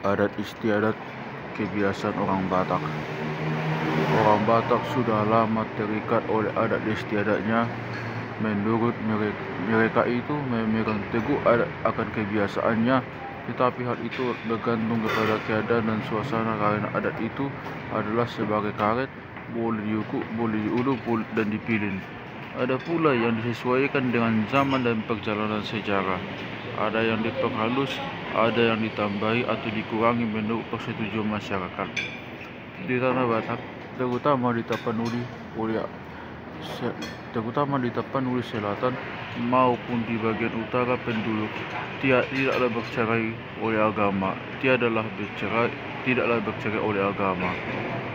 Adat istiadat kebiasaan orang Batak. Orang Batak sudah lama terikat oleh adat istiadatnya. Menurut mereka itu memegang teguh akan kebiasaannya, tetapi hal itu bergantung kepada keadaan dan suasana karena adat itu adalah sebagai karet, boleh diukur, boleh diulur, dan dipilih. Ada pula yang disesuaikan dengan zaman dan perjalanan sejarah. Ada yang diperhalus, ada yang ditambahi atau dikurangi menurut persetujuan masyarakat. Di tanah Batak, terutama di Tapanuli Selatan maupun di bagian utara, penduduk tidaklah bercerai oleh agama. Tidaklah bercerai oleh agama.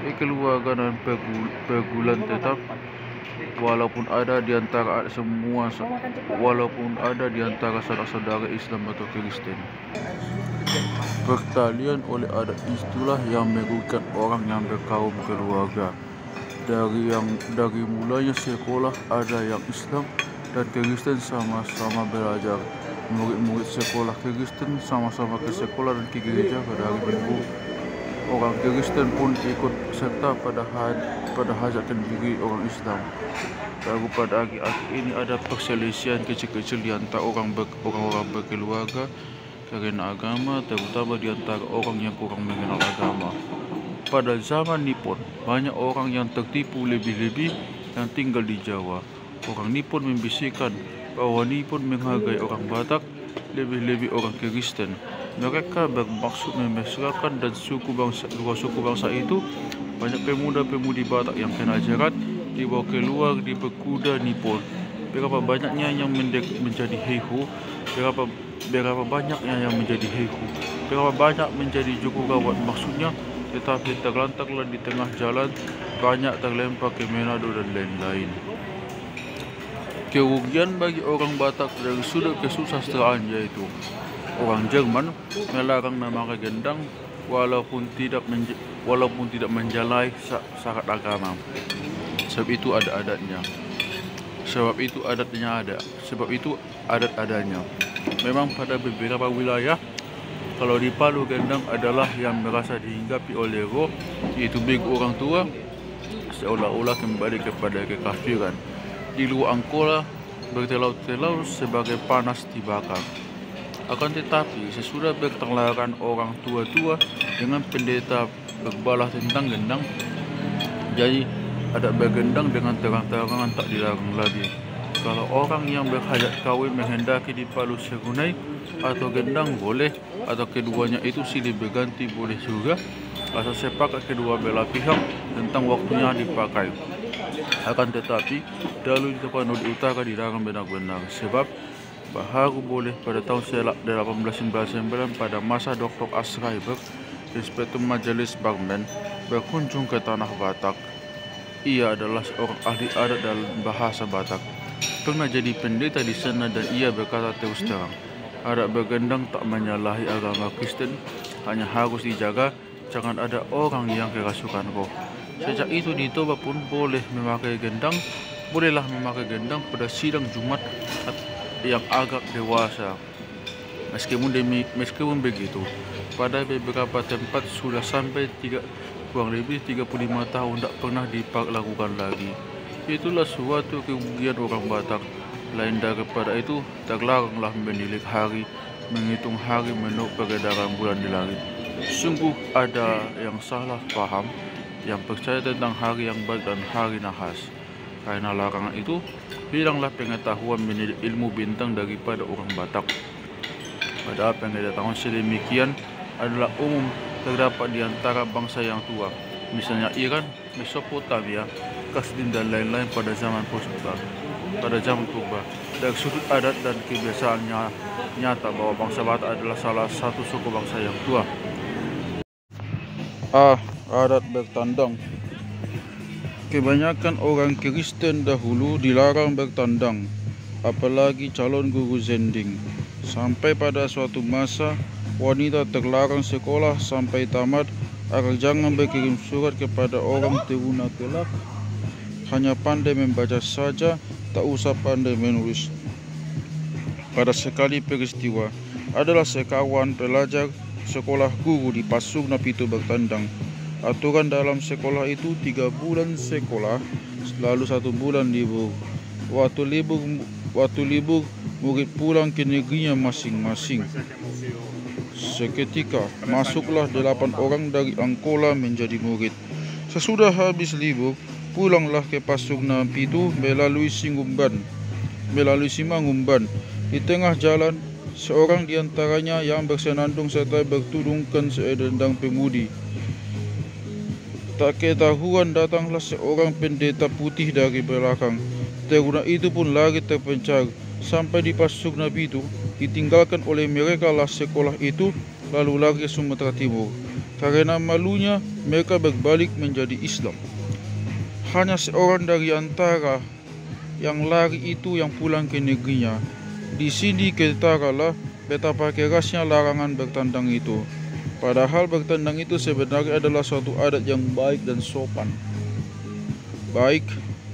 Kekeluargaan dan pergulan tetap, walaupun ada di antara saudara-saudara Islam atau Kristen. Pertalian oleh adat itulah yang merugikan orang yang berkaum keluarga. Dari mulanya sekolah, ada yang Islam dan Kristen sama-sama belajar. Murid-murid sekolah Kristen sama-sama ke sekolah dan ke gereja pada hari Minggu. Orang Kristen pun ikut serta pada hajatan diri orang Islam. Baru pada akhir-akhir ini ada perselisihan kecil-kecil di antara orang-orang berkeluarga karena agama, terutama di antara orang yang kurang mengenal agama. Pada zaman Nippon, banyak orang yang tertipu, lebih-lebih yang tinggal di Jawa. Orang Nippon membisikkan bahwa Nippon menghargai orang Batak, lebih-lebih orang Kristen. Mereka bermaksud memesrakan dan dua suku bangsa itu. Banyak pemuda-pemudi Batak yang kena jerat, dibawa keluar di berkuda Nippon. Berapa banyaknya yang menjadi heiho, berapa banyaknya yang menjadi heiho, berapa banyak menjadi joko gawat maksudnya, tetapi terlantarlah di tengah jalan, banyak terlempar ke Manado dan lain-lain. Kerugian bagi orang Batak dari sudut kesusastraan yaitu orang Jerman melarang memakai gendang walaupun tidak menjalani syarat agama. Sebab itu adat adanya. Memang pada beberapa wilayah, kalau di Palu, gendang adalah yang merasa dihinggapi oleh roh, yaitu bego orang tua, seolah-olah kembali kepada kekafiran. Di luar Angkola, bertelau-telau sebagai panas dibakar. Akan tetapi, sesudah bertengkaran orang tua-tua dengan pendeta berbalah tentang gendang, jadi adat bergendang dengan terang-terangan tak dilarang lagi. Kalau orang yang berhajat kawin menghendaki di Palu Serunai atau gendang boleh, atau keduanya itu silih berganti boleh juga, asal sepakat kedua belah pihak tentang waktunya dipakai. Akan tetapi, dahulu di Tapanuli Utara dilarang benar-benar, sebab baru boleh pada tahun 1899 pada masa Dr. Asraiber, Inspektur Majelis Barmen, berkunjung ke tanah Batak. Ia adalah seorang ahli adat dalam bahasa Batak. Pernah jadi pendeta di sana dan ia berkata terus terang, adat bergendang tak menyalahi agama Kristen, hanya harus dijaga jangan ada orang yang kerasukan roh. Sejak itu di Toba pun bolehlah memakai gendang pada sidang Jumat yang agak dewasa. Meskipun begitu, pada beberapa tempat sudah sampai kurang lebih 35 tahun tak pernah dilakukan lagi. Itulah suatu kerugian orang Batak. Lain daripada itu, terlaranglah menilik hari, menghitung hari menurut peredaran bulan di langit. Sungguh ada yang salah paham, yang percaya tentang hari yang baik dan hari nahas. Karena larangan itu, hilanglah pengetahuan menilik ilmu bintang daripada orang Batak. Padahal pengetahuan sedemikian adalah umum terdapat di antara bangsa yang tua, misalnya Iran, Mesopotamia, Kasdim dan lain-lain pada zaman purba. Dari sudut adat dan kebiasaannya nyata bahwa bangsa Batak adalah salah satu suku bangsa yang tua. Adat bertandang. Kebanyakan orang Kristen dahulu dilarang bertandang, apalagi calon guru zending. Sampai pada suatu masa, wanita terlarang sekolah sampai tamat agar jangan berkirim surat kepada orang teruna kelak. Hanya pandai membaca saja, tak usah pandai menulis. Pada sekali peristiwa, adalah sekawan pelajar sekolah guru di Pasugna Pitu bertandang. Aturan dalam sekolah itu 3 bulan sekolah, lalu 1 bulan libur. Waktu libur murid pulang ke negerinya masing-masing. Seketika masuklah 8 orang dari Angkola menjadi murid. Sesudah habis libur, pulanglah ke Pasugna Pitu melalui Simangumban. Di tengah jalan, seorang di antaranya yang bersenandung serta bertudungkan selendang pemudi. Tak ketahuan datanglah seorang pendeta putih dari belakang. Taruna itu pun lari terpencar. Sampai di Pasugna Pitu, ditinggalkan oleh mereka lah sekolah itu, lalu lari ke Sumatera Timur. Karena malunya, mereka berbalik menjadi Islam. Hanya seorang dari antara yang lari itu yang pulang ke negerinya. Di sini ketaralah betapa kerasnya larangan bertandang itu. Padahal bertandang itu sebenarnya adalah suatu adat yang baik dan sopan. Baik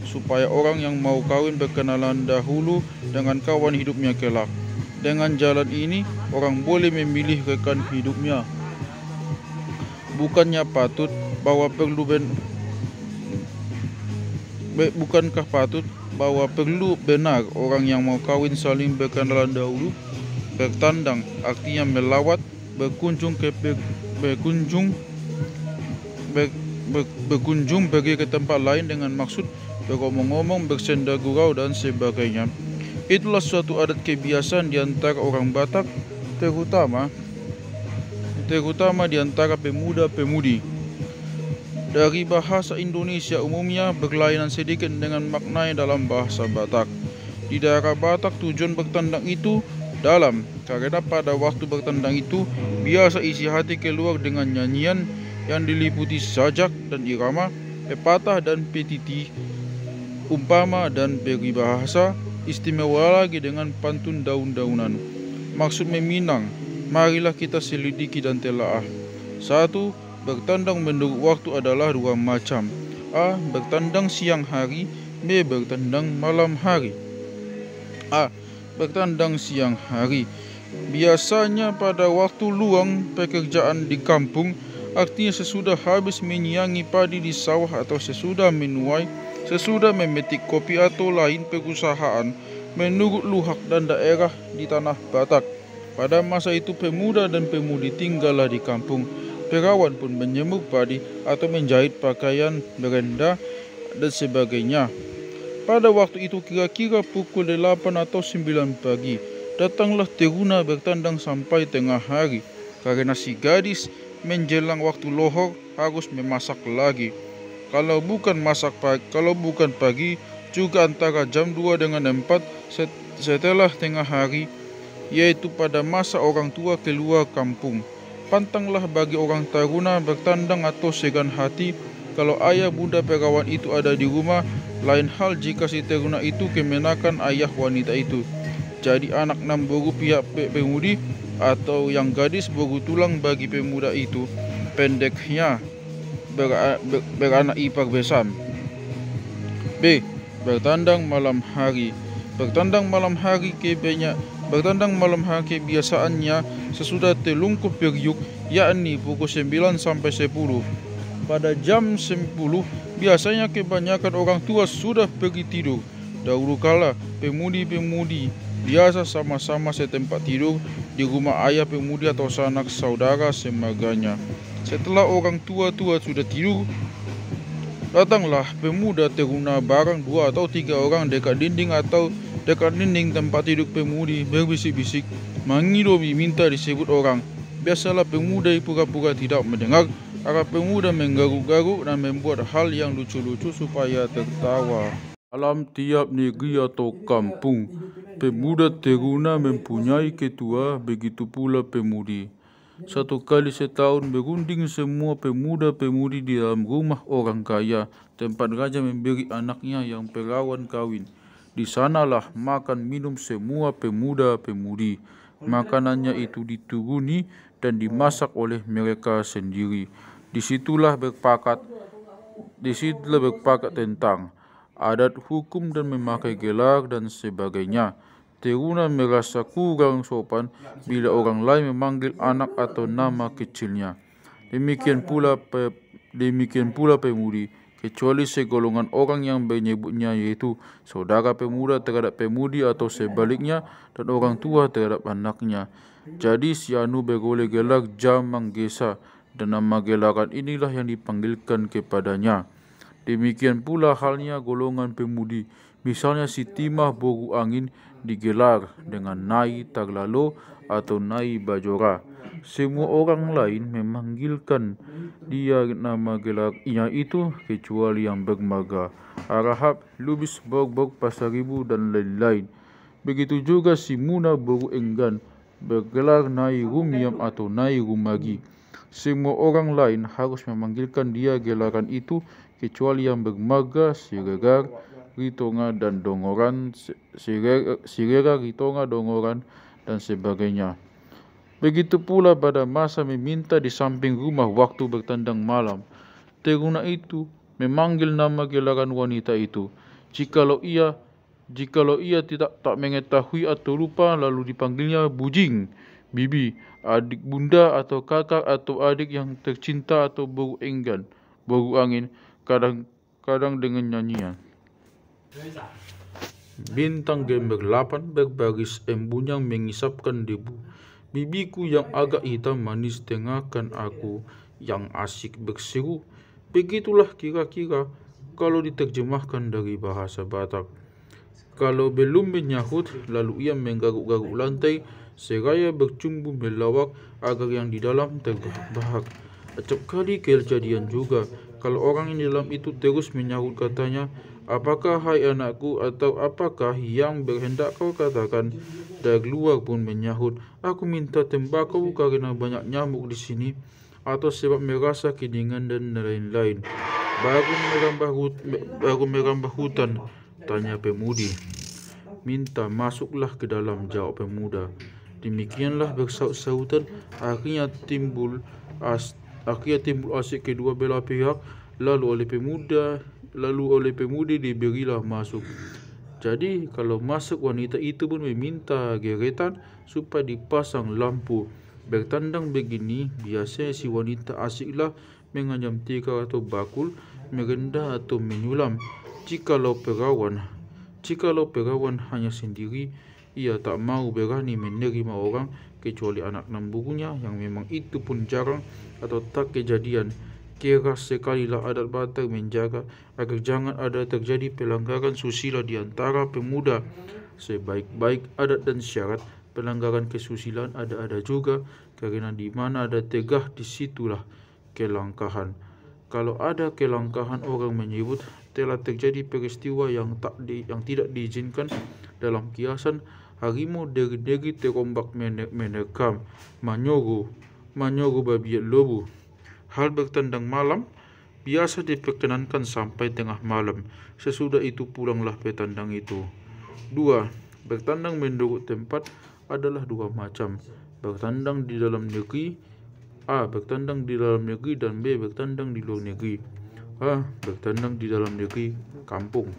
supaya orang yang mau kawin berkenalan dahulu dengan kawan hidupnya kelak. Dengan jalan ini, orang boleh memilih rekan hidupnya. Bukankah patut bahwa perlu benar orang yang mau kawin saling berkenalan dahulu? Bertandang artinya melawat, berkunjung pergi ke tempat lain dengan maksud beromong-omong, bersenda gurau dan sebagainya. Itulah suatu adat kebiasaan di antara orang Batak, terutama di antara pemuda-pemudi. Dari bahasa Indonesia umumnya berlainan sedikit dengan maknanya dalam bahasa Batak. Di daerah Batak tujuan bertandang itu dalam, karena pada waktu bertandang itu biasa isi hati keluar dengan nyanyian yang diliputi sajak dan irama, pepatah dan petiti, umpama dan peribahasa, istimewa lagi dengan pantun daun-daunan. Maksud meminang, marilah kita selidiki dan telaah. 1. Bertandang menurut waktu adalah 2 macam. A. Bertandang siang hari. B. Bertandang malam hari. A. Bertandang siang hari. Biasanya pada waktu luang pekerjaan di kampung, artinya sesudah habis menyiangi padi di sawah atau sesudah menuai, sesudah memetik kopi atau lain perusahaan, menurut luhak dan daerah di tanah Batak. Pada masa itu pemuda dan pemudi tinggallah di kampung. Perawan pun menyemur padi atau menjahit pakaian, berenda, dan sebagainya. Pada waktu itu kira-kira pukul 8 atau 9 pagi, datanglah teruna bertandang sampai tengah hari. Karena si gadis menjelang waktu lohor harus memasak lagi. Kalau bukan pagi, juga antara jam 2 dengan 4 setelah tengah hari, yaitu pada masa orang tua keluar kampung. Pantanglah bagi orang taruna bertandang atau segan hati kalau ayah bunda perawan itu ada di rumah. Lain hal jika si taruna itu kemenakan ayah wanita itu. Jadi anak namboru pihak pemudi atau yang gadis boru tulang bagi pemuda itu. Pendeknya beranak ipar besam. B. Bertandang malam hari. Bertandang malam hari kebiasaannya sesudah telungkup periuk, yakni pukul 9 sampai 10. Pada jam 10 biasanya kebanyakan orang tua sudah pergi tidur. Dahulu kala pemudi-pemudi biasa sama-sama setempat tidur di rumah ayah pemudi atau sanak saudara semaganya. Setelah orang tua-tua sudah tidur, datanglah pemuda teruna barang 2 atau 3 orang dekat dinding tempat tidur pemudi, berbisik-bisik, mengidomi minta disebut orang. Biasalah pemuda pura-pura tidak mendengar, karena pemuda menggaruk-garuk dan membuat hal yang lucu-lucu supaya tertawa. Dalam tiap negeri atau kampung, pemuda teruna mempunyai ketua, begitu pula pemudi. 1 kali setahun berunding semua pemuda-pemudi di dalam rumah orang kaya, tempat raja memberi anaknya yang perawan kawin. Di sanalah makan minum semua pemuda-pemudi. Makanannya itu dituruni dan dimasak oleh mereka sendiri. Disitulah berpakat tentang adat, hukum, dan memakai gelar dan sebagainya. Teguna merasa kurang sopan bila orang lain memanggil anak atau nama kecilnya. Demikian pula pemudi, kecuali segolongan orang yang menyebutnya, yaitu saudara pemuda terhadap pemudi atau sebaliknya, dan orang tua terhadap anaknya. Jadi si anu beroleh gelar Jamang Gesa, dan nama gelaran inilah yang dipanggilkan kepadanya. Demikian pula halnya golongan pemudi. Misalnya si Timah Boru Angin digelar dengan Nai Taglalo atau Nai Bajora. Semua orang lain memanggilkan dia nama gelarnya itu kecuali yang bermaga, Arahap, Lubis, Bogbog, Pasaribu, dan lain-lain. Begitu juga si Muna Boru Enggan bergelar Nai Rumiam atau Nai Rumagi. Semua orang lain harus memanggilkan dia gelaran itu kecuali yang bermaga, Siregar, Ritonga, dan Dongoran, Sirera, Ritonga, Dongoran, dan sebagainya. Begitu pula pada masa meminta di samping rumah waktu bertandang malam. Teguna itu memanggil nama gelaran wanita itu. Jikalau ia tak mengetahui atau lupa, lalu dipanggilnya bujing, bibi, adik bunda atau kakak atau adik yang tercinta atau boru enggan, boru angin, kadang-kadang dengan nyanyian. Bintang gemerlapan berbaris embun yang mengisapkan debu. Bibiku yang agak hitam manis dengarkan aku yang asyik berseru. Begitulah kira-kira kalau diterjemahkan dari bahasa Batak. Kalau belum menyahut, lalu ia menggaruk-garuk lantai seraya bercumbu melawak agar yang di dalam terbahak. Acap kali kejadian juga kalau orang yang di dalam itu terus menyahut, katanya, "Apakah hai anakku?" atau "Apakah yang berhendak kau katakan?" Dari luar pun menyahut, "Aku minta tembakau karena banyak nyamuk di sini," atau sebab merasa kedinginan dan lain-lain. Baru merambah hutan, tanya pemudi. "Minta masuklah ke dalam," jawab pemuda. Demikianlah bersaut-sautan, akhirnya timbul asik kedua belah pihak, lalu oleh pemudi diberilah masuk. Jadi kalau masuk, wanita itu pun meminta geretan supaya dipasang lampu. Bertandang begini, biasanya si wanita asiklah mengancam tikar atau bakul, merendah atau menyulam. Jikalau perawan hanya sendiri, ia tak mau berani menerima orang kecuali anak namburunya, yang memang itu pun jarang atau tak kejadian. Keras sekalilah adat Batak menjaga agar jangan ada terjadi pelanggaran susila di antara pemuda. Sebaik-baik adat dan syarat, pelanggaran kesusilaan ada juga, karena di mana ada tegah disitulah kelangkahan. Kalau ada kelangkahan, orang menyebut telah terjadi peristiwa yang tidak diizinkan. Dalam kiasan, harimau deri-deri terombak menerkam, manyogo babiat lobu. Hal bertandang malam biasa diperkenankan sampai tengah malam. Sesudah itu pulanglah petandang itu. 2. Bertandang menurut tempat adalah dua macam. Bertandang di dalam negeri, A. Bertandang di dalam negeri, dan B. Bertandang di luar negeri. A. Bertandang di dalam negeri, kampung.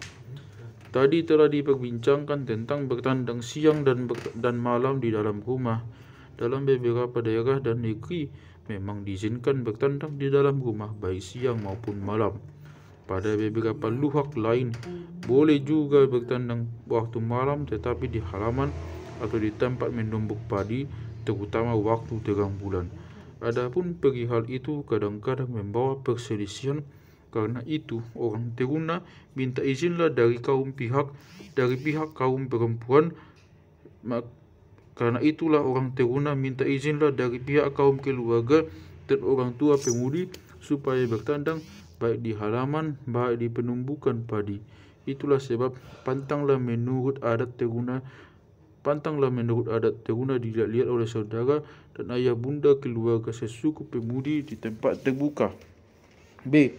Tadi telah diperbincangkan tentang bertandang siang dan malam di dalam rumah. Dalam beberapa daerah dan negeri memang diizinkan bertandang di dalam rumah baik siang maupun malam. Pada beberapa luhak lain boleh juga bertandang waktu malam, tetapi di halaman atau di tempat menumbuk padi, terutama waktu terang bulan. Adapun perihal itu kadang-kadang membawa perselisihan. Karena itu orang teruna minta izinlah dari pihak kaum perempuan. Karena itulah orang teruna minta izinlah dari pihak kaum keluarga dan orang tua pemudi supaya bertandang baik di halaman, baik di penumbukan padi. Itulah sebab pantanglah menurut adat teruna dilihat oleh saudara dan ayah bunda keluarga sesuku pemudi di tempat terbuka. B.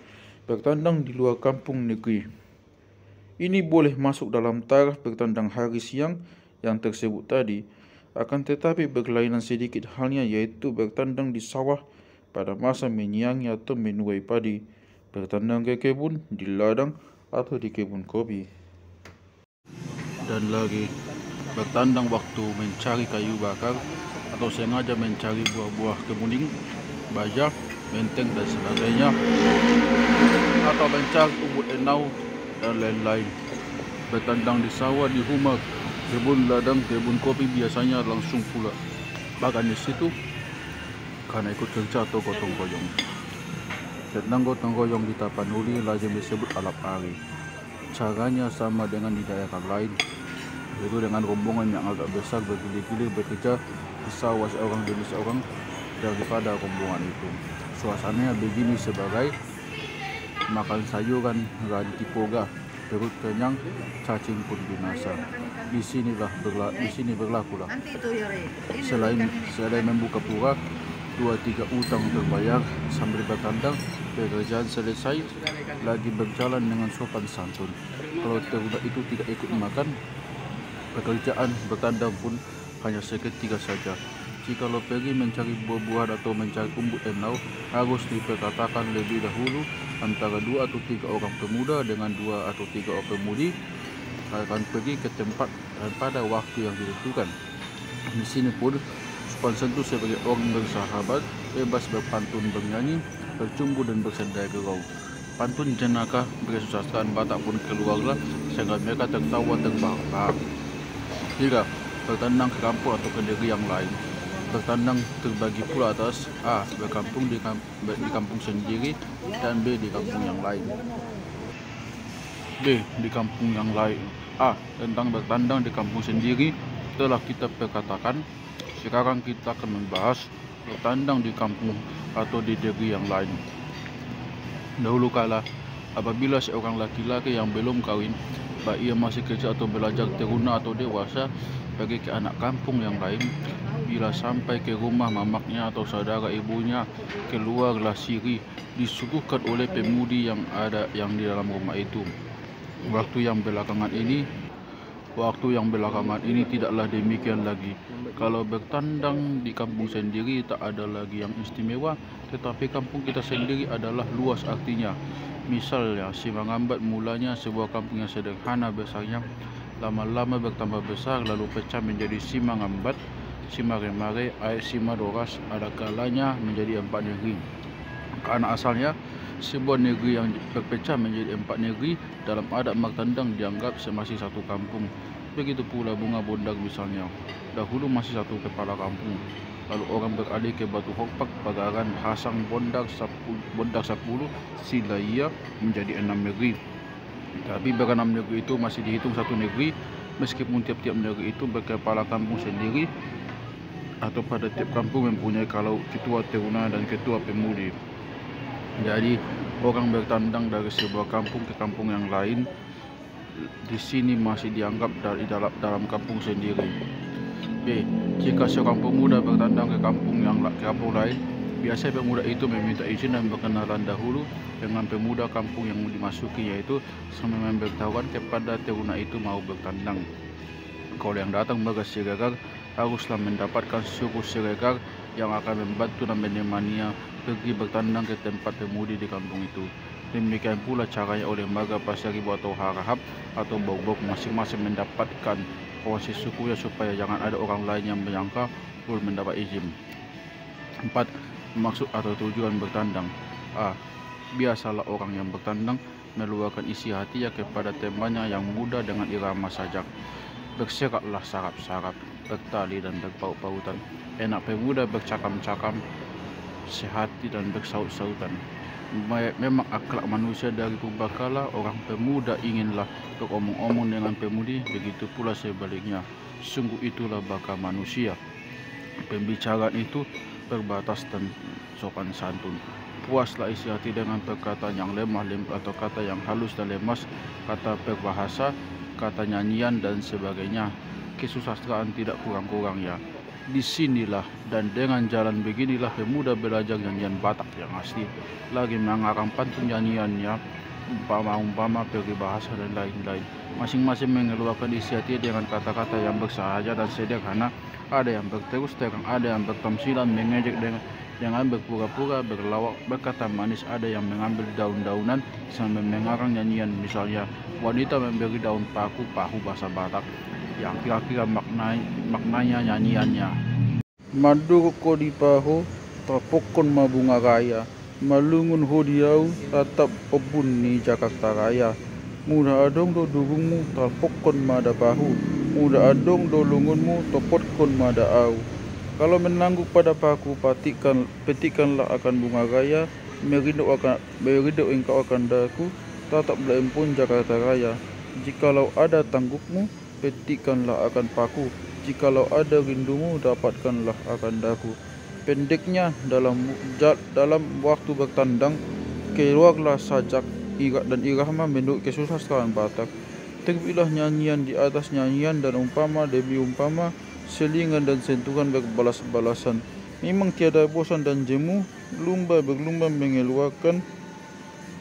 Bertandang di luar kampung negeri. Ini boleh masuk dalam taraf bertandang hari siang yang tersebut tadi. Akan tetapi berkelainan sedikit halnya, yaitu bertandang di sawah pada masa menyiangi atau menuai padi, bertandang ke kebun, di ladang, atau di kebun kopi. Dan lagi, bertandang waktu mencari kayu bakar atau sengaja mencari buah-buah kemuning, baja, menteng dan sebagainya, atau mencari umbut enau dan lain-lain. Bertandang di sawah, di rumah, kebun ladang, kebun kopi biasanya langsung pula. Bahkan di situ karena ikut kerja atau gotong royong. Tentang gotong royong di Tapanuli lazim disebut alap ari. Caranya sama dengan di daerah lain, yaitu dengan rombongan yang agak besar bergilir-gilir bekerja di sawah seorang demi seorang daripada rombongan itu. Suasananya begini sebagai makan sayuran ranti poga, perut kenyang, cacing pun binasa. Di sini berlakulah. Selain membuka pura, 2-3 utang terbayar sambil bertandang, pekerjaan selesai, lagi berjalan dengan sopan santun. Kalau teruna itu tidak ikut makan, pekerjaan bertandang pun hanya seketika saja. Jika lo pergi mencari buah-buahan atau mencari umbut enau, harus diperkatakan lebih dahulu antara 2 atau 3 orang pemuda dengan 2 atau 3 orang pemudi akan pergi ke tempat dan pada waktu yang ditentukan. Di sini pun sopan santun sebagai orang bersahabat, bebas berpantun, bernyanyi, bercumbu dan bersandai gurau. Pantun jenaka berkesusastraan Batak pun keluarlah sehingga mereka tertawa terbahak-bahak. 3. Bertandang ke kampung atau ke negeri yang lain. Bertandang terbagi pula atas A. Berkampung di kampung sendiri dan B. Di kampung yang lain. B. Di kampung yang lain. A. Tentang bertandang di kampung sendiri telah kita perkatakan. Sekarang kita akan membahas bertandang di kampung atau di negeri yang lain. Dahulu kala, apabila seorang laki-laki yang belum kawin, baik ia masih kecil atau belajar teruna atau dewasa, pergi ke anak kampung yang lain, bila sampai ke rumah mamaknya atau saudara ibunya, keluarlah sirih disuguhkan oleh pemudi yang di dalam rumah itu. Waktu yang belakangan ini tidaklah demikian lagi. Kalau bertandang di kampung sendiri tak ada lagi yang istimewa, tetapi kampung kita sendiri adalah luas artinya. Misalnya, Simangambat mulanya sebuah kampung yang sederhana besarnya, lama-lama bertambah besar lalu pecah menjadi Simangambat, Simaremare, Simadoras, ada kalanya menjadi 4 negeri. Karena asalnya sebuah negeri yang berpecah menjadi 4 negeri, dalam adat bertandang dianggap masih satu kampung. Begitu pula bunga bondak misalnya. Dahulu masih satu kepala kampung, lalu orang beralih ke Batu Hokpak, Pagaran, Hasang, Bondak 10, Silaya menjadi 6 negeri. Tapi ber-6 negeri itu masih dihitung satu negeri, meskipun tiap-tiap negeri itu berkepala kampung sendiri atau pada tiap kampung mempunyai kalau ketua teruna dan ketua pemudi. Jadi orang bertandang dari sebuah kampung ke kampung yang lain di sini masih dianggap dalam kampung sendiri. B. Jika seorang pemuda bertandang ke kampung lain, biasanya pemuda itu meminta izin dan berkenalan dahulu dengan pemuda kampung yang dimasuki, yaitu sambil memberitahukan kepada teruna itu mau bertandang. Kalau yang datang bersiregar haruslah mendapatkan suku siregar yang akan membantu dan menemaninya pergi bertandang ke tempat pemudi di kampung itu. Demikian pula caranya oleh Maga Pasaribu atau Harahap atau Bau-Bau masing-masing mendapatkan posisi sukunya supaya jangan ada orang lain yang menyangka belum mendapat izin. 4. Maksud atau tujuan bertandang. A. Biasalah orang yang bertandang meluahkan isi hatinya kepada temannya yang muda dengan irama sajak. Berseraklah sarap-sarap, bertali dan berpaut-pautan. Enak pemuda bercakam-cakam, sehati dan bersaut-sautan. Memang akhlak manusia dari purbakala, orang pemuda inginlah beromong-omong dengan pemudi, begitu pula sebaliknya. Sungguh itulah bakal manusia. Pembicaraan itu berbatas dan sopan santun. Puaslah isi hati dengan perkataan yang lemah atau kata yang halus dan lemas, kata berbahasa, kata nyanyian dan sebagainya. Kesusastraan tidak kurang-kurangnya. Disinilah dan dengan jalan beginilah pemuda belajar nyanyian Batak yang asli, lagi mengarang pantun nyanyiannya, umpama peribahasa dan lain-lain. Masing-masing mengeluarkan isi hati dengan kata-kata yang bersahaja dan sederhana. Ada yang berterus terang, ada yang bertamsilan, mengejek dengan berpura-pura, berlawak, berkata manis. Ada yang mengambil daun-daunan sambil mengarang nyanyian, misalnya wanita memberi daun paku, pahu bahasa Batak. yang kira-kira maknanya nyanyiannya. Madu ko di paho tapokon mabunga raya, malungun hodiau tatap pebun ni Jakarta Raya. Muda adong do durungmu talpokon mada pahu, muda adong do lungunmu topotkon mada au. Kalau menangguk pada paku petikkanlah akan bunga raya, merindu engkau akan daku, tatap belempun Jakarta Raya. Jikalau ada tanggukmu, petikkanlah akan paku, jikalau ada rindumu, dapatkanlah akan daku. Pendeknya dalam waktu bertandang, keluarlah sajak dan irama menduk kesusastraan Batak. Terbilah nyanyian di atas nyanyian dan umpama demi umpama, selingan dan sentuhan berbalas-balasan. Memang tiada bosan dan jemu, berlumba mengeluarkan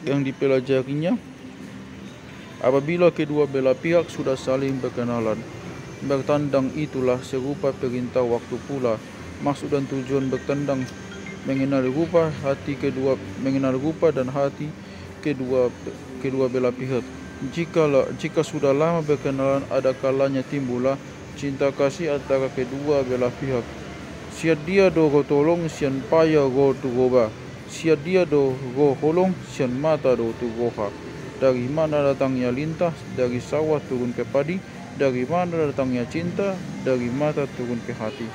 yang dipelajarinya. Apabila kedua belah pihak sudah saling berkenalan, bertandang itulah serupa perintah waktu pula. Maksud dan tujuan bertandang mengenal rupa dan hati kedua belah pihak. Jika sudah lama berkenalan, ada kalanya timbullah cinta kasih antara kedua belah pihak. Siat dia do go tolong, sian payah go tu goba. Siat dia do go holong, sian mata do tu goha. Dari mana datangnya lintah? Dari sawah turun ke padi. Dari mana datangnya cinta? Dari mata turun ke hati.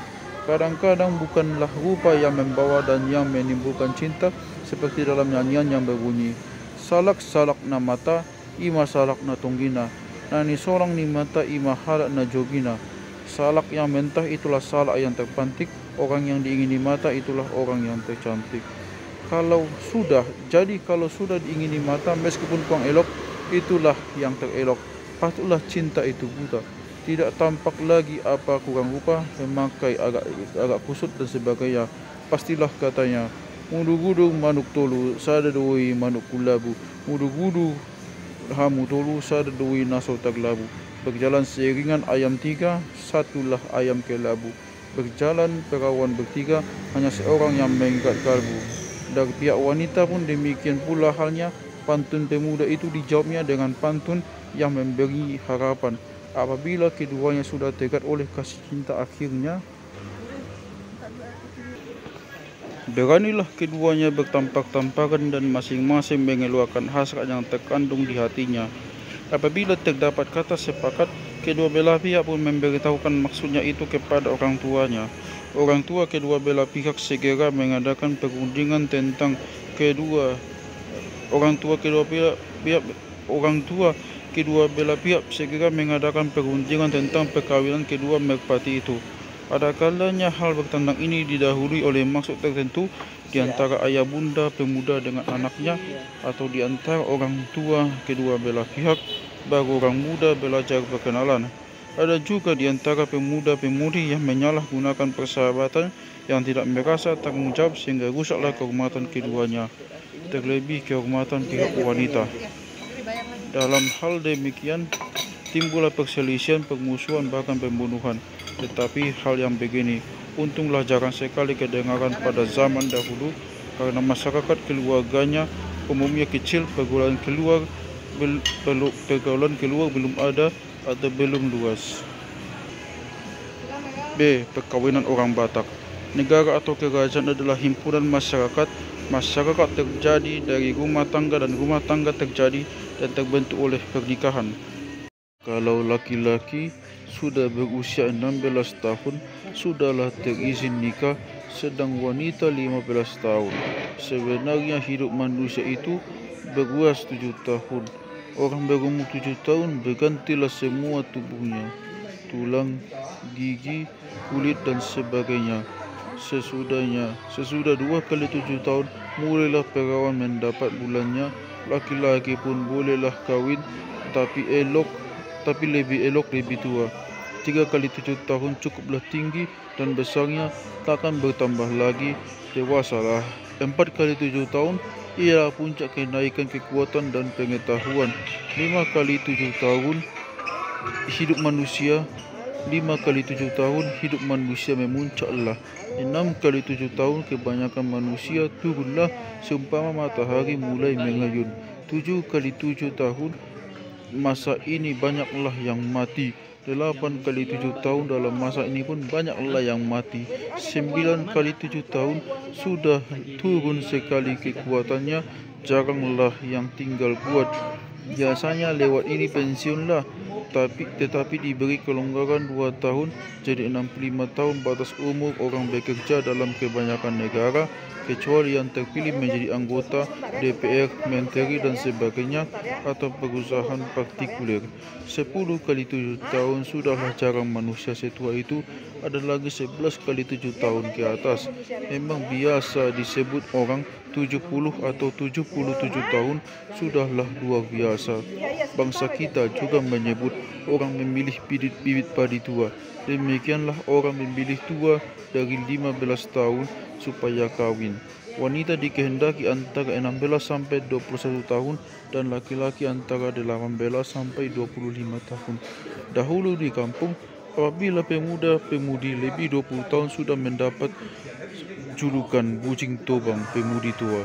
Kadang-kadang bukanlah rupa yang membawa dan yang menimbulkan cinta, seperti dalam nyanyian yang berbunyi, salak na mata, ima salak na tunggina, nani sorang ni mata, ima halak na jogina. Salak yang mentah itulah salak yang terpantik, orang yang diingini mata itulah orang yang tercantik. Kalau sudah diingini mata, meskipun kurang elok, itulah yang terelok. Patutlah cinta itu buta, tidak tampak lagi apa kurang rupa, memakai agak kusut dan sebagainya. Pastilah katanya, mudu-gudu manuk tolu, sada doi manuk kulabu, mudu-gudu hamu tolu, sada doi naso taglabu. Berjalan seiringan ayam tiga, satulah ayam kelabu. Berjalan perawan bertiga, hanya seorang yang mengikat kalbu. Dari pihak wanita pun demikian pula halnya. Pantun pemuda itu dijawabnya dengan pantun yang memberi harapan. Apabila keduanya sudah terikat oleh kasih cinta akhirnya, beranilah keduanya bertampak-tampakan dan masing-masing mengeluarkan hasrat yang terkandung di hatinya. Apabila terdapat kata sepakat, kedua belah pihak pun memberitahukan maksudnya itu kepada orang tuanya. Orang tua kedua belah pihak segera mengadakan perundingan tentang Orang tua belah pihak segera mengadakan perundingan tentang perkawinan kedua merpati itu. Ada kalanya hal bertandang ini didahului oleh maksud tertentu di antara ayah bunda pemuda dengan anaknya, atau di antara orang tua kedua belah pihak, baru orang muda belajar berkenalan. Ada juga di antara pemuda-pemudi yang menyalahgunakan persahabatan yang tidak merasa tanggung jawab sehingga rusaklah kehormatan keduanya, terlebih kehormatan pihak wanita. Dalam hal demikian timbullah perselisihan, permusuhan, bahkan pembunuhan. Tetapi hal yang begini untunglah jarang sekali kedengaran pada zaman dahulu, karena masyarakat keluarganya umumnya kecil, pergaulan keluar belum ada atau belum luas. B. Perkawinan orang Batak. Negara atau kerajaan adalah himpunan masyarakat. Masyarakat terjadi dari rumah tangga, dan rumah tangga terjadi dan terbentuk oleh pernikahan. Kalau laki-laki sudah berusia 16 tahun, sudahlah terizin nikah, sedang wanita 15 tahun. Sebenarnya hidup manusia itu beruas 7 tahun. Orang berumur 7 tahun bergantilah semua tubuhnya, tulang, gigi, kulit dan sebagainya. Sesudah 2 kali 7 tahun, mulailah perawan mendapat bulannya. Laki-laki pun bolehlah kawin, tapi lebih elok lebih tua. 3 kali 7 tahun cukuplah tinggi dan besarnya, takkan bertambah lagi. Dewasalah. 4 kali 7 tahun ialah puncak kenaikan kekuatan dan pengetahuan. 5 kali 7 tahun hidup manusia 5 kali 7 tahun hidup manusia memuncaklah. 6 kali 7 tahun kebanyakan manusia turunlah, seumpama matahari mulai mengayun. 7 kali 7 tahun masa ini banyaklah yang mati. 8 kali 7 tahun. Dalam masa ini pun banyaklah yang mati. 9 kali 7 tahun sudah turun sekali kekuatannya, jaranglah yang tinggal kuat. Biasanya lewat ini pensiunlah, tetapi diberi kelonggaran 2 tahun jadi 65 tahun batas umur orang bekerja dalam kebanyakan negara, kecuali yang terpilih menjadi anggota DPR, menteri dan sebagainya, atau perusahaan partikuler. 10 kali 7 tahun sudahlah jarang manusia setua itu. Ada lagi 11 kali 7 tahun ke atas. Memang biasa disebut orang 70 atau 77 tahun sudahlah luar biasa. Bangsa kita juga menyebut orang memilih bibit padi tua. Demikianlah orang memilih tua dari 15 tahun supaya kawin. Wanita dikehendaki antara 16 sampai 21 tahun dan laki-laki antara 18 sampai 25 tahun. Dahulu di kampung, apabila pemuda-pemudi lebih 20 tahun sudah mendapat julukan bucing tobang, pemudi tua.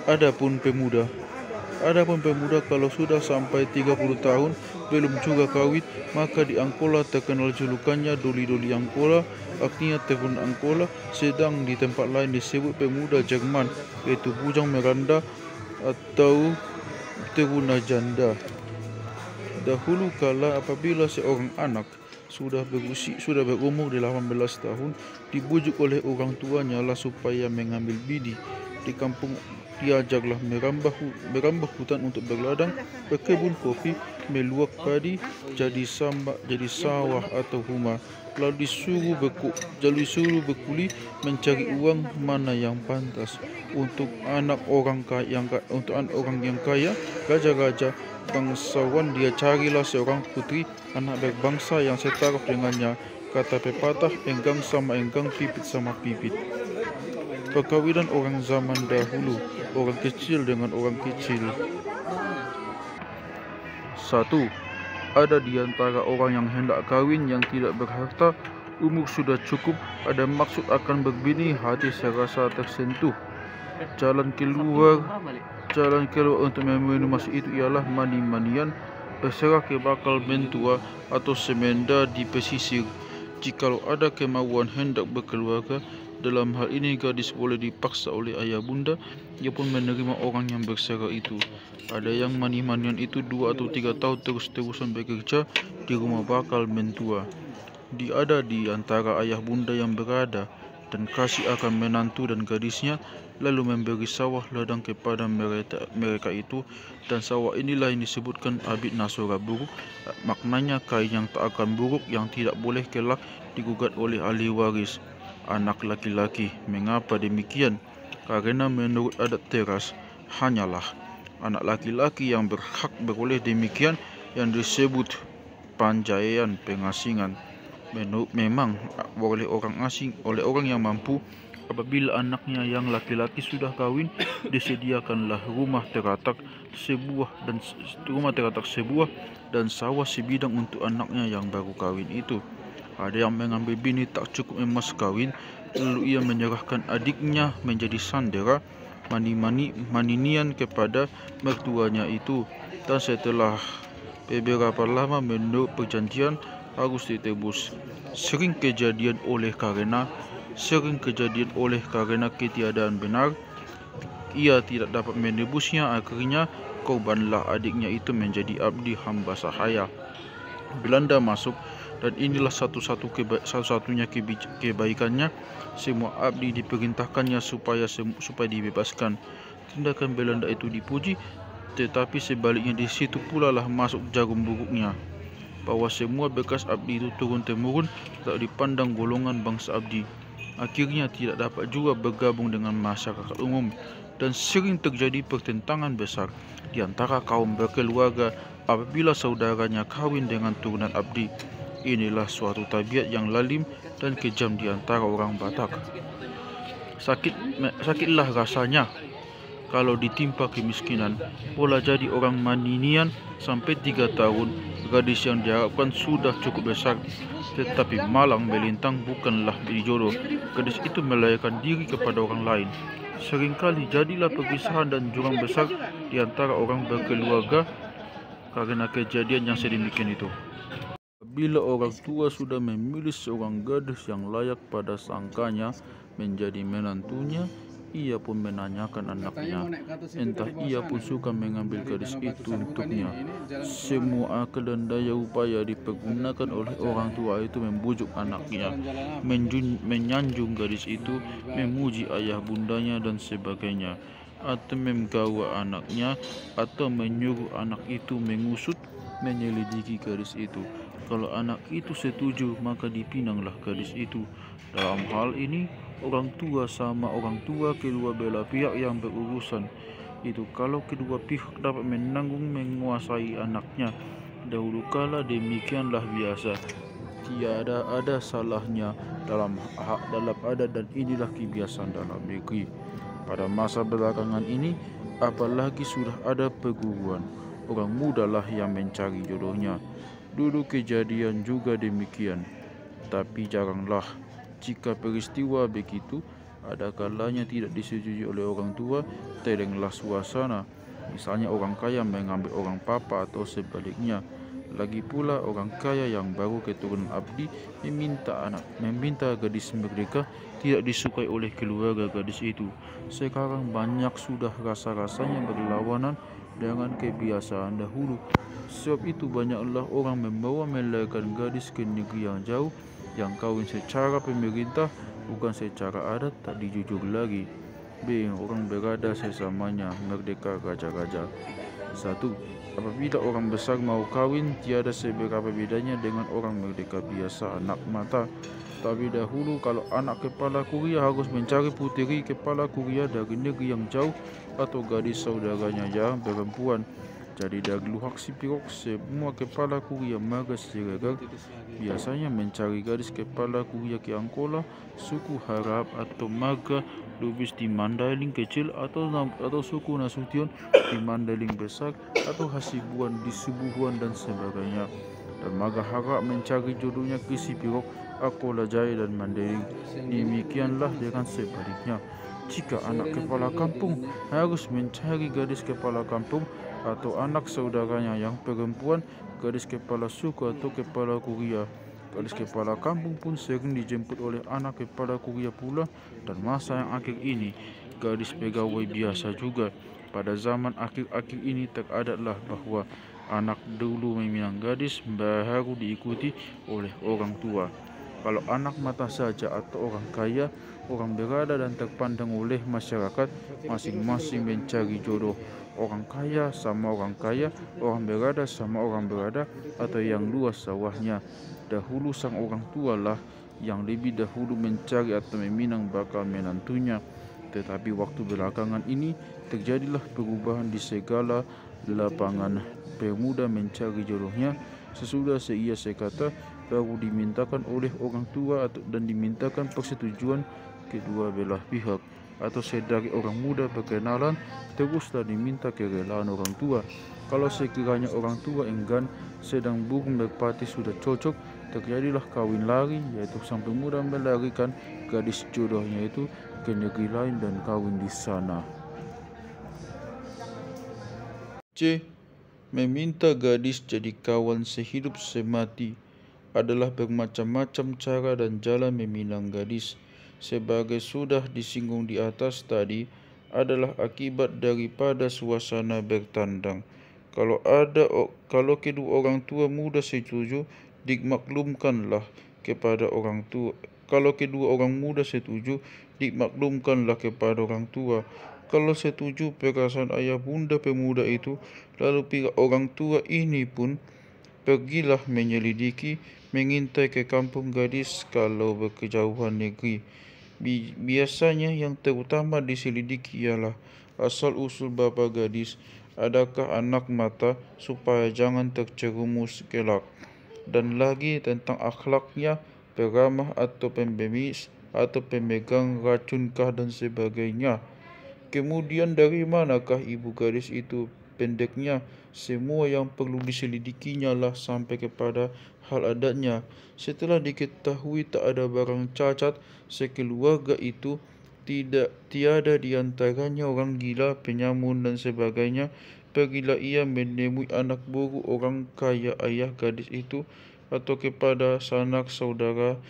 Adapun pemuda kalau sudah sampai 30 tahun belum juga kawin, maka di Angkola terkenal julukannya doli-doli Angkola, artinya terun Angkola. Sedang di tempat lain disebut pemuda Jerman, yaitu bujang meranda atau teruna janda. Dahulu kala apabila seorang anak sudah berumur 18 tahun, dibujuk oleh orang tuanya lah supaya mengambil bidi. Di kampung diajaklah merambah hutan untuk berladang, berkebun kopi, meluak padi, jadi sawah atau rumah. Lalu disuruh berkuli mencari uang mana yang pantas. Untuk anak orang yang kaya, raja-raja bangsawan, dia carilah seorang putri anak berbangsa yang setaraf dengannya. Kata pepatah, enggang sama enggang, pipit sama pipit. Perkawinan orang zaman dahulu, orang kecil dengan orang kecil. 1. Ada di antara orang yang hendak kawin yang tidak berharta, umur sudah cukup, ada maksud akan berbini, hati serasa tersentuh. Jalan keluar untuk memenuhi maksud itu ialah mani-manian, berserah ke bakal mentua atau semenda di pesisir. Jikalau ada kemauan hendak berkeluarga, dalam hal ini gadis boleh dipaksa oleh ayah bunda, ia pun menerima orang yang berserah itu. Ada yang mani-manian itu 2 atau 3 tahun terus-terusan bekerja di rumah bakal mentua. Ada di antara ayah bunda yang berada dan kasih akan menantu dan gadisnya, lalu memberi sawah ladang kepada mereka itu, dan sawah inilah yang disebutkan abid nasora buruk. Maknanya kain yang tak akan buruk, yang tidak boleh kelak digugat oleh ahli waris, anak laki-laki. Mengapa demikian? Karena menurut adat teras, hanyalah anak laki-laki yang berhak beroleh demikian, yang disebut panjaian, pengasingan. Memang oleh orang yang mampu. Apabila anaknya yang laki-laki sudah kawin, disediakanlah rumah teratak sebuah dan sawah sebidang untuk anaknya yang baru kawin itu. Ada yang mengambil bini tak cukup emas kawin, lalu ia menyerahkan adiknya menjadi sandera, maninian kepada mertuanya itu, dan setelah beberapa lama menurut perjanjian harus ditebus. Sering kejadian oleh karena ketiadaan benar, ia tidak dapat menebusnya. Akhirnya korbanlah adiknya itu menjadi abdi hamba sahaya. Belanda masuk, dan inilah satu-satunya kebaikannya. Semua abdi diperintahkannya supaya dibebaskan. Tindakan Belanda itu dipuji, tetapi sebaliknya di situ pula lah masuk jarum buruknya, bahwa semua bekas abdi itu turun-temurun tak dipandang golongan bangsa abdi. Akhirnya tidak dapat juga bergabung dengan masyarakat umum, dan sering terjadi pertentangan besar di antara kaum berkeluarga apabila saudaranya kawin dengan turunan abdi. Inilah suatu tabiat yang lalim dan kejam di antara orang Batak. Sakitlah rasanya kalau ditimpa kemiskinan. Pola jadi orang maninian sampai 3 tahun, gadis yang diharapkan sudah cukup besar, tetapi malang melintang bukanlah dijodoh. Gadis itu melayakkan diri kepada orang lain. Seringkali jadilah perpisahan dan jurang besar di antara orang berkeluarga karena kejadian yang sedemikian itu. Apabila orang tua sudah memilih seorang gadis yang layak pada sangkanya menjadi menantunya, ia pun menanyakan anaknya, entah ia pun suka mengambil gadis itu untuknya. Semua akal dan daya upaya dipergunakan oleh orang tua itu membujuk anaknya, menyanjung gadis itu, memuji ayah bundanya dan sebagainya, atau menggawa anaknya, atau menyuruh anak itu mengusut, menyelidiki gadis itu. Kalau anak itu setuju, maka dipinanglah gadis itu. Dalam hal ini, orang tua sama orang tua kedua belah pihak yang berurusan itu, kalau kedua pihak dapat menanggung menguasai anaknya. Dahulu kala demikianlah biasa, tiada ada salahnya dalam adat, dan inilah kebiasaan dalam negeri. Pada masa belakangan ini, apalagi sudah ada perguruan, orang muda lah yang mencari jodohnya. Dulu kejadian juga demikian, tapi jaranglah. Jika peristiwa begitu, ada kalanya tidak disetujui oleh orang tua, terenglah suasana. Misalnya orang kaya mengambil orang papa atau sebaliknya. Lagi pula orang kaya yang baru keturunan abdi meminta gadis mereka tidak disukai oleh keluarga gadis itu. Sekarang banyak sudah rasa-rasanya berlawanan dengan kebiasaan dahulu. Sebab itu banyaklah orang membawa melahirkan gadis ke negeri yang jauh, yang kawin secara pemerintah bukan secara adat, tak dijujur lagi. B. Orang berada sesamanya, merdeka raja-raja. 1. Apabila orang besar mau kawin, tiada seberapa bedanya dengan orang merdeka biasa, anak mata. Tapi dahulu kalau anak kepala kuria harus mencari puteri kepala kuria dari negeri yang jauh, atau gadis saudaranya yang perempuan. Jadi dari Luhak Sipirok, semua kepala kuria Maga Siregar biasanya mencari gadis kepala kuria ke Angkola, suku Harap atau Maga Lubis di Mandailing kecil, atau suku Nasution di Mandailing besar, atau Hasibuan di Subuhuan dan sebagainya. Dan Maga Harap mencari jodohnya ke Sipirok, Akola Jaya dan Mandailing. Demikianlah dengan sebaliknya. Jika anak kepala kampung harus mencari gadis kepala kampung, atau anak saudaranya yang perempuan, gadis kepala suku atau kepala kuria. Gadis kepala kampung pun sering dijemput oleh anak kepala kuria pula. Dan masa yang akhir ini, gadis pegawai biasa juga. Pada zaman akhir-akhir ini teradatlah bahwa anak dulu meminang gadis baru diikuti oleh orang tua. Kalau anak mata saja atau orang kaya, orang berada dan terpandang oleh masyarakat, masing-masing mencari jodoh. Orang kaya sama orang kaya, orang berada sama orang berada, atau yang luas sawahnya. Dahulu sang orang tua lah yang lebih dahulu mencari atau meminang bakal menantunya. Tetapi waktu belakangan ini terjadilah perubahan di segala lapangan. Pemuda mencari jodohnya sesudah ia sekata baru dimintakan oleh orang tua dan dimintakan persetujuan kedua belah pihak, atau sedari orang muda berkenalan teruslah diminta kerelaan orang tua. Kalau sekiranya orang tua enggan, sedang burung merpati sudah cocok, terjadilah kawin lari, yaitu sang pemuda melarikan gadis jodohnya itu ke negeri lain dan kawin di sana. C. Meminta gadis jadi kawan sehidup semati adalah bermacam-macam cara dan jalan meminang gadis. Sebagai sudah disinggung di atas tadi, adalah akibat daripada suasana bertandang. Kalau kedua orang tua muda setuju, dimaklumkanlah kepada orang tua. Kalau kedua orang muda setuju, dimaklumkanlah kepada orang tua. Kalau setuju perasaan ayah bunda pemuda itu, lalu pihak orang tua ini pun pergilah menyelidiki, mengintai ke kampung gadis kalau berkejauhan negeri. Biasanya yang terutama diselidiki ialah asal-usul bapa gadis, adakah anak mata supaya jangan terjerumus kelak, dan lagi tentang akhlaknya, peramah atau pembemis atau pemegang racunkah dan sebagainya. Kemudian dari manakah ibu gadis itu pendeknya, semua yang perlu diselidikinya lah sampai kepada hal adatnya. Setelah diketahui tak ada barang cacat, sekeluarga itu tiada diantaranya orang gila, penyamun dan sebagainya, pergilah ia menemui anak boru orang kaya ayah gadis itu atau kepada sanak saudara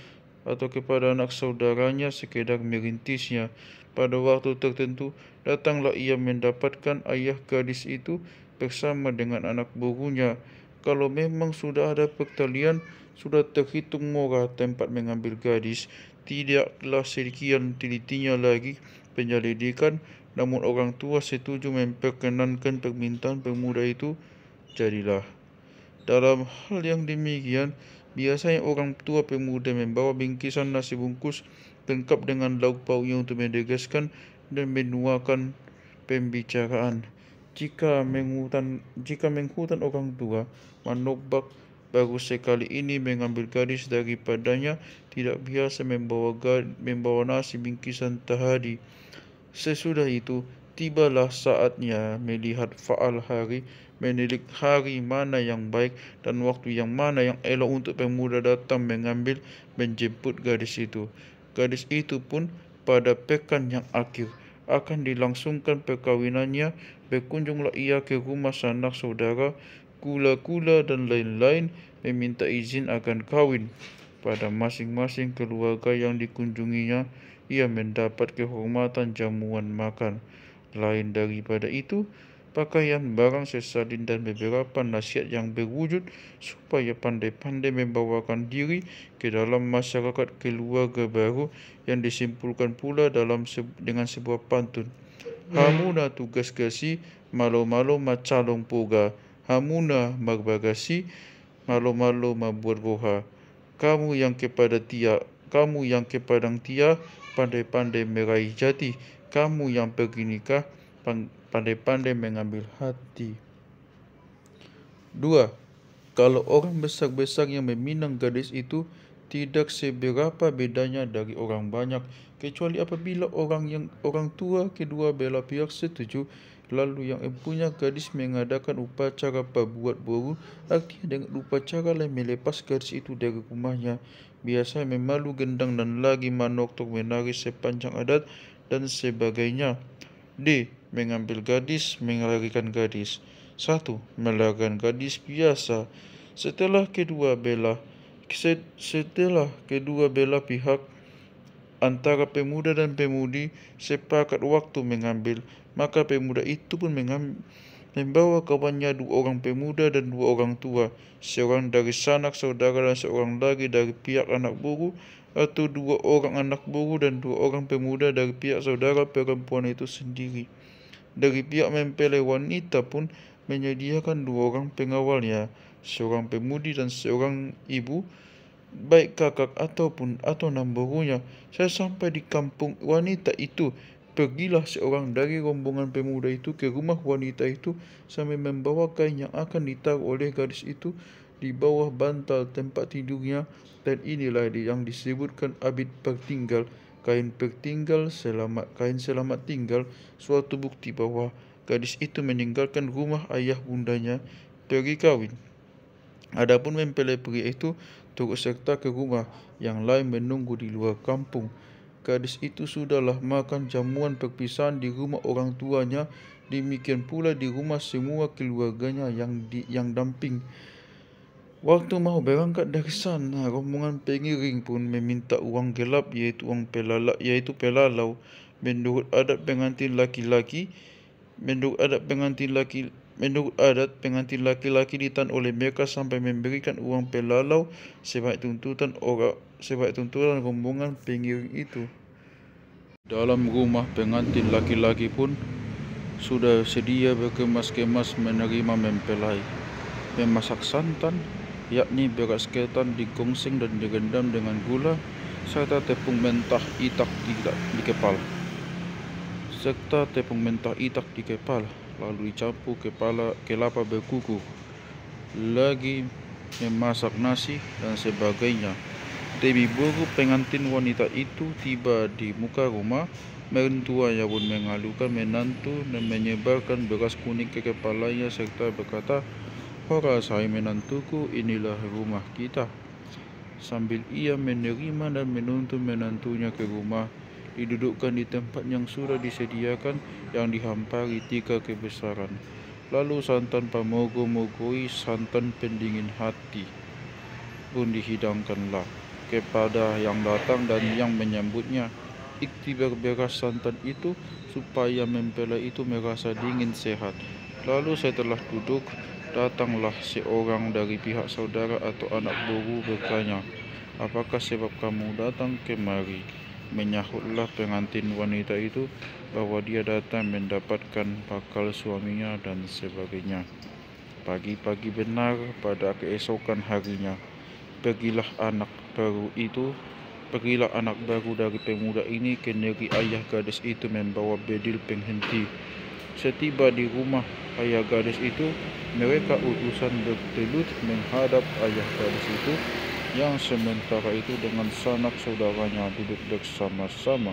atau kepada anak saudaranya sekedar merintisnya. Pada waktu tertentu, datanglah ia mendapatkan ayah gadis itu bersama dengan anak burunya. Kalau memang sudah ada pertalian, sudah terhitung murah tempat mengambil gadis, tidaklah sekian telitinya lagi penyelidikan, namun orang tua setuju memperkenankan permintaan pemuda itu, jadilah. Dalam hal yang demikian, biasanya orang tua pemuda membawa bingkisan nasi bungkus lengkap dengan lauk pauknya untuk mendegaskan dan menuakan pembicaraan. Jika menghutan orang tua, Manobak baru sekali ini mengambil gadis daripadanya, tidak biasa membawa nasi bingkisan tadi. Sesudah itu, tibalah saatnya melihat faal hari, menilik hari mana yang baik dan waktu yang mana yang elok untuk pemuda datang menjemput gadis itu. Gadis itu pun pada pekan yang akhir akan dilangsungkan perkawinannya. Berkunjunglah ia ke rumah sanak saudara, kula-kula dan lain-lain, meminta izin akan kawin. Pada masing-masing keluarga yang dikunjunginya, ia mendapat kehormatan jamuan makan. Lain daripada itu, pakaian, barang sesalin dan beberapa nasihat yang berwujud supaya pandai-pandai membawakan diri ke dalam masyarakat keluarga baru, yang disimpulkan pula dengan sebuah pantun. Hamuna tugas gasi, malu-malu macalong poga. Hamuna magbagasi, malu-malu mabuat boha. Kamu yang kepadang tia, pandai-pandai meraih jati. Kamu yang pergi nikah, pandai-pandai mengambil hati. 2. Kalau orang besar-besar yang meminang gadis itu tidak seberapa bedanya dari orang banyak, kecuali apabila orang tua kedua belah pihak setuju. Lalu yang empunya gadis mengadakan upacara pabuat boru, artinya dengan upacara lain melepas gadis itu dari rumahnya. Biasanya memalu gendang dan lagi manok untuk menari sepanjang adat dan sebagainya. D. Mengambil gadis, melarikan gadis. 1. Melarikan gadis biasa. Setelah kedua belah pihak antara pemuda dan pemudi sepakat waktu mengambil, maka pemuda itu pun membawa kawannya 2 orang pemuda dan 2 orang tua, seorang dari sanak saudara dan seorang lagi dari pihak anak buru, atau 2 orang anak buru dan 2 orang pemuda dari pihak saudara perempuan itu sendiri. Dari pihak mempelai wanita pun menyediakan 2 orang pengawalnya, seorang pemudi dan seorang ibu, baik kakak atau namburunya. Saya sampai di kampung wanita itu, pergilah seorang dari rombongan pemuda itu ke rumah wanita itu sambil membawa kain yang akan ditaruh oleh gadis itu di bawah bantal tempat tidurnya, dan inilah yang disebutkan abid pertinggal. Kain selamat tinggal, suatu bukti bahwa gadis itu meninggalkan rumah ayah bundanya pergi kawin. Adapun mempelai pria itu turut serta ke rumah yang lain menunggu di luar kampung. Gadis itu sudahlah makan jamuan perpisahan di rumah orang tuanya, demikian pula di rumah semua keluarganya yang damping. Waktu mau berangkat dari sana, rombongan pengiring pun meminta uang gelap, yaitu pelalau. Menurut adat pengantin laki-laki ditahan oleh mereka sampai memberikan uang pelalau sebagai tuntutan rombongan pengiring itu. Dalam rumah pengantin laki-laki pun sudah sedia berkemas-kemas menerima mempelai. Memasak santan, yakni beras ketan digongseng dan direndam dengan gula, serta tepung mentah itak di kepal, lalu dicampur kelapa berkuku, lagi memasak nasi dan sebagainya. Demi buru pengantin wanita itu tiba di muka rumah, mertuanya pun mengalukan menantu dan menyebarkan beras kuning ke kepalanya serta berkata, "Hora hai menantuku, inilah rumah kita." Sambil ia menerima dan menuntun menantunya ke rumah, didudukkan di tempat yang sudah disediakan yang dihampari 3 kebesaran. Lalu santan pamogo-mogoi, santan pendingin hati. pun dihidangkanlah kepada yang datang dan yang menyambutnya iktibar beras santan itu, supaya mempelai itu merasa dingin sehat. Lalu setelah duduk, datanglah seorang dari pihak saudara atau anak boru bertanya, "Apakah sebab kamu datang kemari?" Menyahutlah pengantin wanita itu bahwa dia datang mendapatkan bakal suaminya dan sebagainya. Pagi-pagi benar pada keesokan harinya, pergilah anak baru dari pemuda ini ke negeri ayah gadis itu membawa bedil penghenti. Setiba di rumah ayah gadis itu, mereka utusan bertelut menghadap ayah gadis itu, yang sementara itu dengan sanak saudaranya duduk bersama-sama.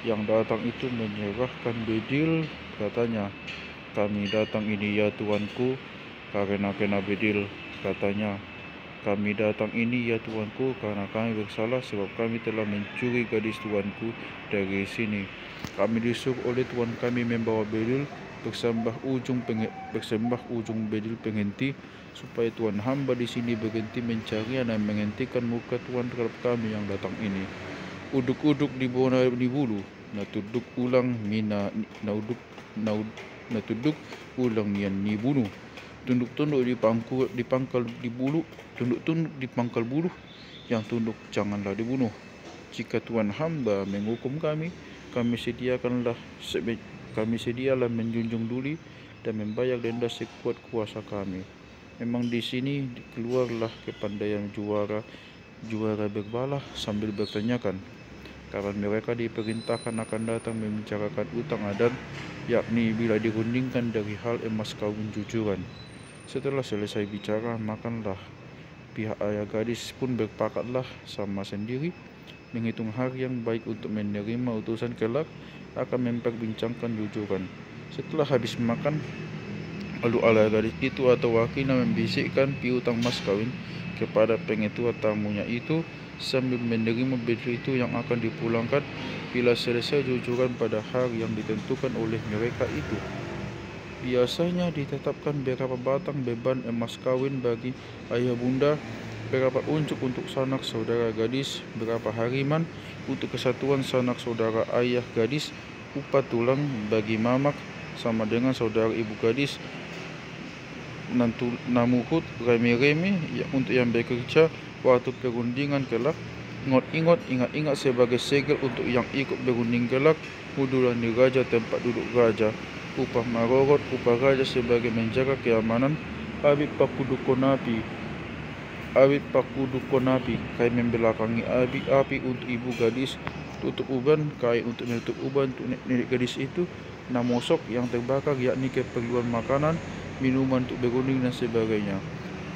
Yang datang itu menyerahkan bedil, katanya, "Kami datang ini ya tuanku, karena kena bedil." Katanya, "Kami datang ini ya tuanku karena kami bersalah, sebab kami telah mencuri gadis tuanku dari sini. Kami disuruh oleh tuan kami membawa bedil bersembah ujung bedil penghenti, supaya tuan hamba di sini berhenti mencari dan menghentikan muka tuan terhadap kami yang datang ini. Uduk-uduk di bawah di bulu, natuduk ulang mina nauduk natuduk ulang nian ni bunuh. Tunduk-tunduk di pangkal di bulu, tunduk-tunduk di pangkal bulu, yang tunduk janganlah dibunuh. Jika tuan hamba menghukum kami, kami sedialah menjunjung duli dan membayar denda sekuat kuasa kami." Memang di sini keluarlah kepandaian juara berbalah sambil bertanyakan, karena mereka diperintahkan akan datang membicarakan utang adat, yakni bila dirundingkan dari hal emas kawin jujuran. Setelah selesai bicara, makanlah. Pihak ayah gadis pun berpakatlah sama sendiri menghitung hari yang baik untuk menerima utusan kelak akan memperbincangkan jujuran. Setelah habis makan, lalu ayah gadis itu atau wakilnya membisikkan piutang mas kawin kepada pengetua tamunya itu sambil menerima bedil itu yang akan dipulangkan bila selesai jujuran pada hari yang ditentukan oleh mereka itu. Biasanya ditetapkan berapa batang beban emas kawin bagi ayah bunda, berapa uncuk untuk sanak saudara gadis, berapa hariman untuk kesatuan sanak saudara ayah gadis, upah tulang bagi mamak sama dengan saudara ibu gadis, namuhut reme-reme untuk yang bekerja waktu perundingan kelak. Ingat-ingat sebagai segel untuk yang ikut berunding kelak, mudulan di raja tempat duduk raja, upah marorot, upah raja sebagai menjaga keamanan, abit pakudukonapi, kain membelakangi api untuk ibu gadis, tutup uban, kain untuk menutup uban untuk nenek gadis itu, namosok yang terbakar, yakni keperluan makanan, minuman untuk berunding dan sebagainya.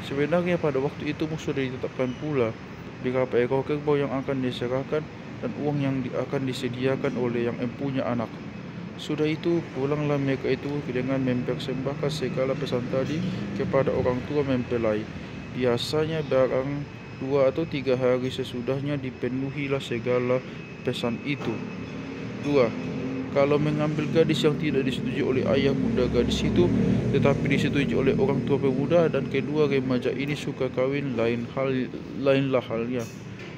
Sebenarnya pada waktu itu sudah ditetapkan pula berapa ekor kerbau yang akan diserahkan dan uang yang akan disediakan oleh yang empunya anak. Sudah itu, pulanglah mereka itu dengan mempersembahkan segala pesan tadi kepada orang tua mempelai. Biasanya barang 2 atau 3 hari sesudahnya dipenuhilah segala pesan itu. 2. Kalau mengambil gadis yang tidak disetujui oleh ayah bunda gadis itu, tetapi disetujui oleh orang tua pemuda, dan kedua remaja ini suka kawin, lainlah halnya.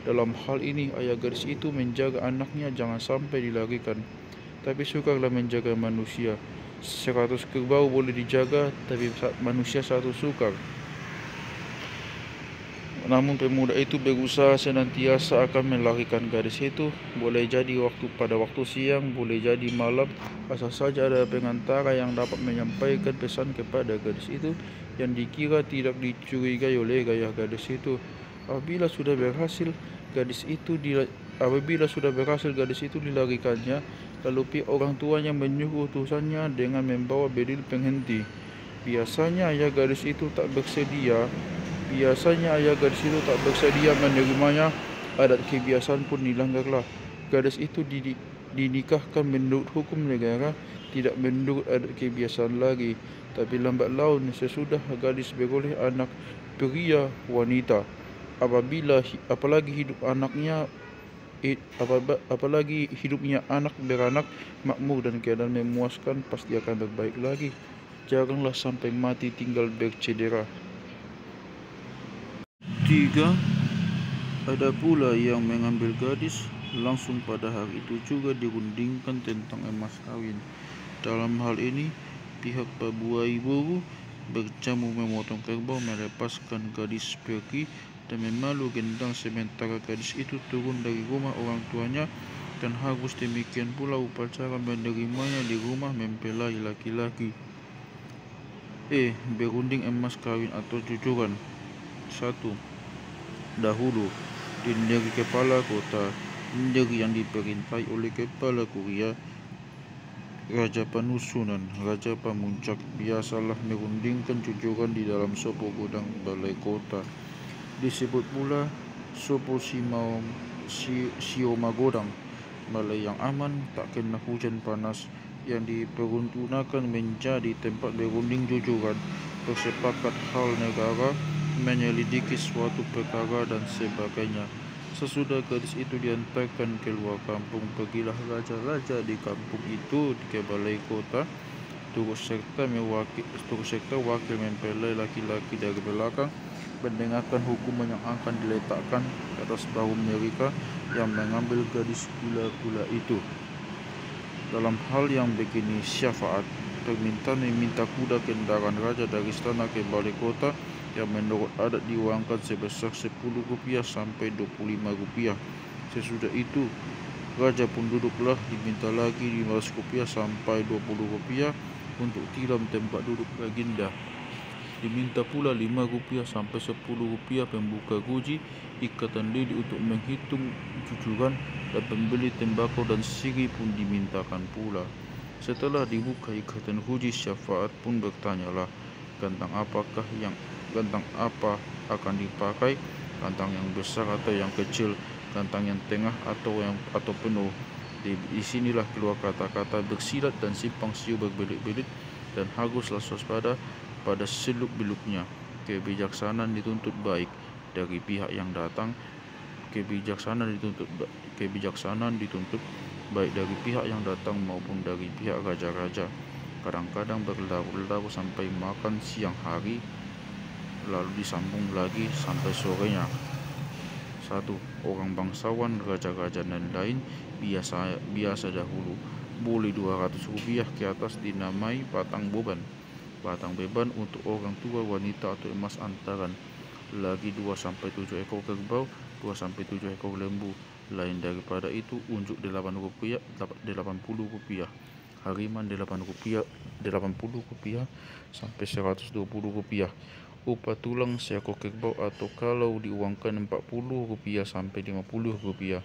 Dalam hal ini, ayah gadis itu menjaga anaknya jangan sampai dilarikan, tapi sukarlah menjaga manusia. 100 kerbau boleh dijaga, tapi manusia 1 sukar. Namun pemuda itu berusaha senantiasa akan melarikan gadis itu, boleh jadi pada waktu siang, boleh jadi malam, asal saja ada pengantara yang dapat menyampaikan pesan kepada gadis itu yang dikira tidak dicurigai oleh ayah gadis itu. Apabila sudah berhasil gadis itu dilarikannya, lalu pihak orang tuanya menyuruh utusannya dengan membawa bedil penghenti. Biasanya ayah gadis itu tak bersedia menerimanya. Adat kebiasaan pun dilanggarlah. Gadis itu dinikahkan menurut hukum negara, tidak menurut adat kebiasaan lagi. Tapi lambat laun sesudah gadis beroleh anak pria wanita, apalagi hidupnya anak beranak makmur dan keadaan memuaskan, pasti akan berbaik lagi. Janganlah sampai mati tinggal bercedera. 3. Ada pula yang mengambil gadis langsung pada hari itu juga dirundingkan tentang emas kawin. Dalam hal ini, pihak pabuai boru berjamu memotong kerbau, melepaskan gadis pergi dan memalu gendang, sementara gadis itu turun dari rumah orang tuanya, dan harus demikian pula upacara menerimanya di rumah mempelai laki-laki. Berunding emas kawin atau jujuran. 1. Dahulu, di negeri kepala kota, negeri yang diperintai oleh kepala Kuria, Raja Panusunan, Raja Pamuncak, biasalah merundingkan jujuran di dalam sopo gudang balai kota. Disebut pula sopo sioma godang, balai yang aman, tak kena hujan panas, yang diperuntukkan menjadi tempat berunding jujuran, bersepakat hal negara, menyelidiki suatu perkara dan sebagainya. Sesudah gadis itu diantarkan keluar kampung, pergilah raja-raja di kampung itu ke balai kota, turut serta wakil mempelai laki-laki dari belakang, mendengarkan hukuman yang akan diletakkan atas bahu mereka yang mengambil gadis gula-gula itu. Dalam hal yang begini, syafaat permintaan meminta kuda kendaraan raja dari istana ke balai kota yang menurut adat diuangkan sebesar Rp10 sampai Rp25. Sesudah itu, raja pun duduklah, diminta lagi Rp15 sampai Rp20 untuk tilam tempat duduk baginda. Diminta pula Rp5 sampai Rp10 pembuka guji, ikatan lidi untuk menghitung jujuran, dan pembeli tembakau dan sirih pun dimintakan pula. Setelah dibuka ikatan guji, syafaat pun bertanyalah, gantang apa akan dipakai, gantang yang besar atau yang kecil, gantang yang tengah atau penuh. Di sinilah keluar kata-kata bersilat dan simpang siur berbelit-belit, dan haruslah waspada pada seluk-beluknya. Kebijaksanaan dituntut baik dari pihak yang datang, kebijaksanaan dituntut baik dari pihak yang datang maupun dari pihak raja-raja. Kadang-kadang berlarut-larut sampai makan siang hari, lalu disambung lagi sampai sorenya. 1. Orang bangsawan, raja-raja dan lain biasa dahulu boleh Rp200 ke atas dinamai batang beban untuk orang tua, wanita atau emas antaran. Lagi 2-7 ekor kerbau, 2-7 ekor lembu. Lain daripada itu, unjuk Rp80, hariman Rp80 sampai Rp120. Upah tulang seekor kerbau atau kalau diuangkan Rp40 sampai Rp50.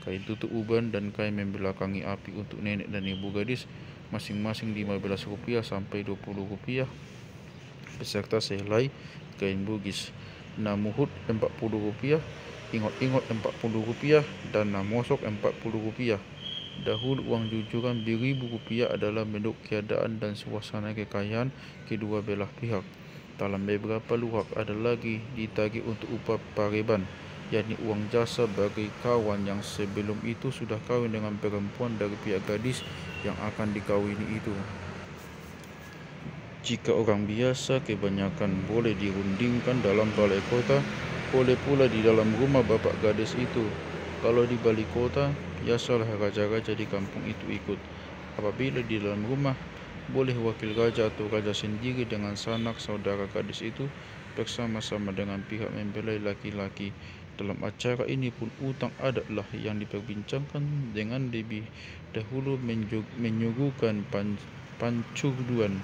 Kain tutup uban dan kain membelakangi api untuk nenek dan ibu gadis masing-masing Rp15 sampai Rp20, beserta sehelai kain bugis. Namuhut Rp40, ingot-ingot Rp40 dan namosok Rp40. Dahulu uang jujuran Rp1.000 adalah bentuk keadaan dan suasana kekayaan kedua belah pihak. Dalam beberapa luhak ada lagi ditagih untuk upah pareban, yakni uang jasa bagi kawan yang sebelum itu sudah kawin dengan perempuan dari pihak gadis yang akan dikawini itu. Jika orang biasa, kebanyakan boleh dirundingkan dalam balai kota, boleh pula di dalam rumah bapak gadis itu. Kalau di balai kota, biasalah raja-raja di kampung itu ikut. Apabila di dalam rumah, boleh wakil raja atau raja sendiri dengan sanak saudara gadis itu bersama-sama dengan pihak mempelai laki-laki. Dalam acara ini pun utang adatlah yang diperbincangkan dengan lebih dahulu, menyuguhkan pancurduan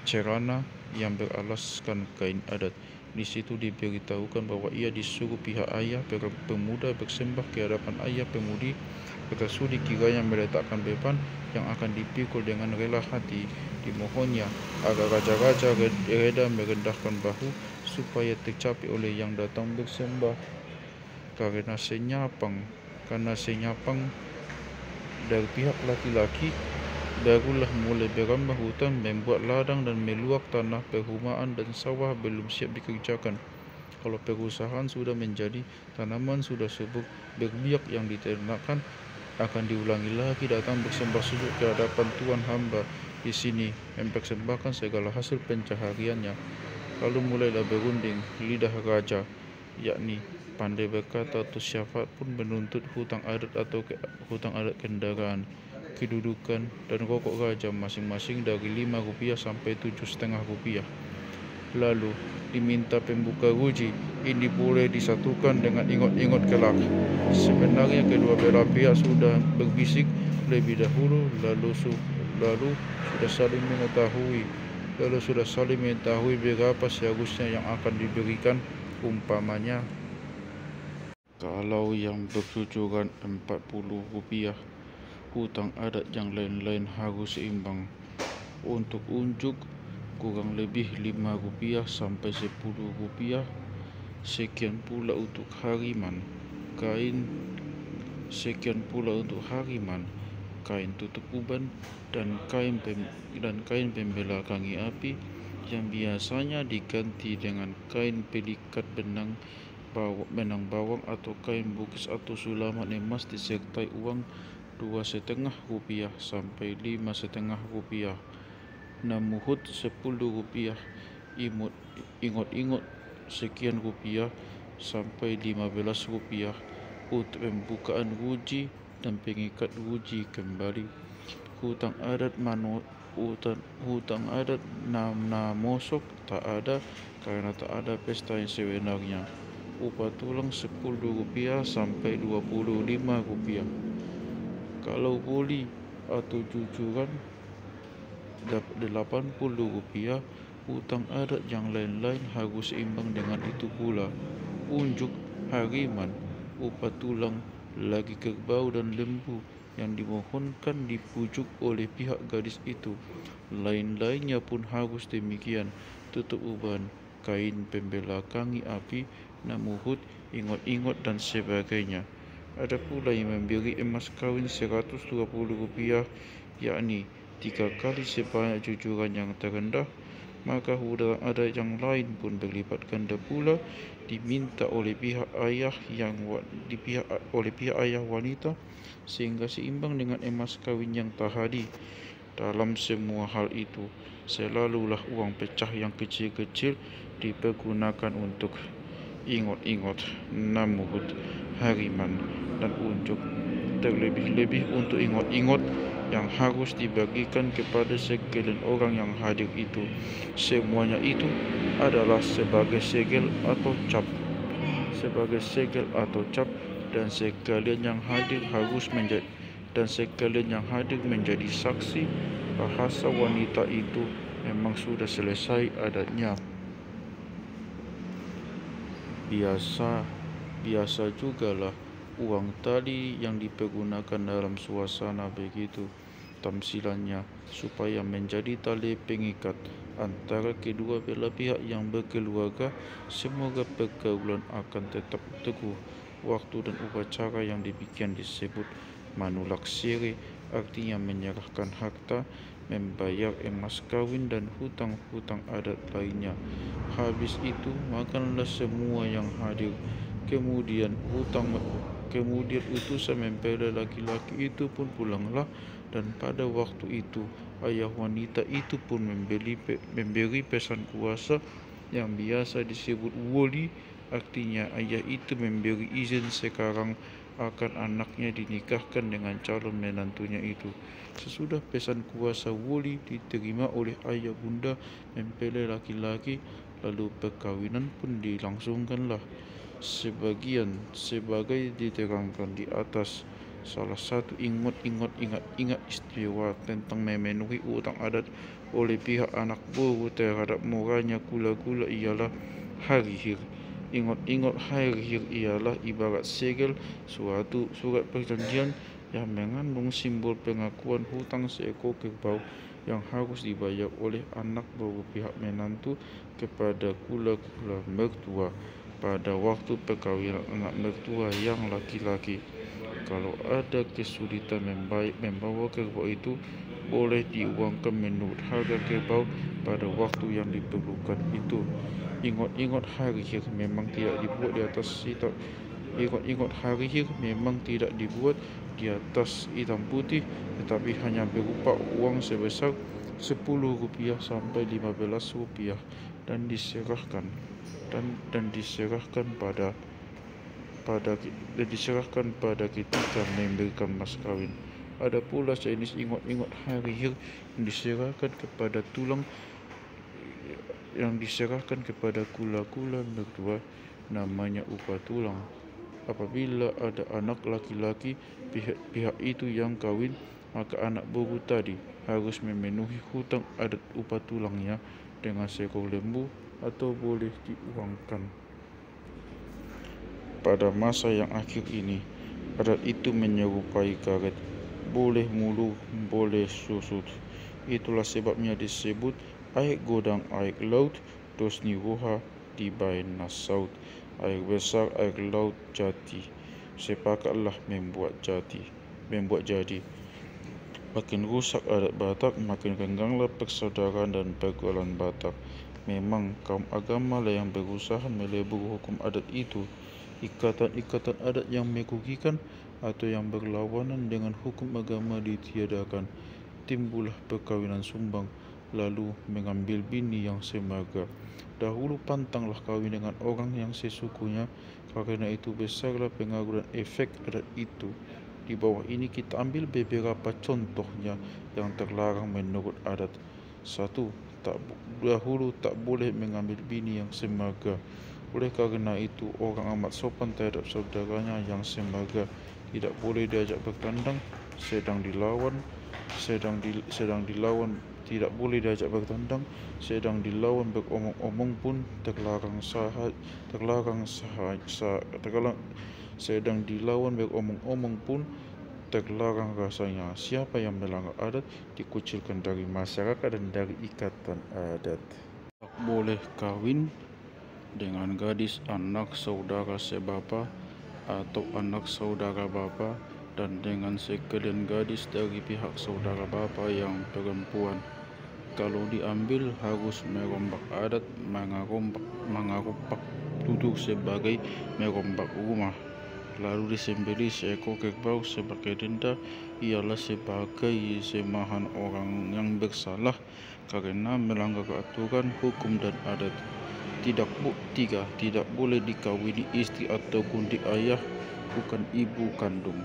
cerana yang beralaskan kain adat. Di situ diberitahukan bahwa ia disuruh pihak ayah pemuda bersembah ke hadapan ayah pemudi, bersudi kiranya meletakkan beban yang akan dipikul dengan rela hati. Dimohonnya agar raja-raja reda merendahkan bahu supaya tercapai oleh yang datang bersembah. Karena senyapang dari pihak laki-laki, barulah mulai berambah hutan, membuat ladang dan meluak tanah perumahan dan sawah belum siap dikerjakan. Kalau perusahaan sudah menjadi, tanaman sudah subur, berbiak yang diternakan, akan diulangi lagi datang bersembah sujud ke hadapan Tuhan hamba di sini, mempersembahkan segala hasil pencahariannya. Lalu mulailah berunding lidah raja yakni pandai berkata atau syafaat pun menuntut hutang adat atau hutang adat kendaraan, kedudukan, dan rokok raja masing-masing dari Rp5 sampai Rp7,5. Lalu diminta pembuka ruji. Ini boleh disatukan dengan ingot-ingot kelak. Sebenarnya kedua belah pihak sudah berbisik lebih dahulu, lalu sudah saling mengetahui berapa seharusnya yang akan diberikan. Umpamanya, kalau yang bercucuran Rp40, hutang adat yang lain-lain harus seimbang. Untuk unjuk kurang lebih Rp5 sampai Rp10. Sekian pula untuk hariman, kain tutup uban, dan kain pembela kangi api yang biasanya diganti dengan kain pelikat benang bawang atau kain bukis atau sulaman emas disertai uang Rp2,5 sampai Rp5,5. Namuhut Rp10, ingot-ingot sekian rupiah sampai Rp15 untuk pembukaan ruji dan pengikat ruji kembali. Hutang adat namosok tak ada karena tak ada pesta yang sebenarnya. Upah tulang Rp10 sampai Rp25. Kalau boli atau cucuran Rp80. Hutang adat yang lain-lain harus seimbang dengan itu pula. Unjuk hariman, upah tulang, lagi kerbau dan lembu yang dimohonkan dipujuk oleh pihak gadis itu. Lain-lainnya pun harus demikian. Tutup uban, kain pembela kangi api, namuhut, ingot-ingot dan sebagainya. Ada pula yang memberi emas kawin Rp120, yakni 3 kali sebanyak cucuran yang terendah. Maka hutang adat yang lain pun berlipat ganda pula, diminta oleh pihak ayah wanita sehingga seimbang dengan emas kawin yang tahadi. Dalam semua hal itu, selalulah uang pecah yang kecil-kecil dipergunakan untuk ingot-ingot, namuhut, hariman, dan unjuk. Terlebih-lebih untuk ingot-ingot yang harus dibagikan kepada sekalian orang yang hadir itu. Semuanya itu adalah sebagai segel atau cap, dan sekalian yang hadir menjadi saksi. Bahasa wanita itu memang sudah selesai adatnya. Biasa jugalah uang tali yang dipergunakan dalam suasana begitu tamsilannya, supaya menjadi tali pengikat antara kedua belah pihak yang berkeluarga. Semoga pergaulan akan tetap teguh. Waktu dan upacara yang demikian disebut manulaksiri, artinya menyerahkan harta, membayar emas kawin dan hutang-hutang adat lainnya. Habis itu makanlah semua yang hadir. Kemudian utusan mempelai laki-laki itu pun pulanglah, dan pada waktu itu ayah wanita itu pun memberi pesan kuasa yang biasa disebut woli. Artinya ayah itu memberi izin sekarang akan anaknya dinikahkan dengan calon menantunya itu. Sesudah pesan kuasa woli diterima oleh ayah bunda mempelai laki-laki, lalu perkawinan pun dilangsungkanlah. Sebagai diterangkan di atas, salah satu ingat istimewa tentang memenuhi utang adat oleh pihak anak boru terhadap murahnya kula-kula ialah harihir. Ingat harihir ialah ibarat segel, suatu surat perjanjian yang mengandung simbol pengakuan hutang seekor kerbau yang harus dibayar oleh anak boru pihak menantu kepada kula-kula mertua pada waktu perkawinan anak mertua yang laki-laki. Kalau ada kesulitan membawa kerbau itu, boleh diuangkan menurut harga kerbau pada waktu yang diperlukan itu. Ingat harihir memang tidak dibuat di atas hitam putih, tetapi hanya berupa uang sebesar Rp10 sampai Rp15 dan diserahkan pada ketika memberikan mas kawin. Ada pula jenis ingot-ingot harihir yang diserahkan kepada kula-kula berdua, namanya upah tulang. Apabila ada anak laki-laki pihak itu yang kawin, maka anak bogu tadi harus memenuhi hutang adat upah tulangnya dengan seekor lembu atau boleh diuangkan. Pada masa yang akhir ini, adat itu menyerupai karet, boleh mulu, boleh susut. Itulah sebabnya disebut air godang air laut, dos niruha di bain nasaut. Air besar air laut jati, sepakatlah membuat jadi. Makin rusak adat Batak, makin rengganglah persaudaraan dan pergaulan Batak. Memang kaum agama lah yang berusaha melebur hukum adat itu. Ikatan-ikatan adat yang merugikan atau yang berlawanan dengan hukum agama ditiadakan. Timbullah perkawinan sumbang, lalu mengambil bini yang semarga. Dahulu pantanglah kawin dengan orang yang sesukunya, karena itu besarlah pengaruh dan efek adat itu. Di bawah ini kita ambil beberapa contohnya yang terlarang menurut adat. 1. Dahulu tak boleh mengambil bini yang semarga. Oleh karena itu orang amat sopan terhadap saudaranya yang semarga. Tidak boleh diajak bertandang, sedang dilawan tidak boleh diajak bertandang, sedang dilawan beromong-omong pun terlarang rasanya. Siapa yang melanggar adat dikucilkan dari masyarakat dan dari ikatan adat. Tak boleh kawin dengan gadis anak saudara sebapa atau anak saudara bapa, dan dengan sekalian gadis dari pihak saudara bapa yang perempuan. Kalau diambil harus merombak adat, mengarumpak duduk sebagai merombak rumah, lalu disembelih seekor kerbau sebagai denda. Ialah sebagai semahan orang yang bersalah karena melanggar aturan hukum dan adat. 3. Tidak boleh dikawini istri atau gundik ayah, bukan ibu kandung.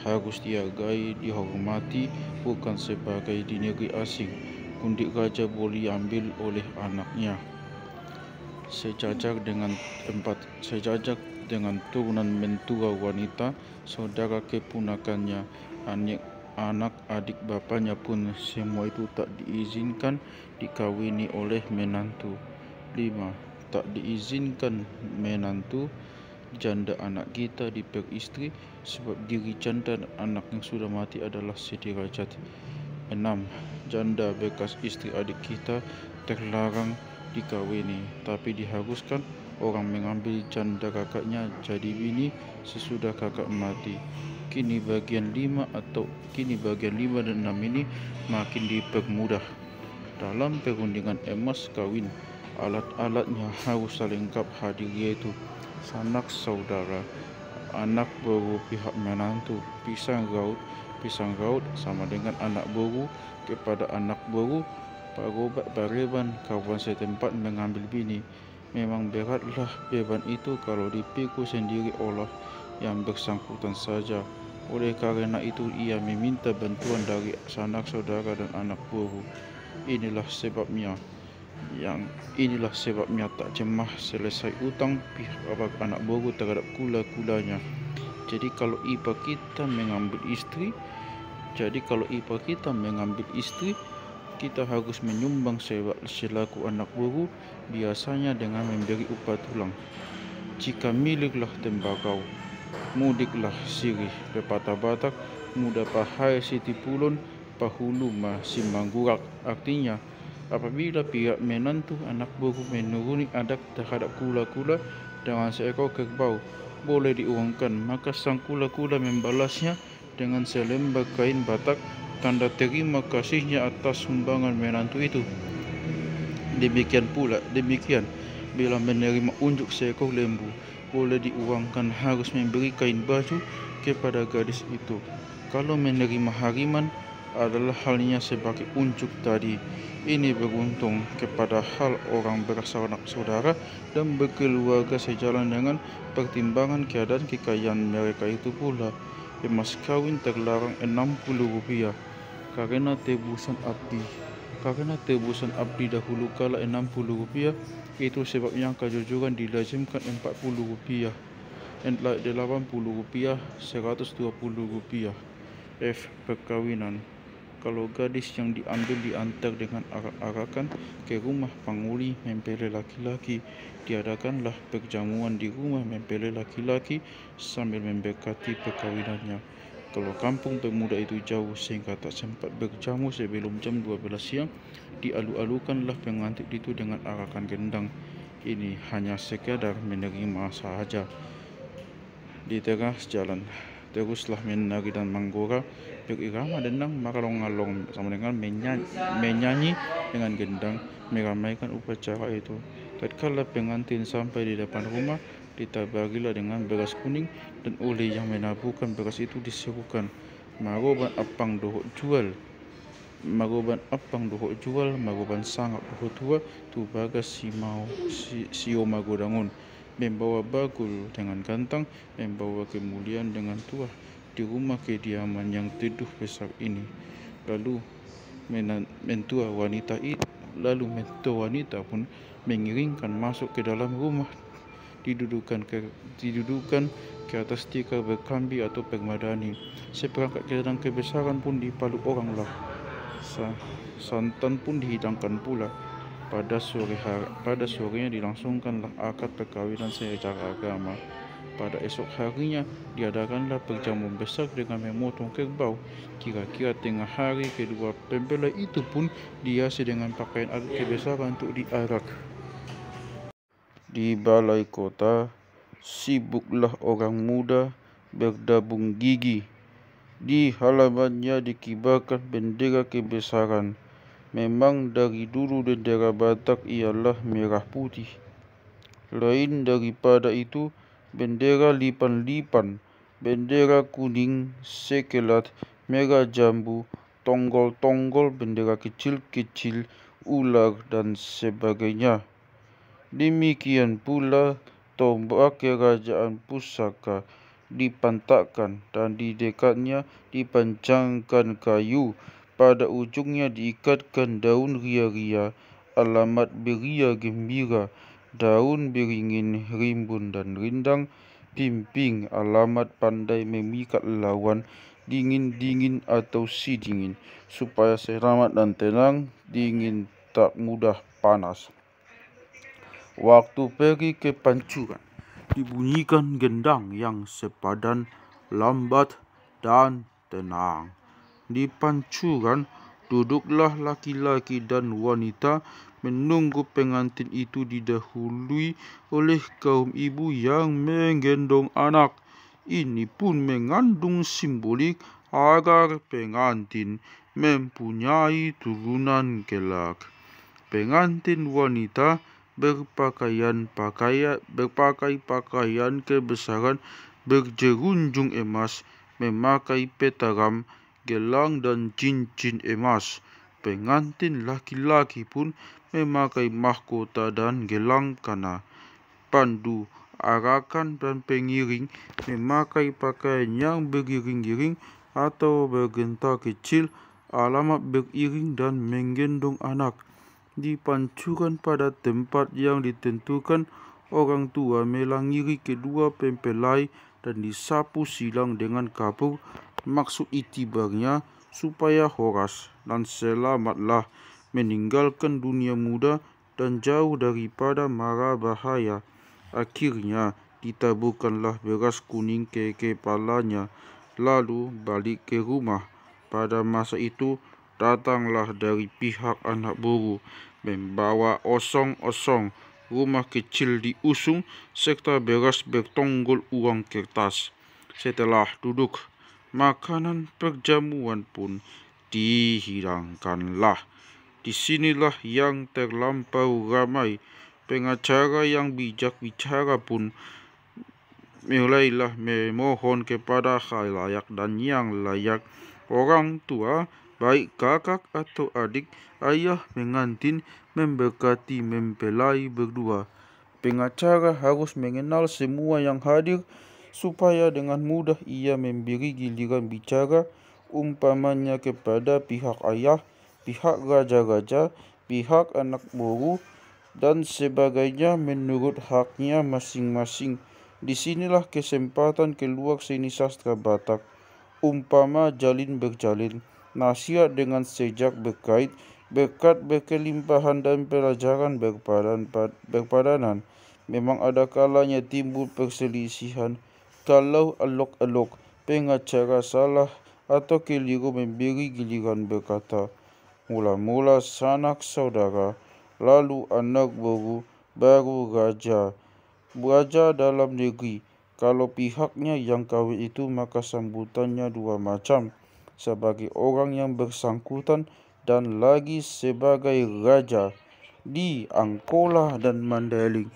Harus dihargai, dihormati, bukan sebagai di negeri asing. Gundik raja boleh diambil oleh anaknya. Sejajar dengan turunan mentua wanita, saudara keponakannya, anak adik bapaknya pun, semua itu tak diizinkan dikawini oleh menantu. 5. Tak diizinkan menantu janda anak kita diperistri, sebab diri janda dan anak yang sudah mati adalah sederajat. 6. Janda bekas istri adik kita terlarang dikawini, tapi diharuskan orang mengambil janda kakaknya jadi bini sesudah kakak mati. Kini bagian 5 dan 6 ini makin dipermudah. Dalam perundingan emas kawin, alat-alatnya harus lengkap hadir, yaitu sanak saudara, anak boru pihak menantu, pisang raut sama dengan anak boru kepada anak boru, parobat bareban kawan setempat mengambil bini. Memang beratlah beban itu kalau dipikul sendiri oleh yang bersangkutan saja. Oleh karena itu ia meminta bantuan dari sanak saudara dan anak boru. Inilah sebabnya tak jemah selesai utang pihak anak boru terhadap kula-kulanya. Jadi kalau ipar kita mengambil istri, kita harus menyumbang selaku anak boru, biasanya dengan memberi upah tulang. Jika miliklah tembakau, mudiklah sirih. Pepatah Batak, muda pahai siti pulun, pahulu masih manggurak. Artinya, apabila pihak menantu anak boru menuruni adat terhadap kula-kula dengan seekor kerbau, boleh diuangkan, maka sang kula-kula membalasnya dengan selembar kain Batak, tanda terima kasihnya atas sumbangan menantu itu. Demikian bila menerima unjuk seekor lembu, boleh diuangkan, harus memberi kain baju kepada gadis itu. Kalau menerima hariman adalah halnya sebagai unjuk tadi. Ini beruntung kepada hal orang bersanak saudara dan berkeluarga sejalan dengan pertimbangan keadaan kekayaan mereka itu pula. Emas kawin terlarang Rp60 karena tebusan abdi. Karena tebusan abdi dahulu kala Rp60, itu sebabnya kejujuran dilazimkan Rp40. Rp80, Rp120. F. Perkawinan. Kalau gadis yang diambil diantar dengan arak-arakan ke rumah panguli mempelai laki-laki, diadakanlah perjamuan di rumah mempelai laki-laki sambil memberkati perkawinannya. Kalau kampung pemuda itu jauh sehingga tak sempat berjamu sebelum jam 12 siang, dialu-alukanlah pengantin itu dengan arakan gendang. Ini hanya sekadar menerima sahaja. Di tengah jalan, teruslah menari dan menggora berirama dendang makalong-along sama dengan menyanyi dengan gendang meramaikan upacara itu. Tatkala pengantin sampai di depan rumah, ditabarilah dengan beras kuning dan oleh yang menaburkan beras itu diserukan, "Maroban apang dohok jual, maroban apang dohok jual, maroban sangat dohok tua, tu bagas sio magodangun." Membawa bagul dengan gantang, membawa kemuliaan dengan tua di rumah kediaman yang teduh besar ini. Lalu mentua wanita pun mengiringkan masuk ke dalam rumah, didudukan ke atas tikar berkambi atau permadani. Seperangkat gedang kebesaran pun dipaluk orang lah. Santan pun dihidangkan pula. Pada sorenya dilangsungkanlah akad perkawinan secara agama. Pada esok harinya diadakanlah perjamuan besar dengan memotong kerbau. Kira-kira tengah hari kedua mempelai itu pun dihiasi dengan pakaian adat kebesaran untuk diarak. Di balai kota, sibuklah orang muda berdabung gigi. Di halamannya dikibarkan bendera kebesaran. Memang dari dulu bendera Batak ialah merah putih. Lain daripada itu, bendera lipan-lipan, bendera kuning sekelat, merah jambu, tonggol-tonggol, bendera kecil-kecil, ular dan sebagainya. Demikian pula tombak kerajaan pusaka dipantakkan dan di dekatnya dipancangkan kayu. Pada ujungnya diikatkan daun ria-ria, alamat beria gembira, daun beringin, rimbun dan rindang, pimping, alamat pandai memikat lawan, dingin-dingin atau si dingin, supaya selamat dan tenang, dingin tak mudah panas. Waktu pergi ke pancuran, dibunyikan gendang yang sepadan, lambat dan tenang. Di pancuran, duduklah laki-laki dan wanita menunggu pengantin itu didahului oleh kaum ibu yang menggendong anak. Ini pun mengandung simbolik agar pengantin mempunyai turunan kelak. Pengantin wanita berpakai pakaian kebesaran berjerunjung emas, memakai petaram, gelang dan cincin emas. Pengantin laki-laki pun memakai mahkota dan gelang kana. Pandu, arakan dan pengiring memakai pakaian yang bergiring-giring atau bergentar kecil, alamat beriring dan menggendong anak. Di pancuran pada tempat yang ditentukan, orang tua melangiri kedua mempelai dan disapu silang dengan kapur. Maksud itibarnya supaya horas dan selamatlah meninggalkan dunia muda dan jauh daripada mara bahaya. Akhirnya ditaburkanlah beras kuning ke kepalanya, lalu balik ke rumah. Pada masa itu datanglah dari pihak anak buru, membawa osong-osong, rumah kecil diusung, serta beras bertonggol uang kertas. Setelah duduk, makanan perjamuan pun dihidangkanlah. Disinilah yang terlampau ramai. Pengacara yang bijak bicara pun mulailah memohon kepada khalayak dan yang layak. Orang tua baik kakak atau adik, ayah pengantin memberkati mempelai berdua. Pengacara harus mengenal semua yang hadir supaya dengan mudah ia memberi giliran bicara, umpamanya kepada pihak ayah, pihak raja-raja, pihak anak boru, dan sebagainya menurut haknya masing-masing. Disinilah kesempatan keluar seni sastra Batak, umpama jalin berjalin, nasihat dengan sejak berkait, berkat berkelimpahan dan pelajaran berpadanan. Memang ada kalanya timbul perselisihan. Kalau alok-alok pengacara salah atau keliru memberi giliran berkata, mula-mula sanak saudara, lalu anak boru, baru raja. Raja dalam negeri. Kalau pihaknya yang kawin itu, maka sambutannya dua macam. Sebagai orang yang bersangkutan dan lagi sebagai raja. Di Angkola dan Mandailing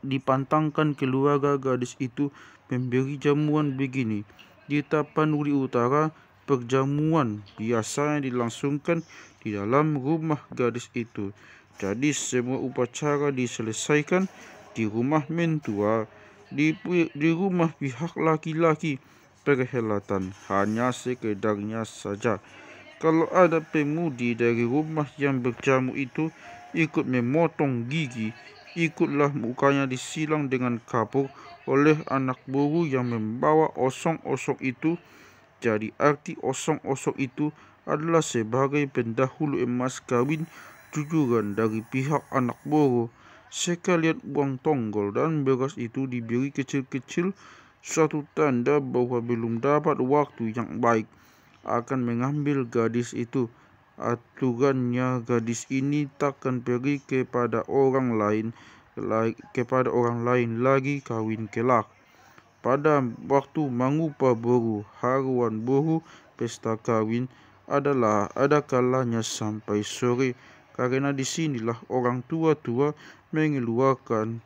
dipantangkan keluarga gadis itu memberi jamuan begini. Di Tapanuli Utara, perjamuan biasanya dilangsungkan di dalam rumah gadis itu. Jadi semua upacara diselesaikan di rumah mentua. Di rumah pihak laki-laki perhelatan hanya sekedarnya saja. Kalau ada pemudi dari rumah yang berjamu itu ikut memotong gigi, ikutlah mukanya disilang dengan kapur oleh anak boru yang membawa osong-osong itu. Jadi arti osong-osong itu adalah sebagai pendahulu emas kawin jujuran dari pihak anak boru. Sekalian uang tonggol dan beras itu diberi kecil-kecil, suatu tanda bahwa belum dapat waktu yang baik akan mengambil gadis itu. Aturannya gadis ini takkan pergi kepada orang lain lagi kawin kelak. Pada waktu mangupa boru, haruan boru, pesta kawin ada kalanya sampai sore, karena disinilah orang tua-tua mengeluarkan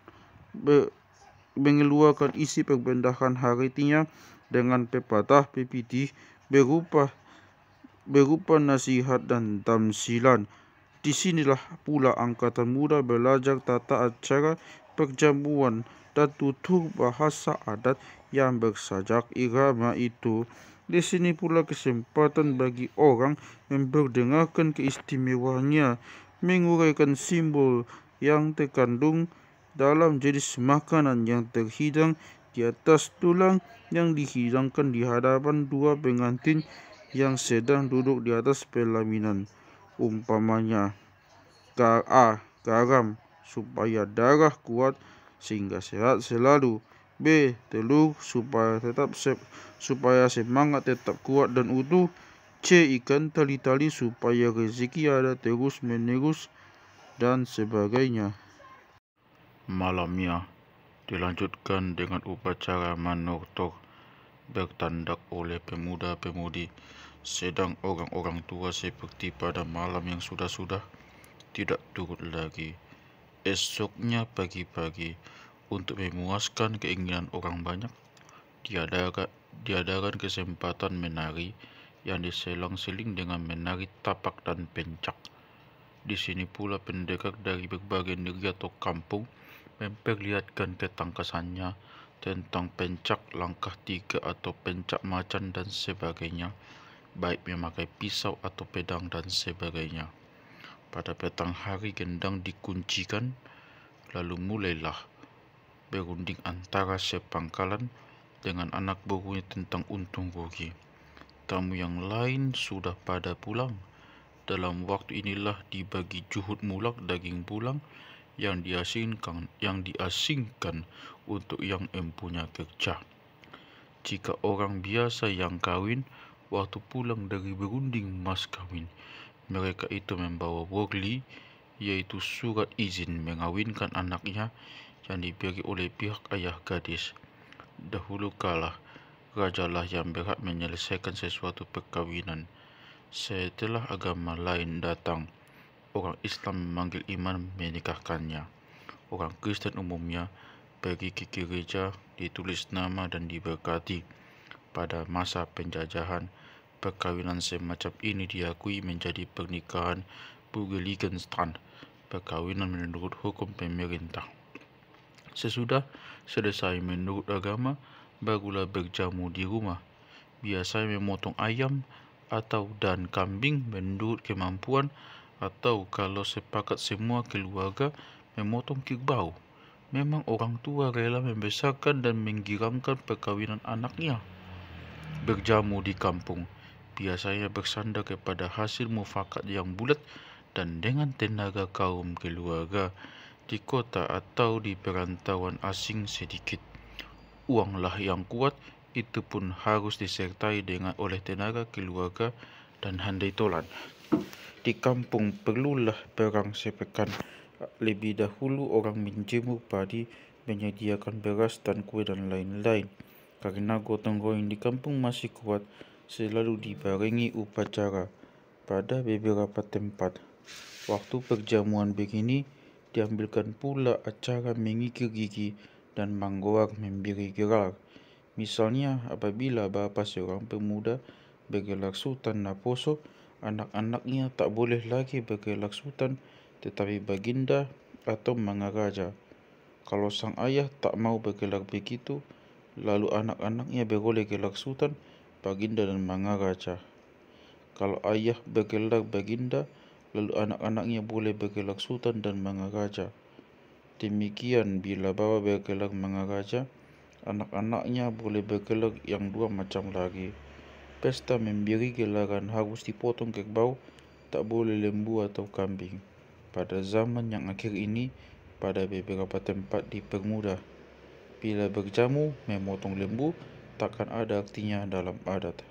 isi perbendaharaan harinya dengan pepatah pepitih berupa nasihat dan tamsilan. Disinilah pula angkatan muda belajar tata acara perjamuan dan tutur bahasa adat yang bersajak irama itu. Di sini pula kesempatan bagi orang memperdengarkan keistimewaannya, menguraikan simbol yang terkandung dalam jenis makanan yang terhidang di atas tulang yang dihidangkan di hadapan dua pengantin yang sedang duduk di atas pelaminan. Umpamanya garam supaya darah kuat sehingga sehat selalu. B. Telur supaya semangat tetap kuat dan utuh. C. Ikan tali-tali supaya rezeki ada terus menerus dan sebagainya. Malamnya dilanjutkan dengan upacara manortor bertandak oleh pemuda-pemudi, sedang orang-orang tua seperti pada malam yang sudah tidak turut lagi. Esoknya pagi-pagi, untuk memuaskan keinginan orang banyak, diadakan kesempatan menari yang diselang-seling dengan menari tapak dan pencak. Di sini pula pendekar dari berbagai negeri atau kampung memperlihatkan ketangkasannya tentang pencak langkah 3 atau pencak macan dan sebagainya, baik memakai pisau atau pedang dan sebagainya. Pada petang hari gendang dikuncikan, lalu mulailah berunding antara sepangkalan dengan anak borunya tentang untung rugi. Tamu yang lain sudah pada pulang. Dalam waktu inilah dibagi juhud mulak daging pulang yang diasingkan untuk yang empunya kerja. Jika orang biasa yang kawin, waktu pulang dari berunding mas kawin, mereka itu membawa wogli, yaitu surat izin mengawinkan anaknya yang diberi oleh pihak ayah gadis. Dahulu kala, rajalah yang berhak menyelesaikan sesuatu perkawinan. Setelah agama lain datang, orang Islam memanggil imam menikahkannya. Orang Kristen umumnya pergi ke gereja, ditulis nama dan diberkati. Pada masa penjajahan, Perkawinan semacam ini diakui menjadi pernikahan Bugeligenstand, perkawinan menurut hukum pemerintah. Sesudah selesai menurut agama, barulah berjamu di rumah. Biasanya memotong ayam atau dan kambing menurut kemampuan, atau kalau sepakat semua keluarga memotong kerbau. Memang orang tua rela membesarkan dan menggirangkan perkawinan anaknya. Berjamu di kampung biasanya bersandar kepada hasil mufakat yang bulat dan dengan tenaga kaum keluarga. Di kota atau di perantauan asing sedikit uanglah yang kuat, itu pun harus disertai dengan oleh tenaga keluarga dan handai tolan. Di kampung perlulah perang sepekan lebih dahulu orang menjemur padi, menyediakan beras dan kue dan lain-lain. Karena gotong royong di kampung masih kuat, selalu dibarengi upacara pada beberapa tempat. Waktu perjamuan begini, diambilkan pula acara mengikir gigi dan manggoar memberi gelar. Misalnya apabila bapa seorang pemuda bergelar Sultan Naposo, anak-anaknya tak boleh lagi bergelar Sultan tetapi Baginda atau Mangaraja. Kalau sang ayah tak mau bergelar begitu, lalu anak-anaknya beroleh gelar Sultan, Baginda dan Mangaraja. Kalau ayah bergelar Baginda, lalu anak-anaknya boleh bergelar Sultan dan Mangaraja. Demikian bila bapa bergelar Mangaraja, anak-anaknya boleh bergelar yang dua macam lagi. Pesta memberi gelaran harus dipotong kerbau, tak boleh lembu atau kambing. Pada zaman yang akhir ini, pada beberapa tempat dipermudah. Bila berjamu memotong lembu, takkan ada artinya dalam adat.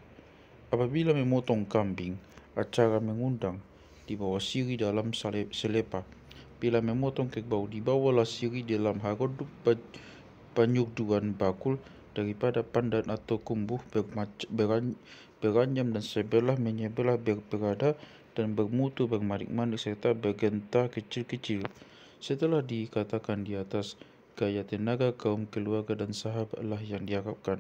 Apabila memotong kambing, acara mengundang, dibawa siri dalam selepa. Bila memotong kerbau, dibawalah siri dalam haroduk panyurduan bakul daripada pandan atau kumbuh beranjam dan sebelah menyebelah berada dan bermutu bermanik-manik serta bergentar kecil-kecil. Setelah dikatakan di atas, gaya tenaga kaum keluarga dan sahabatlah yang diharapkan.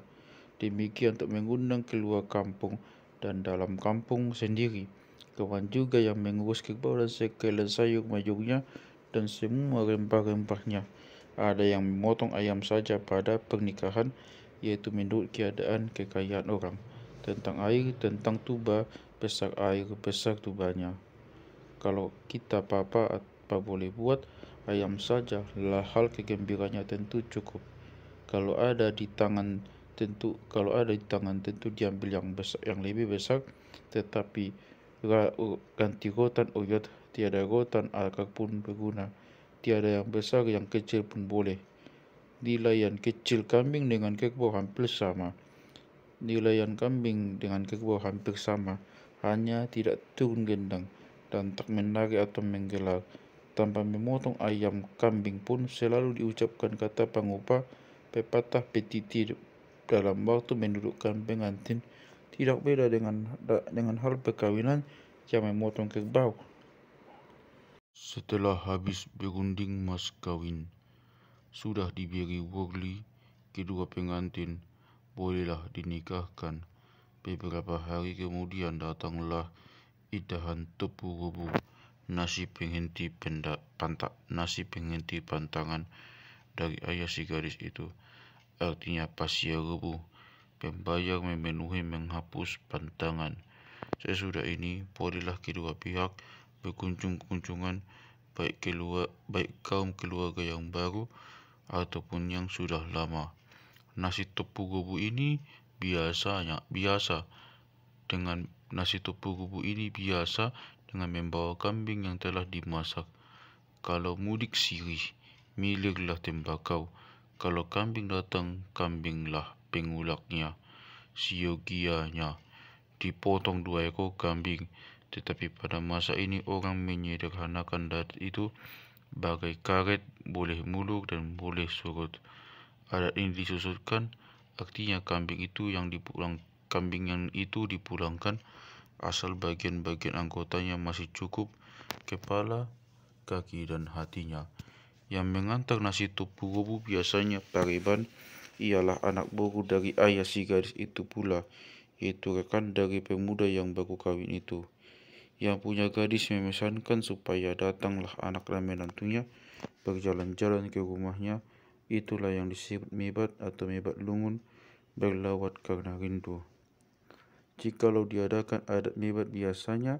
Demikian untuk mengundang keluar kampung dan dalam kampung sendiri. Kawan juga yang mengurus kerbau dan segala sayur mayurnya dan semua rempah-rempahnya. Ada yang memotong ayam saja pada pernikahan, yaitu menurut keadaan kekayaan orang. Tentang air, tentang tuba, besar air, besar tubanya. Kalau kita apa boleh buat, ayam saja lah hal kegembiranya tentu cukup. Kalau ada di tangan tentu diambil yang besar, yang lebih besar, tetapi ganti rotan uyut, tiada rotan akar pun berguna. Tiada yang besar, yang kecil pun boleh. Nilai yang kecil kambing dengan kerbau hampir sama. Nilai kambing dengan kerbau hampir sama, hanya tidak turun gendang dan tak menarik atau menggelar. Tanpa memotong ayam kambing pun selalu diucapkan kata pengubah, pepatah petiti dalam waktu mendudukkan pengantin. Tidak beda dengan hal perkawinan yang memotong kerbau. Setelah habis berunding mas kawin, sudah diberi wurli, kedua pengantin bolehlah dinikahkan. Beberapa hari kemudian datanglah idahan tepu rebu, nasi penghenti pantangan dari ayah si gadis itu. Artinya pasia rebu, pembayar memenuhi menghapus pantangan. Sesudah ini bolehlah kedua pihak berkunjung-kunjungan, baik kaum keluarga yang baru ataupun yang sudah lama. Nasi tepu rebu ini biasa dengan membawa kambing yang telah dimasak. Kalau mudik sirih, milirlah tembakau. Kalau kambing datang, kambinglah pengulaknya. Siogianya dipotong 2 ekor kambing. Tetapi pada masa ini orang menyederhanakan adat itu. Bagai karet, boleh muluk dan boleh surut. Adat ini disusutkan, artinya kambing yang itu dipulangkan asal bagian-bagian anggotanya masih cukup, kepala, kaki dan hatinya. Yang mengantar nasi tepu rebu biasanya Pareban, ialah anak boru dari ayah si gadis itu pula. yaitu rekan dari pemuda yang baru kawin itu. Yang punya gadis memesankan supaya datanglah anak dan menantunya berjalan-jalan ke rumahnya. Itulah yang disebut mebat atau mebat lungun, berlawat karena rindu. Jikalau diadakan adat mebat biasanya,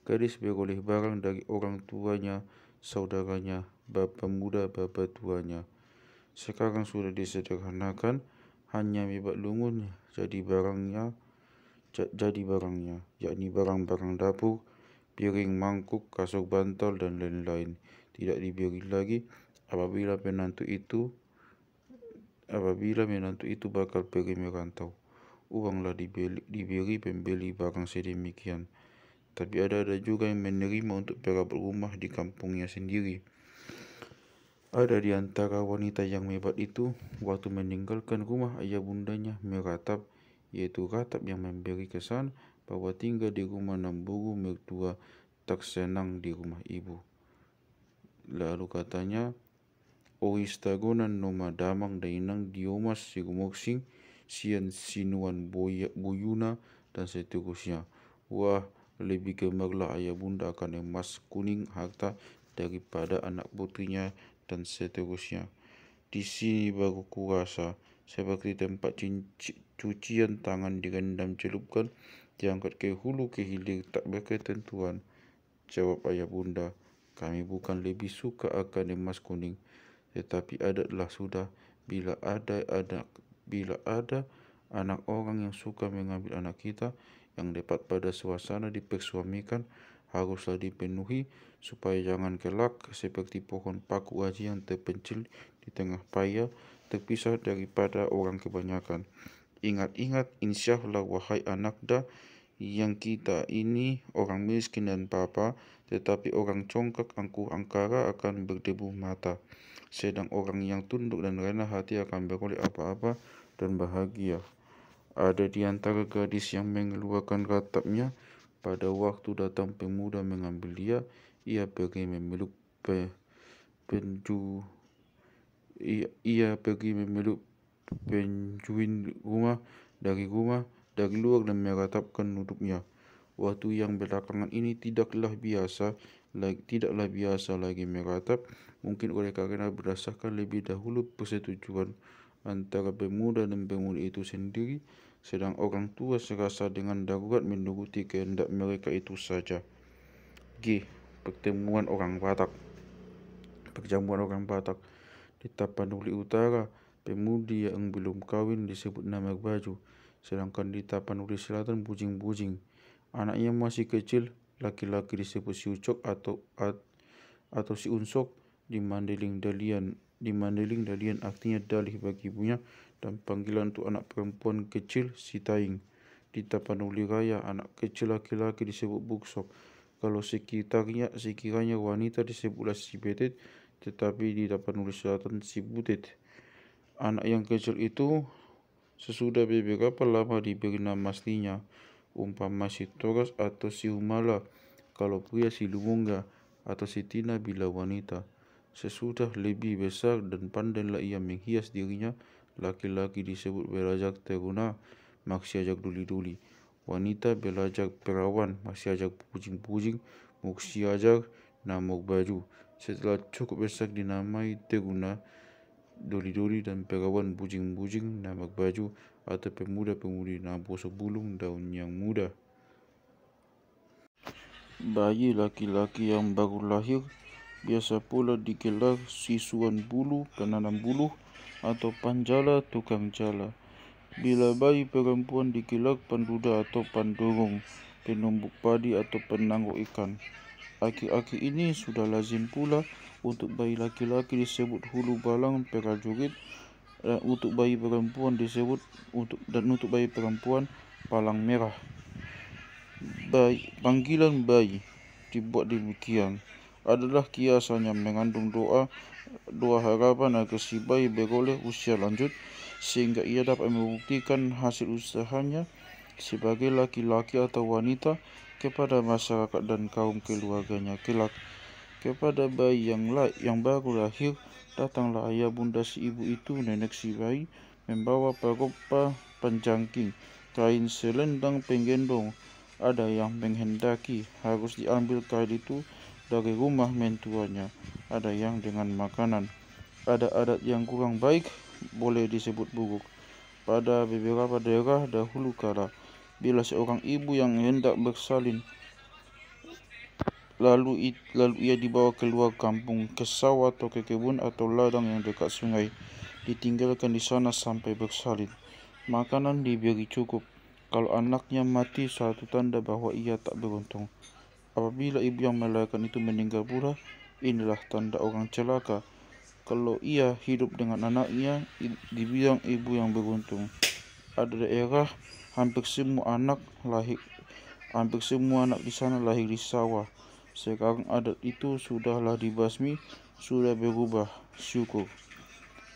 gadis beroleh barang dari orang tuanya, saudaranya, bapa muda, bapa tuanya. Sekarang sudah disederhanakan, hanya mebat lungun jadi barangnya, yakni barang-barang dapur, piring, mangkuk, kasur bantal, dan lain-lain. Tidak diberi lagi apabila menantu itu bakal pergi merantau. Uanglah diberi pembeli barang sedemikian. Tapi ada juga yang menerima untuk perawat rumah di kampungnya sendiri. Ada di antara wanita yang mebat itu, waktu meninggalkan rumah ayah bundanya meratap, yaitu ratap yang memberi kesan bahwa tinggal di rumah namburu mertua tak senang di rumah ibu. Lalu katanya, Oistagonan no madamang dainang diomas sigumoksing sian sinuan buyuna dan seterusnya. Wah, lebih gemarlah ayah bunda akan emas kuning harta daripada anak putrinya dan seterusnya. Di sini baru kurasa seperti tempat cucian tangan direndam celupkan, diangkat ke hulu ke hilir tak berketentuan. Jawab ayah bunda, kami bukan lebih suka akan emas kuning, tetapi adatlah sudah. Bila ada anak orang yang suka mengambil anak kita yang dapat pada suasana dipersuamikan, haruslah dipenuhi supaya jangan kelak seperti pohon paku aji yang terpencil di tengah paya, terpisah daripada orang kebanyakan. Ingat-ingat, insyaallah wahai anak dah, yang kita ini orang miskin dan papa, tetapi orang congkak angkuh angkara akan berdebu mata. Sedang orang yang tunduk dan rendah hati akan beroleh apa-apa dan bahagia. Ada di antara gadis yang mengeluarkan ratapnya pada waktu datang pemuda mengambil dia. Ia pergi memeluk penjuin rumah dari luar dan meratapkan nuduknya. Waktu yang belakangan ini tidaklah biasa lagi meratap, mungkin oleh karena berdasarkan lebih dahulu persetujuan antara pemuda dan pemudi itu sendiri, sedang orang tua serasa dengan darurat menuruti kehendak mereka itu saja. G. Perjamuan orang Batak. Di Tapanuli Utara, pemudi yang belum kawin disebut namak baju, sedangkan di Tapanuli Selatan bujing-bujing. Anaknya masih kecil, laki-laki disebut si ucok atau si unsok. Di Mandeling dalian artinya dalih bagi ibunya, dan panggilan untuk anak perempuan kecil si taing. Di Tapanuli Raya, anak kecil laki-laki disebut buksok. Kalau sekiranya wanita disebutlah si betet, tetapi di Tapanuli Selatan si butet. Anak yang kecil itu sesudah beberapa lama diberi nama aslinya, umpama si toras atau si humala kalau pria, si lumunga atau si tina bila wanita. Sesudah lebih besar dan pandailah ia menghias dirinya, laki-laki disebut belajak teruna, maksiajak duli-duli. Wanita belajak perawan, maksiajak pujing-pujing, muksiajak namok baju. Setelah cukup besar dinamai teruna, doli-doli, dan perawan bujing-bujing, namak baju, atau pemuda-pemudi nampo sebulung daun yang muda. Bayi laki-laki yang baru lahir biasa pula digelar sisuan bulu, penanam bulu, atau panjala, tukang jala. Bila bayi perempuan digelar panduda atau pandurung, penumbuk padi atau penanggung ikan. Akhir-akhir ini sudah lazim pula untuk bayi laki-laki disebut hulu balang prajurit, dan untuk bayi perempuan palang merah. Panggilan bayi dibuat demikian adalah kiasannya mengandung doa harapan agar si bayi beroleh usia lanjut sehingga ia dapat membuktikan hasil usahanya sebagai laki-laki atau wanita kepada masyarakat dan kaum keluarganya kelak. Kepada bayi yang baru lahir, datanglah ayah bunda si ibu itu, nenek si bayi, membawa paropa panjangking, kain selendang penggendong. Ada yang menghendaki harus diambil kain itu dari rumah mentuanya. Ada yang dengan makanan. Ada adat yang kurang baik, boleh disebut buruk. Pada beberapa daerah dahulu kala, bila seorang ibu yang hendak bersalin, lalu ia dibawa keluar kampung ke sawah atau ke kebun atau ladang yang dekat sungai, ditinggalkan di sana sampai bersalin. Makanan diberi cukup. Kalau anaknya mati, suatu tanda bahwa ia tak beruntung. Apabila ibu yang melahirkan itu meninggal pula, inilah tanda orang celaka. Kalau ia hidup dengan anaknya, dibilang ibu yang beruntung. Ada daerah hampir semua anak di sana lahir di sawah. Sekarang adat itu sudahlah dibasmi, sudah berubah. Syukur.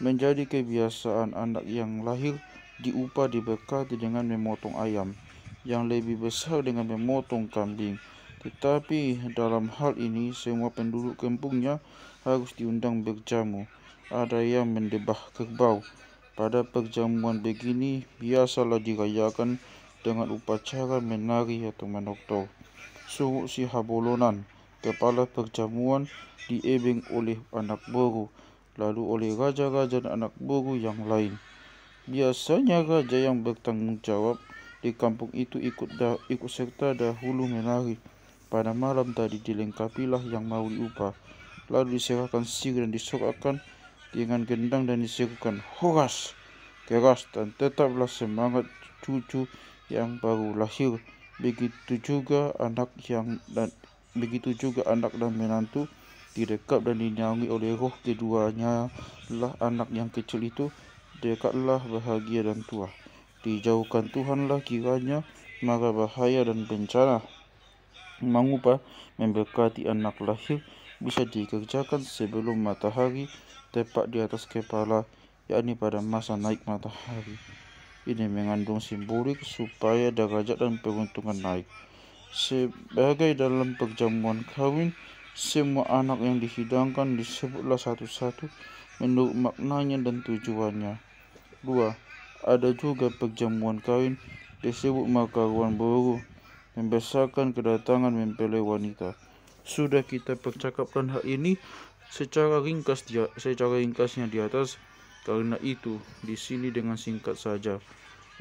Menjadi kebiasaan anak yang lahir diupah diberkati dengan memotong ayam, yang lebih besar dengan memotong kambing. Tetapi dalam hal ini semua penduduk kampungnya harus diundang berjamu. Ada yang mendebah kerbau. Pada perjamuan begini biasalah dirayakan dengan upacara menari atau menoktok. Suruh si Habolonan, kepala perjamuan, diebeng oleh anak boru, lalu oleh raja-raja dan anak boru yang lain. Biasanya raja yang bertanggung jawab di kampung itu ikut serta dahulu menari. Pada malam tadi dilengkapilah yang mau diupah, lalu diserahkan sirih dan disorakkan dengan gendang dan diserukan horas keras, dan tetaplah semangat cucu yang baru lahir. Begitu juga anak dan menantu didekap dan dinyanyi oleh roh keduanya lah anak yang kecil itu. Dekatlah bahagia dan tua. Dijauhkan Tuhanlah kiranya mara bahaya dan bencana. Mengupah memberkati anak lahir bisa dikerjakan sebelum matahari tepat di atas kepala, yakni pada masa naik matahari. Ini mengandung simbolik supaya derajat dan peruntungan naik. Sebagai dalam perjamuan kawin, semua anak yang dihidangkan disebutlah satu-satu menurut maknanya dan tujuannya. 2. Ada juga perjamuan kawin disebut makaruan boru, membesarkan kedatangan mempelai wanita. Sudah kita percakapkan hal ini secara ringkasnya di atas. Karena itu di sini dengan singkat saja.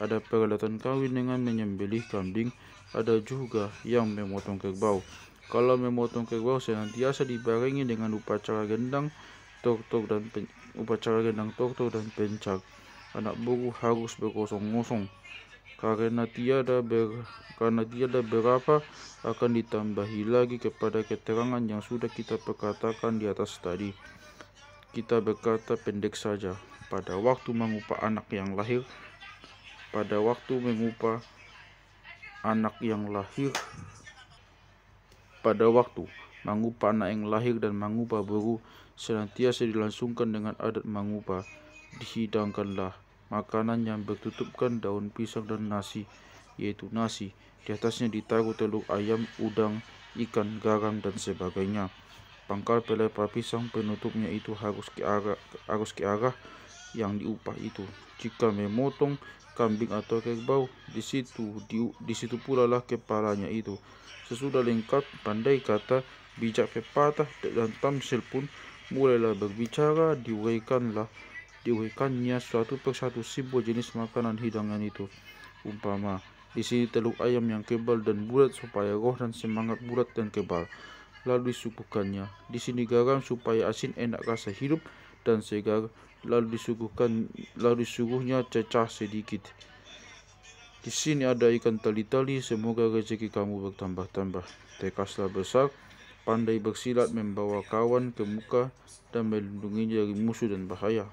Ada peralatan kawin dengan menyembelih kambing, ada juga yang memotong kerbau. Kalau memotong kerbau senantiasa dibarengi dengan upacara gendang, tok-tok dan pencak. Anak boru harus bergosong-gosong. Karena tiada berapa akan ditambahi lagi kepada keterangan yang sudah kita perkatakan di atas tadi. Kita berkata pendek saja. Pada waktu mengupah anak yang lahir dan mengupah boru senantiasa dilangsungkan dengan adat mengupah. Dihidangkanlah makanan yang bertutupkan daun pisang dan nasi, yaitu nasi. Di atasnya ditaruh telur ayam, udang, ikan, garam, dan sebagainya. Pangkal pelepah pisang penutupnya itu harus ke arah yang diupah itu. Jika memotong kambing atau kerbau, di situ pula lah kepalanya itu. Sesudah lengkap, pandai kata, bijak pepatah, dan tamsil pun mulailah berbicara. Diuraikannya suatu persatu simbol jenis makanan hidangan itu. Umpama, di sini telur ayam yang kebal dan bulat supaya roh dan semangat bulat dan kebal. Lalu disuguhkannya. Di sini garam supaya asin enak rasa hidup dan segar. Lalu disuguhnya cecah sedikit. Di sini ada ikan tali-tali, semoga rezeki kamu bertambah-tambah. Tekaslah besar, pandai bersilat, membawa kawan ke muka dan melindunginya dari musuh dan bahaya.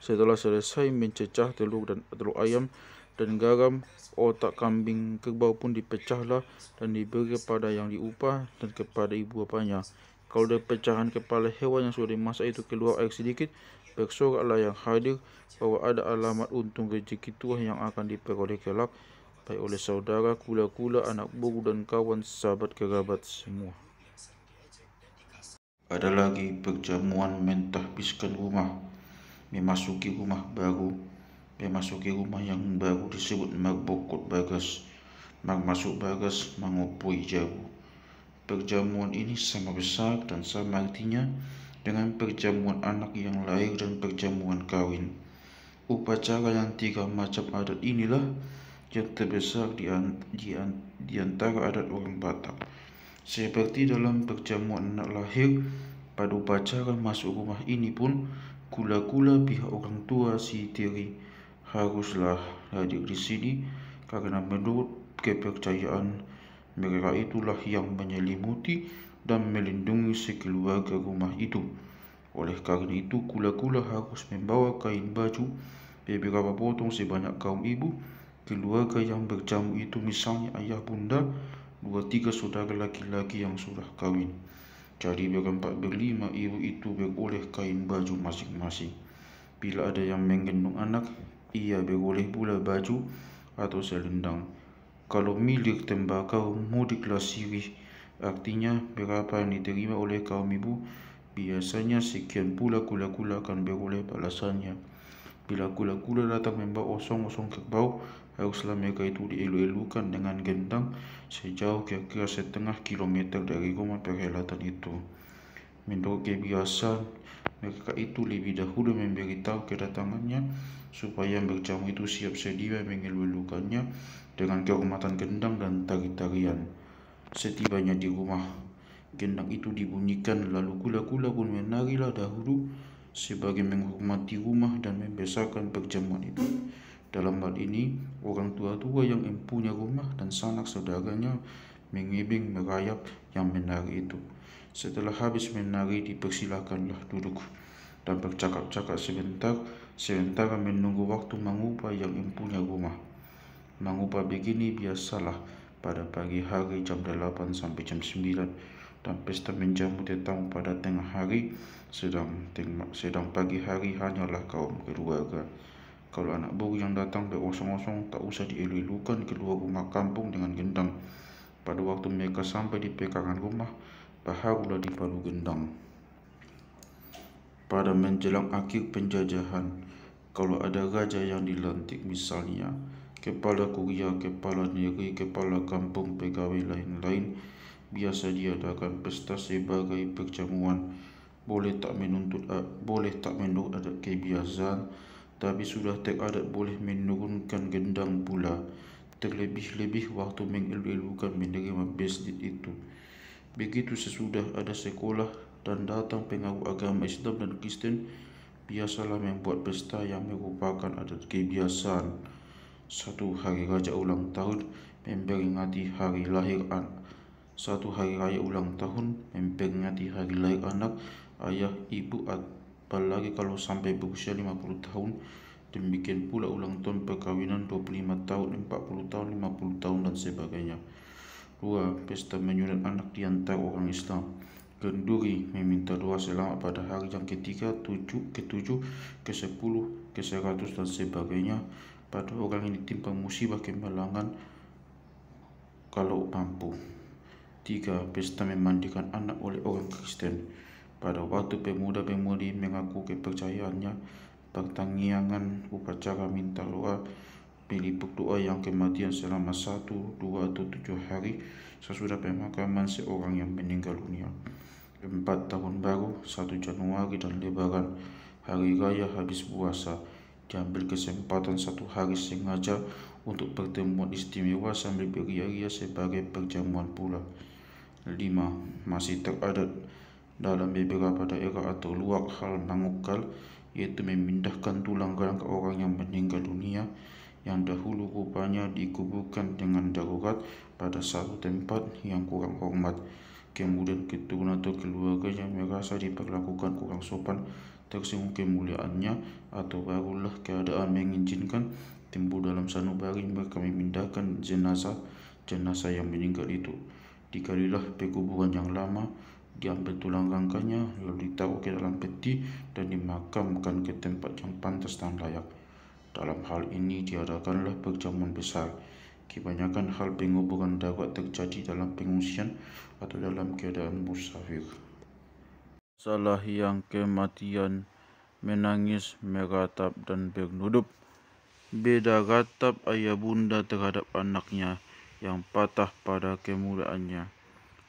Setelah selesai mencecah telur ayam dan garam, otak kambing kerbau pun dipecahlah dan diberi kepada yang diupah dan kepada ibu bapanya. Kalau dari pecahan kepala hewan yang sudah dimasak itu keluar air sedikit, bersoraklah yang hadir bahwa ada alamat untung rezeki Tuhan yang akan diperoleh kelak, baik oleh saudara, kula-kula, anak boru, dan kawan sahabat kerabat semua. Ada lagi perjamuan mentahbiskan rumah, memasuki rumah baru, memasuki rumah yang baru disebut Magbokot Bagas. Mag masuk Bagas, mengupui jauh. Perjamuan ini sama besar dan sama artinya dengan perjamuan anak yang lahir dan perjamuan kawin. Upacara yang 3 macam adat inilah yang terbesar di antara adat orang Batak. Seperti dalam perjamuan anak lahir, pada upacara masuk rumah ini pun kula-kula pihak orang tua si tiri haruslah hadir di sini karena menurut kepercayaan mereka itulah yang menyelimuti dan melindungi sekeluarga rumah itu. Oleh karena itu, kula-kula harus membawa kain baju beberapa potong sebanyak kaum ibu keluarga yang berjamu itu, misalnya ayah bunda, 2-3 saudara laki-laki yang sudah kawin. Jadi berempat-berlima ibu itu beroleh kain baju masing-masing. Bila ada yang menggendong anak, ia beroleh pula baju atau selendang. Kalau milik tembakau mudiklah sirih, artinya berapa yang diterima oleh kaum ibu, biasanya sekian pula kula-kula akan beroleh balasannya. Bila kula-kula datang membawa osong-osong kerbau, haruslah mereka itu dielu-elukan dengan gendang sejauh kira-kira 1/2 kilometer dari rumah perhelatan itu. Menurut kebiasaan, mereka itu lebih dahulu memberitahu kedatangannya supaya yang berjamu itu siap sedia mengelu-elukannya dengan kehormatan gendang dan tari-tarian. Setibanya di rumah, gendang itu dibunyikan, lalu kula-kula pun menarilah dahulu sebagai menghormati rumah dan membesarkan perjamuan itu. Dalam hal ini, orang tua-tua yang mempunyai rumah dan sanak saudaranya mengebeng merayap yang menari itu. Setelah habis menari, dipersilakanlah duduk dan bercakap-cakap sebentar, sementara menunggu waktu mengupa yang mempunyai rumah. Mengupa begini biasalah pada pagi hari jam 8 sampai jam 9, dan pesta menjamu tetamu pada tengah hari, sedang pagi hari hanyalah kaum keluarga. Kalau anak baru yang datang berosong-osong, tak usah dielu-elukan keluar rumah kampung dengan gendang. Pada waktu mereka sampai di pekarangan rumah, baharulah dipalu gendang. Pada menjelang akhir penjajahan, kalau ada raja yang dilantik, misalnya kepala kuria, kepala negeri, kepala kampung, pegawai lain-lain, biasa diadakan pesta sebagai perjamuan. Boleh tak menurut adat kebiasaan, tapi sudah teradat boleh menurunkan gendang pula. Terlebih-lebih waktu mengelu-elukan menerima beslit itu. Begitu sesudah ada sekolah dan datang pengaruh agama Islam dan Kristen, biasalah membuat pesta yang merupakan adat kebiasaan. 1 hari raja ulang tahun memperingati hari lahir anak. 1 hari raya ulang tahun memperingati hari lahir anak, ayah, ibu, apalagi kalau sampai berusia 50 tahun. Demikian pula ulang tahun perkawinan 25 tahun, 40 tahun, 50 tahun dan sebagainya. 2. Pesta menyurat anak di antara orang Islam. Kenduri meminta doa selamat pada hari yang ke-3, ke-7, ke-10, ke-100 dan sebagainya pada orang yang ditimpa musibah kemalangan kalau mampu. 3. Pesta memandikan anak oleh orang Kristen. Pada waktu pemuda-pemudi mengaku kepercayaannya, pertanggiangan upacara minta doa, meliput doa yang kematian selama 1, 2 atau 7 hari sesudah pemakaman seorang yang meninggal dunia. 4. Tahun baru, 1 Januari dan Lebaran, hari raya habis puasa, diambil kesempatan 1 hari sengaja untuk pertemuan istimewa sambil beria-ria sebagai perjamuan pula. 5. Masih teradat dalam beberapa daerah atau luar hal mengukal, yaitu memindahkan tulang rangka orang yang meninggal dunia yang dahulu rupanya dikuburkan dengan darurat pada satu tempat yang kurang hormat. Kemudian keturunan atau keluarganya merasa diperlakukan kurang sopan, tersinggung kemuliaannya, atau barulah keadaan mengizinkan timbul dalam sanubari mereka memindahkan jenazah yang meninggal itu. Dikalilah pekuburan yang lama, diambil tulang rangkanya lalu ditaruh ke dalam peti dan dimakamkan ke tempat yang pantas dan layak. Dalam hal ini diadakanlah perjamuan besar. Kebanyakan hal penguburan darurat terjadi dalam pengungsian atau dalam keadaan musafir. Salah yang kematian menangis, meratap dan bernudup Beda ratap ayah bunda terhadap anaknya yang patah pada kemudaannya.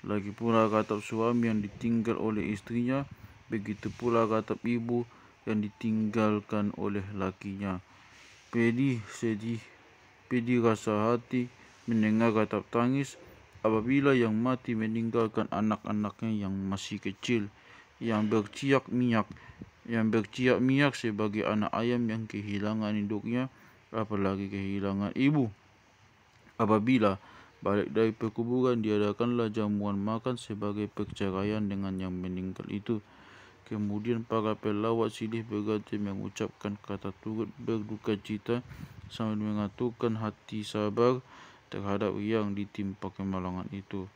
Lagi pula ratap suami yang ditinggal oleh istrinya, begitu pula ratap ibu yang ditinggalkan oleh lakinya. Pedih, sedih, pedih rasa hati mendengar ratap tangis apabila yang mati meninggalkan anak-anaknya yang masih kecil, yang berciak minyak sebagai anak ayam yang kehilangan induknya, apalagi kehilangan ibu. Apabila balik dari perkuburan, diadakanlah jamuan makan sebagai perceraian dengan yang meninggal itu. Kemudian para pelawat silih berganti mengucapkan kata turut berduka cita sambil mengaturkan hati sabar terhadap yang ditimpa kemalangan itu.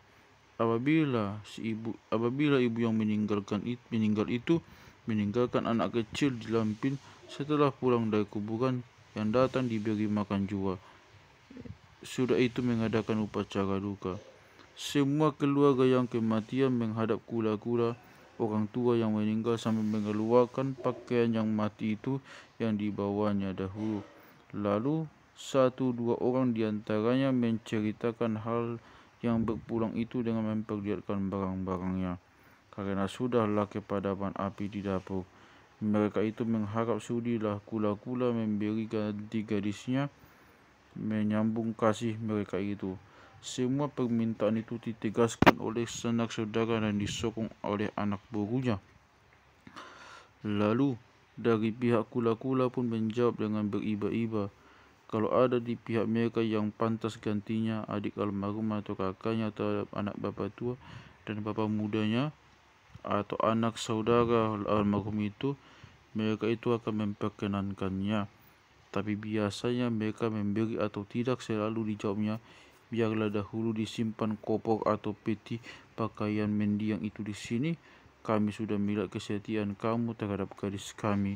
Apabila ibu yang meninggal itu meninggalkan anak kecil di lampin setelah pulang dari kuburan, yang datang diberi makan jua. Sudah itu mengadakan upacara duka. Semua keluarga yang kematian menghadap kula-kula orang tua yang meninggal sambil mengeluarkan pakaian yang mati itu yang dibawanya dahulu. Lalu satu dua orang diantaranya menceritakan hal yang berpulang itu dengan memperlihatkan barang-barangnya. Karena sudahlah kepadaman api di dapur, mereka itu mengharap sudilah kula-kula memberi ganti gadisnya menyambung kasih mereka itu. Semua permintaan itu ditegaskan oleh sanak saudara dan disokong oleh anak burunya. Lalu dari pihak kula-kula pun menjawab dengan beriba-iba kalau ada di pihak mereka yang pantas gantinya, adik almarhum atau kakaknya terhadap anak bapa tua dan bapa mudanya, atau anak saudara almarhum itu, mereka itu akan memperkenankannya. Tapi biasanya mereka memberi atau tidak selalu dijawabnya, biarlah dahulu disimpan koper atau peti pakaian mendiang itu di sini. Kami sudah melihat kesetiaan kamu terhadap gadis kami.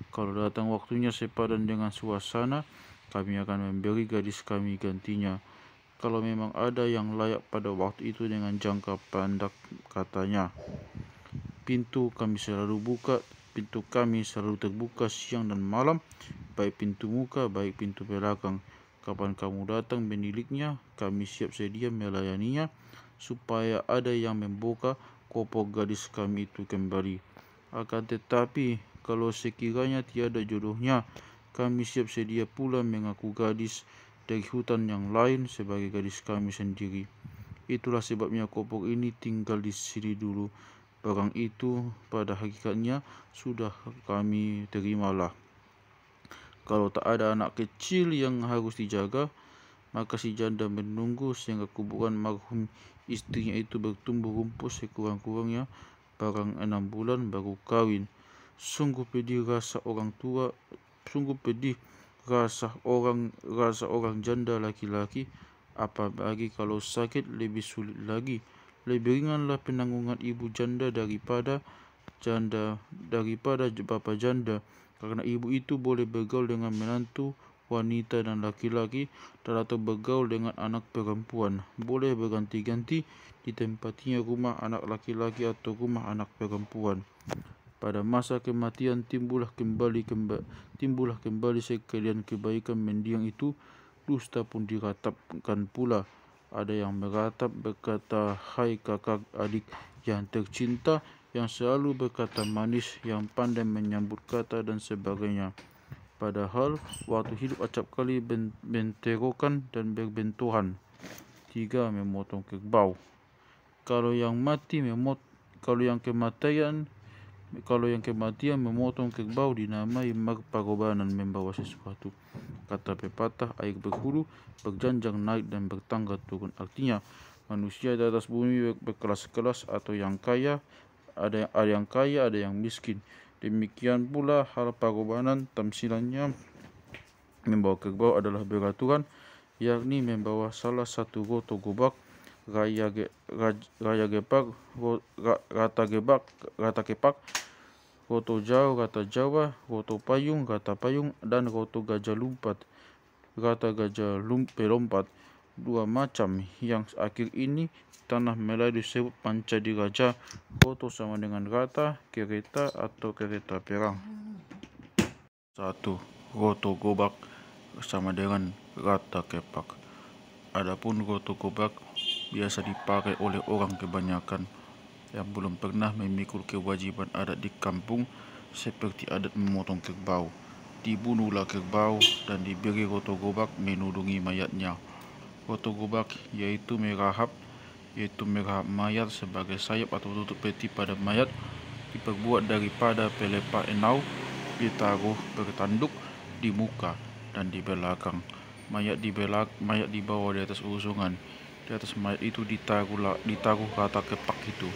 Kalau datang waktunya sepadan dengan suasana, kami akan memberi gadis kami gantinya. Kalau memang ada yang layak pada waktu itu dengan jangka pendek, katanya. Pintu kami selalu terbuka siang dan malam, baik pintu muka, baik pintu belakang. Kapan kamu datang meniliknya, kami siap sedia melayaninya, supaya ada yang membuka koper gadis kami itu kembali. Akan tetapi, kalau sekiranya tiada jodohnya, kami siap sedia pula mengaku gadis dari hutan yang lain sebagai gadis kami sendiri. Itulah sebabnya koper ini tinggal di sini dulu. Barang itu pada hakikatnya sudah kami terimalah. Kalau tak ada anak kecil yang harus dijaga, maka si janda menunggu sehingga kuburan marhum istrinya itu bertumbuh rumput sekurang-kurangnya barang 6 bulan baru kawin. Sungguh pedih rasa orang janda laki-laki, apalagi kalau sakit lebih sulit lagi. Lebih ringanlah penanggungan ibu janda daripada bapa janda, karena ibu itu boleh bergaul dengan menantu wanita dan laki-laki, dan atau bergaul dengan anak perempuan. Boleh berganti-ganti ditempatinya rumah anak laki-laki atau rumah anak perempuan. Pada masa kematian timbullah kembali sekalian kebaikan mendiang itu. Dusta pun diratapkan pula. Ada yang meratap berkata, hai kakak adik yang tercinta, yang selalu berkata manis, yang pandai menyambut kata dan sebagainya. Padahal waktu hidup acap kali benterokan dan berbenturan. 3. Memotong kerbau. Kalau yang kematian memotong kerbau dinamai marpagobanan, membawa sesuatu. Kata pepatah, air berhulu, berjanjang naik dan bertangga turun. Artinya, manusia di atas bumi berkelas-kelas atau yang kaya, ada yang kaya, ada yang miskin. Demikian pula hal pagobanan, tamsilannya membawa kerbau adalah beraturan, yakni membawa salah satu goto gobak, rata kepak, roto jauh, rata Jawa, roto payung, rata payung, dan roto gajah lumpat, rata gajah pelompat. 2 macam. Yang akhir ini tanah Melayu disebut panca diraja. Roto sama dengan rata, kereta atau kereta perang. 1. Roto gobak. sama dengan rata kepak. Adapun goto gobak biasa dipakai oleh orang kebanyakan yang belum pernah memikul kewajiban adat di kampung seperti adat memotong kerbau. Dibunuhlah kerbau dan diberi goto gobak menudungi mayatnya. Goto gobak yaitu merahap mayat sebagai sayap atau tutup peti pada mayat, diperbuat daripada pelepah enau, ditaruh bertanduk di muka dan di belakang. Mayat dibawa di atas usungan. Di atas mayat itu ditaruh rata kepak itu.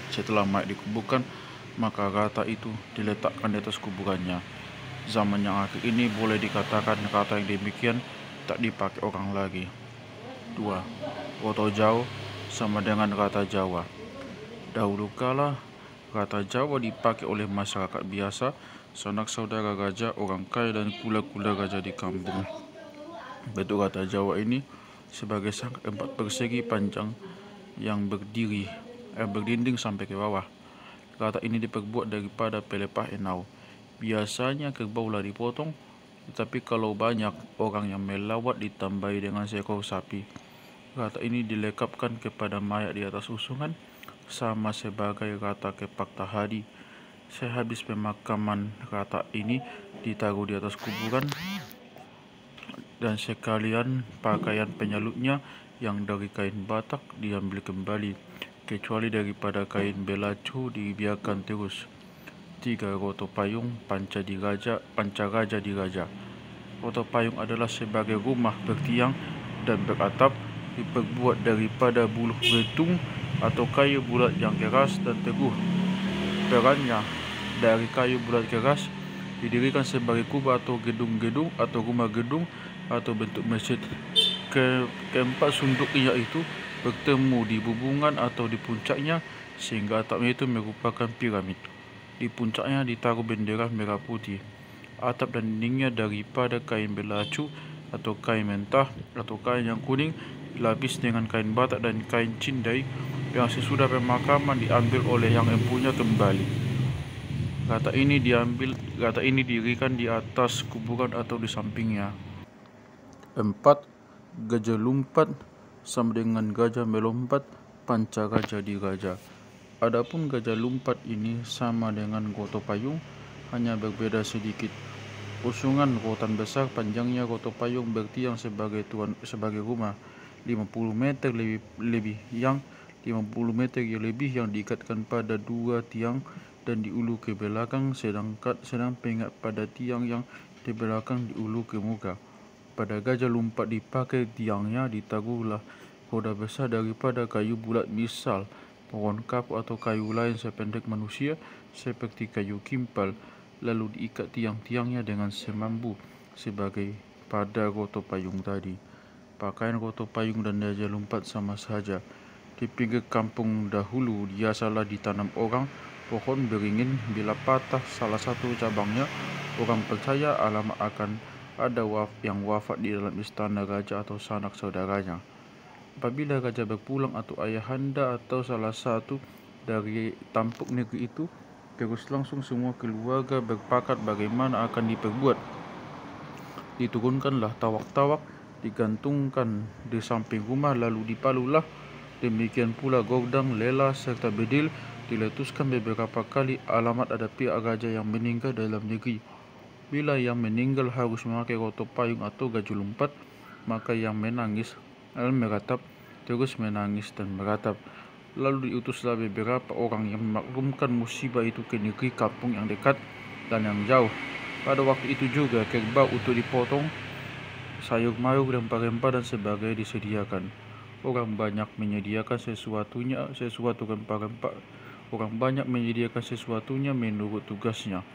Setelah mayat dikuburkan, maka rata itu diletakkan di atas kuburannya. Zaman yang akhir ini boleh dikatakan rata yang demikian tak dipakai orang lagi. 2. Goto Jawa sama dengan rata Jawa. Dahulu kala, rata Jawa dipakai oleh masyarakat biasa, sanak saudara raja, orang kaya dan kula-kula raja di kampung. Bentuk rata Jawa ini sebagai sangkar 4 persegi panjang yang berdinding sampai ke bawah. Rata ini diperbuat daripada pelepah enau. Biasanya kerbau lah dipotong, tetapi kalau banyak orang yang melawat ditambahi dengan seekor sapi. Rata ini dilekapkan kepada mayat di atas usungan sama sebagai rata kepak tahadi. Sehabis pemakaman, rata ini ditaruh di atas kuburan dan sekalian pakaian penyalutnya yang dari kain batak diambil kembali, kecuali daripada kain belacu dibiarkan terus. 3. Goto payung panca raja diraja. Goto payung adalah sebagai rumah bertiang dan beratap, diperbuat daripada buluh betung atau kayu bulat yang keras dan teguh. Perannya dari kayu bulat keras didirikan sebagai kubah atau gedung-gedung atau rumah gedung atau bentuk masjid. Keempat sunduknya itu bertemu di bubungan atau di puncaknya sehingga atapnya itu merupakan piramid. Di puncaknya ditaruh bendera merah putih. Atap dan dindingnya daripada kain belacu atau kain mentah atau kain yang kuning dilapis dengan kain batak dan kain cindai yang sesudah pemakaman diambil oleh yang empunya kembali. Rata ini didirikan di atas kuburan atau di sampingnya. 4. Gajah lumpat sama dengan gajah melompat, panca raja diraja. Adapun gajah lumpat ini sama dengan goto payung, hanya berbeda sedikit. Usungan rotan besar, panjangnya goto payung bertiang sebagai rumah 50 meter lebih yang diikatkan pada 2 tiang dan diulu ke belakang, sedang pengat pada tiang yang di belakang diulu ke muka. Pada gajah lumpat dipakai tiangnya ditaruhlah roda besar daripada kayu bulat, misal pohon kapuk atau kayu lain sependek manusia seperti kayu kimpal, lalu diikat tiang-tiangnya dengan semambu sebagai pada goto payung tadi. Pakaian goto payung dan gajah lumpat sama saja. Di pinggir kampung dahulu biasalah ditanam orang pohon beringin. Bila patah salah satu cabangnya, orang percaya alamat akan ada yang wafat di dalam istana raja atau sanak saudaranya. Apabila raja berpulang atau ayahanda atau salah satu dari tampuk negeri itu, terus langsung semua keluarga berpakat bagaimana akan diperbuat. Diturunkanlah tawak-tawak, digantungkan di samping rumah, lalu dipalulah. Demikian pula gordang, lela, serta bedil diletuskan beberapa kali. Alamat ada pihak raja yang meninggal dalam negeri. Bila yang meninggal harus memakai goto payung atau gajah lumpat, maka yang menangis meratap, terus menangis dan meratap. Lalu diutuslah beberapa orang yang memaklumkan musibah itu ke negeri kampung yang dekat dan yang jauh. Pada waktu itu juga kerbau untuk dipotong, sayur mayur, rempah-rempah dan sebagainya disediakan. Orang banyak menyediakan sesuatunya menurut tugasnya.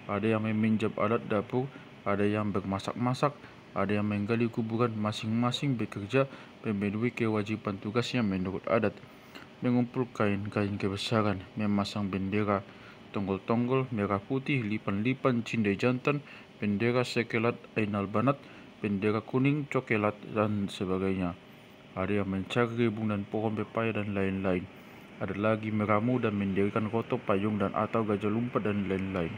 Ada yang meminjam alat dapur, ada yang bermasak-masak, ada yang menggali kuburan. Masing-masing bekerja memenuhi kewajiban tugasnya menurut adat. Mengumpul kain-kain kebesaran, memasang bendera, tonggol-tonggol merah putih, lipan-lipan, cindai jantan, bendera sekelat ainal banat, bendera kuning, cokelat dan sebagainya. Ada yang mencari rebung dan pohon pepaya dan lain-lain. Ada lagi meramu dan mendirikan goto payung dan atau gajah lumpat dan lain-lain.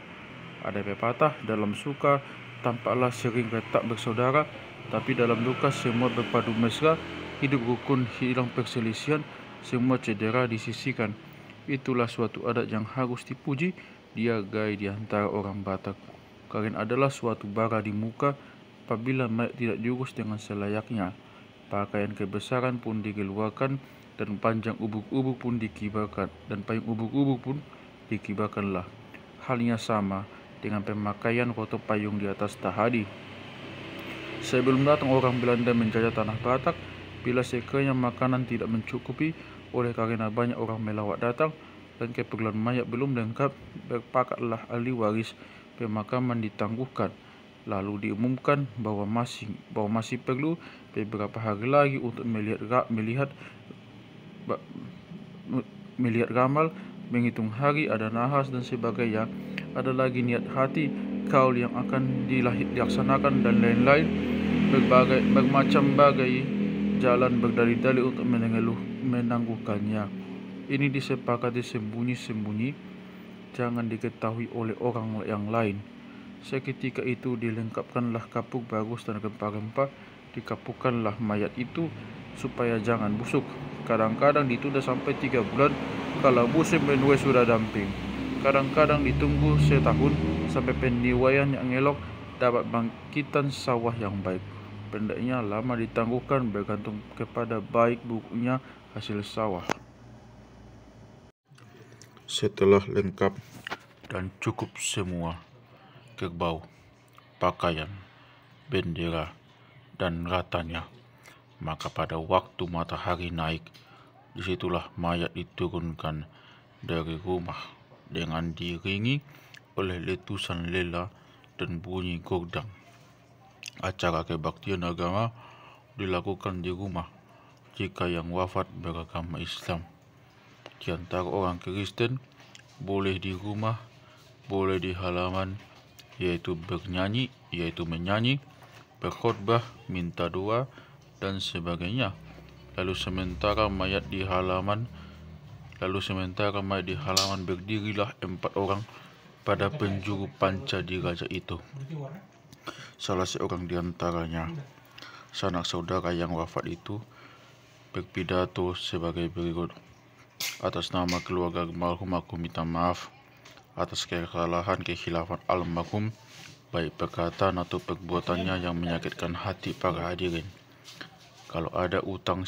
Ada pepatah, dalam suka tampaklah sering retak bersaudara, tapi dalam duka semua berpadu mesra, hidup rukun, hilang perselisihan, semua cedera disisikan. Itulah suatu adat yang harus dipuji, dihargai di antara orang Batak. Kawin adalah suatu bara di muka apabila mayat tidak diurus dengan selayaknya. Pakaian kebesaran pun dikeluarkan dan panjang ubuk-ubuk pun dikibarkan, dan payung ubuk-ubuk pun dikibarkanlah. Halnya sama dengan pemakaian koto payung di atas tahadi. Sebelum datang orang Belanda menjajah tanah Batak, bila sekiranya makanan tidak mencukupi oleh karena banyak orang melawat datang dan keperluan mayat belum lengkap, berpakatlah ahli waris pemakaman ditangguhkan. Lalu diumumkan bahwa masih perlu beberapa hari lagi untuk melihat ramal, menghitung hari, ada nahas dan sebagainya, ada lagi niat hati, kaul yang akan dilaksanakan dan lain-lain. Bermacam bagai jalan berdalih-dalih untuk menangguhkannya. Ini disepakati sembunyi-sembunyi, jangan diketahui oleh orang yang lain. Seketika itu dilengkapkanlah kapuk bagus dan rempah-rempah, dikapukkanlah mayat itu supaya jangan busuk. Kadang-kadang ditunda sampai 3 bulan kalau musim menuai sudah damping. Kadang-kadang ditunggu setahun sampai pendiwaian yang elok dapat bangkitan sawah yang baik. Pendeknya lama ditangguhkan bergantung kepada baik buruknya hasil sawah. Setelah lengkap dan cukup semua, kerbau, pakaian, bendera, dan ratanya, maka pada waktu matahari naik, disitulah mayat diturunkan dari rumah dengan diiringi oleh letusan lela dan bunyi gordang. Acara kebaktian agama dilakukan di rumah jika yang wafat beragama Islam. Di antara orang Kristen, boleh di rumah, boleh di halaman, yaitu menyanyi, berkhotbah, minta doa, dan sebagainya. Lalu sementara mayat di halaman berdirilah 4 orang pada penjuru panca diraja itu. Salah seorang di antaranya, sanak saudara yang wafat itu, berpidato sebagai berikut. Atas nama keluarga almarhum aku minta maaf atas kekhilafan almarhum, baik perkataan atau perbuatannya yang menyakitkan hati para hadirin. Kalau ada utang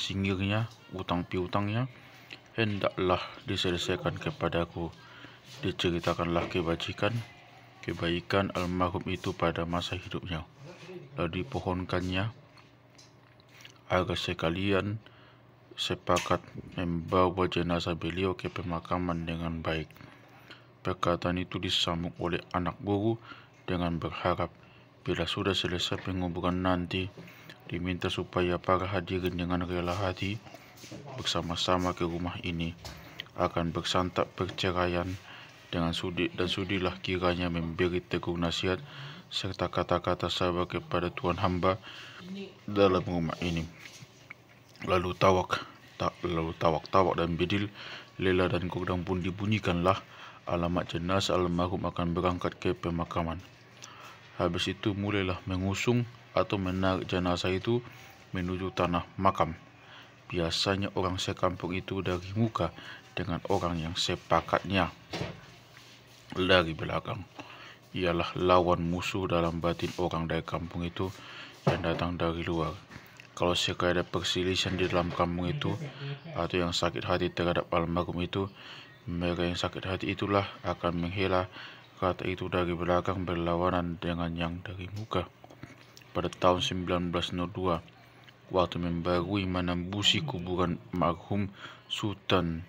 piutangnya, hendaklah diselesaikan kepadaku. Diceritakanlah kebaikan almarhum itu pada masa hidupnya, lalu dipohonkannya agar sekalian sepakat membawa jenazah beliau ke pemakaman dengan baik. Perkataan itu disambung oleh anak guru dengan berharap bila sudah selesai penguburan nanti, diminta supaya para hadirin dengan rela hati bersama-sama ke rumah ini akan bersantap perceraian dengan sudilah kiranya memberi tegur nasihat serta kata-kata sabar kepada Tuhan hamba dalam rumah ini. Lalu tawak dan bedil, lela dan gordang pun dibunyikanlah. Alamat jenazah almarhum akan berangkat ke pemakaman. Habis itu mulailah mengusung atau menarik jenazah itu menuju tanah makam. Biasanya orang sekampung itu dari muka dengan orang yang sepakatnya dari belakang. Ialah lawan musuh dalam batin orang dari kampung itu yang datang dari luar. Kalau sekali ada perselisihan di dalam kampung itu atau yang sakit hati terhadap almarhum itu, mereka yang sakit hati itulah akan menghela kata itu dari belakang berlawanan dengan yang dari muka. Pada tahun 1902, waktu membarui menambusi kuburan marhum Sultan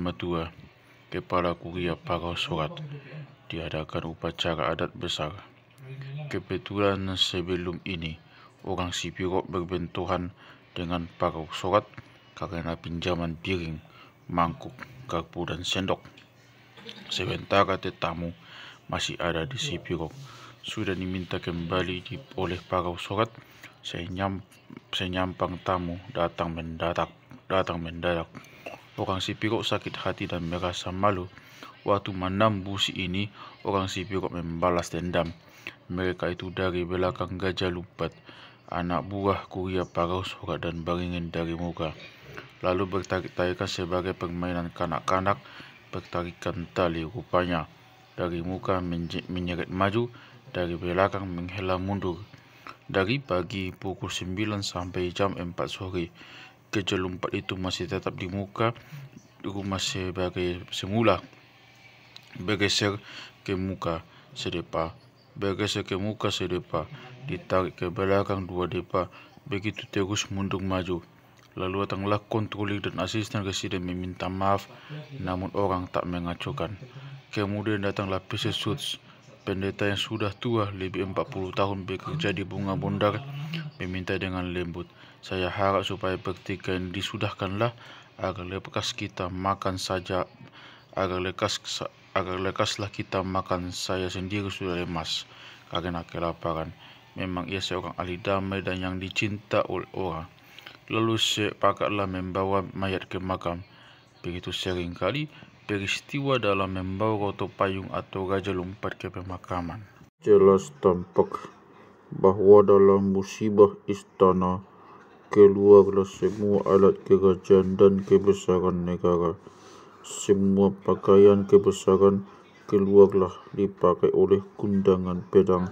Matua, kepala kuria Parau Sorat, diadakan upacara adat besar. Kebetulan sebelum ini orang Sipirot berbenturan dengan Parau Sorat karena pinjaman piring, mangkuk, garpu dan sendok. Sementara tetamu masih ada di Sipirot sudah diminta kembali oleh Parau Sorat. Senyampang tamu datang mendadak. Orang si Pirok sakit hati dan merasa malu. Waktu menambu si ini, orang si Pirok membalas dendam. Mereka itu dari belakang Gajah Lumpat, anak buah Kuria Parau Sorak dan Beringin dari muka. Lalu bertarik-tarikan sebagai permainan kanak-kanak, bertarikan tali rupanya. Dari muka menyeret maju, dari belakang menghela mundur. Dari pagi pukul 9 sampai jam 4 sore, Gajah Lumpat itu masih tetap di muka rumah sebagai semula. Bergeser ke muka sedepa, ditarik ke belakang 2 depa, begitu terus mundur maju. Lalu datanglah kontrolir dan asisten residen meminta maaf, namun orang tak mengacukan. Kemudian datanglah Pesesuts, pendeta yang sudah tua, lebih 40 tahun bekerja di Bunga Bondar, meminta dengan lembut, saya harap supaya pertikaian disudahkanlah, agar lekaslah kita makan, saya sendiri sudah lemas karena kelaparan. Memang ia seorang ahli damai dan yang dicinta oleh orang. Lalu sepakatlah membawa mayat ke makam. Begitu sering kali peristiwa dalam membawa roto payung atau Gajah Lumpat ke pemakaman. Jelas tampak bahwa dalam musibah istana keluarlah semua alat kerajaan dan kebesaran negara. Semua pakaian kebesaran keluarlah dipakai oleh kundangan pedang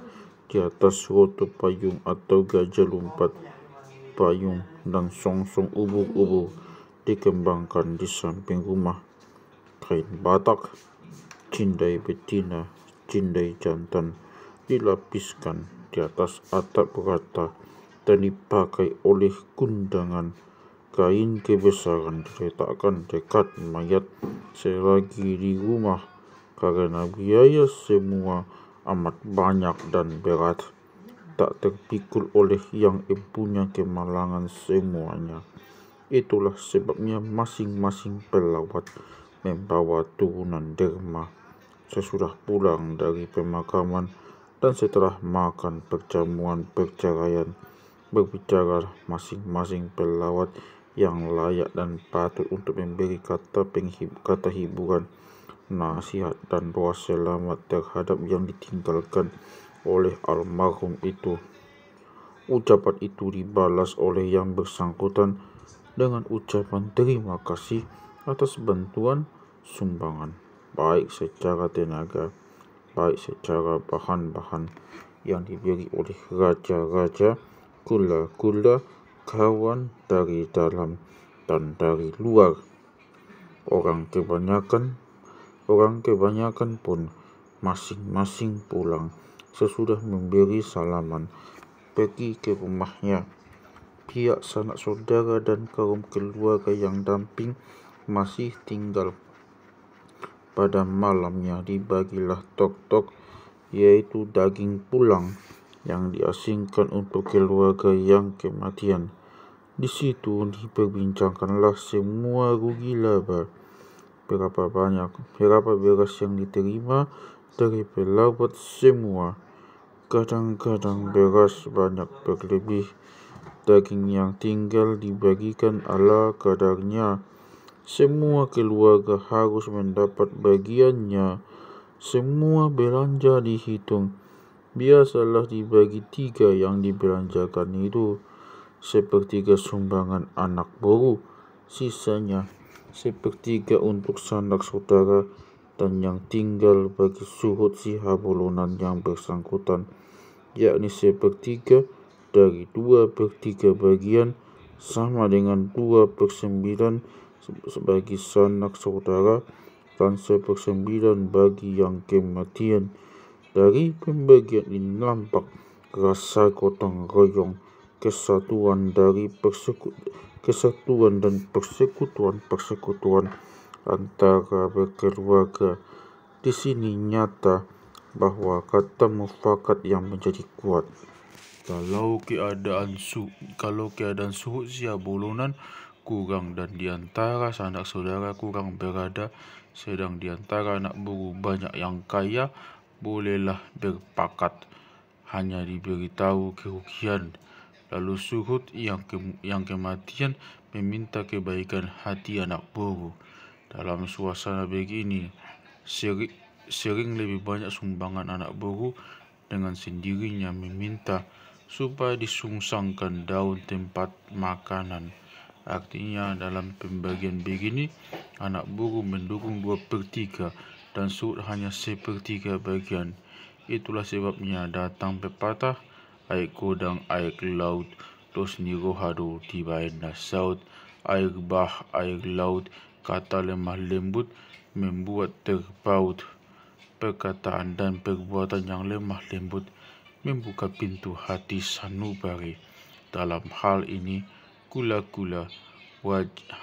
di atas roto payung atau Gajah Lumpat. Payung dan songsong ubur-ubur dikembangkan di samping rumah. Kain batak, cindai betina, cindai jantan dilapiskan di atas atap rata dan dipakai oleh kundangan. Kain kebesaran diletakkan dekat mayat selagi di rumah karena biaya semua amat banyak dan berat, tak terpikul oleh yang empunya kemalangan semuanya. Itulah sebabnya masing-masing pelawat membawa turunan derma. Sesudah pulang dari pemakaman dan setelah makan perjamuan perceraian, berbicara masing-masing pelawat yang layak dan patut untuk memberi kata hiburan, nasihat dan doa selamat terhadap yang ditinggalkan oleh almarhum itu. Ucapan itu dibalas oleh yang bersangkutan dengan ucapan terima kasih atas bantuan sumbangan, baik secara tenaga, baik secara bahan-bahan yang diberi oleh raja-raja, kula-kula, kawan dari dalam dan dari luar. Orang kebanyakan pun masing-masing pulang sesudah memberi salaman, pergi ke rumahnya. Pihak sanak saudara dan kaum keluarga yang damping masih tinggal. Pada malamnya dibagilah tok-tok, yaitu daging pulang yang diasingkan untuk keluarga yang kematian. Di situ diperbincangkanlah semua rugi laba, berapa beras yang diterima dari pelawat semua. Kadang-kadang beras banyak berlebih. Daging yang tinggal dibagikan ala kadarnya. Semua keluarga harus mendapat bagiannya. Semua belanja dihitung. Biasalah dibagi 3 yang dibelanjakan itu. Sepertiga sumbangan anak boru, sisanya sepertiga untuk sanak saudara, dan yang tinggal bagi surut si habolonan yang bersangkutan, yakni sepertiga dari 2/3 bagian, sama dengan 2/9 bagi sanak saudara dan 1/9 bagi yang kematian. Dari pembagian ini nampak rasa gotong royong, kesatuan dan persekutuan antara berkeluarga. Di sini nyata bahwa kata mufakat yang menjadi kuat. Kalau keadaan suhut si habolonan kurang dan diantara sanak saudara kurang berada, sedang diantara anak boru banyak yang kaya, bolehlah berpakat, hanya diberitahu kerugian. Lalu suhut yang kematian meminta kebaikan hati anak buruh. Dalam suasana begini, sering lebih banyak sumbangan anak buruh dengan sendirinya meminta supaya disungsangkan daun tempat makanan. Artinya dalam pembagian begini, anak buruh mendukung 2/3 dan surut hanya 1/3 bagian. Itulah sebabnya datang pepatah, air godang, air laut, dos nirohado tibain saut, air bah, air laut, kata lemah lembut membuat terpaut. Perkataan dan perbuatan yang lemah lembut membuka pintu hati sanubari. Dalam hal ini, kula-kula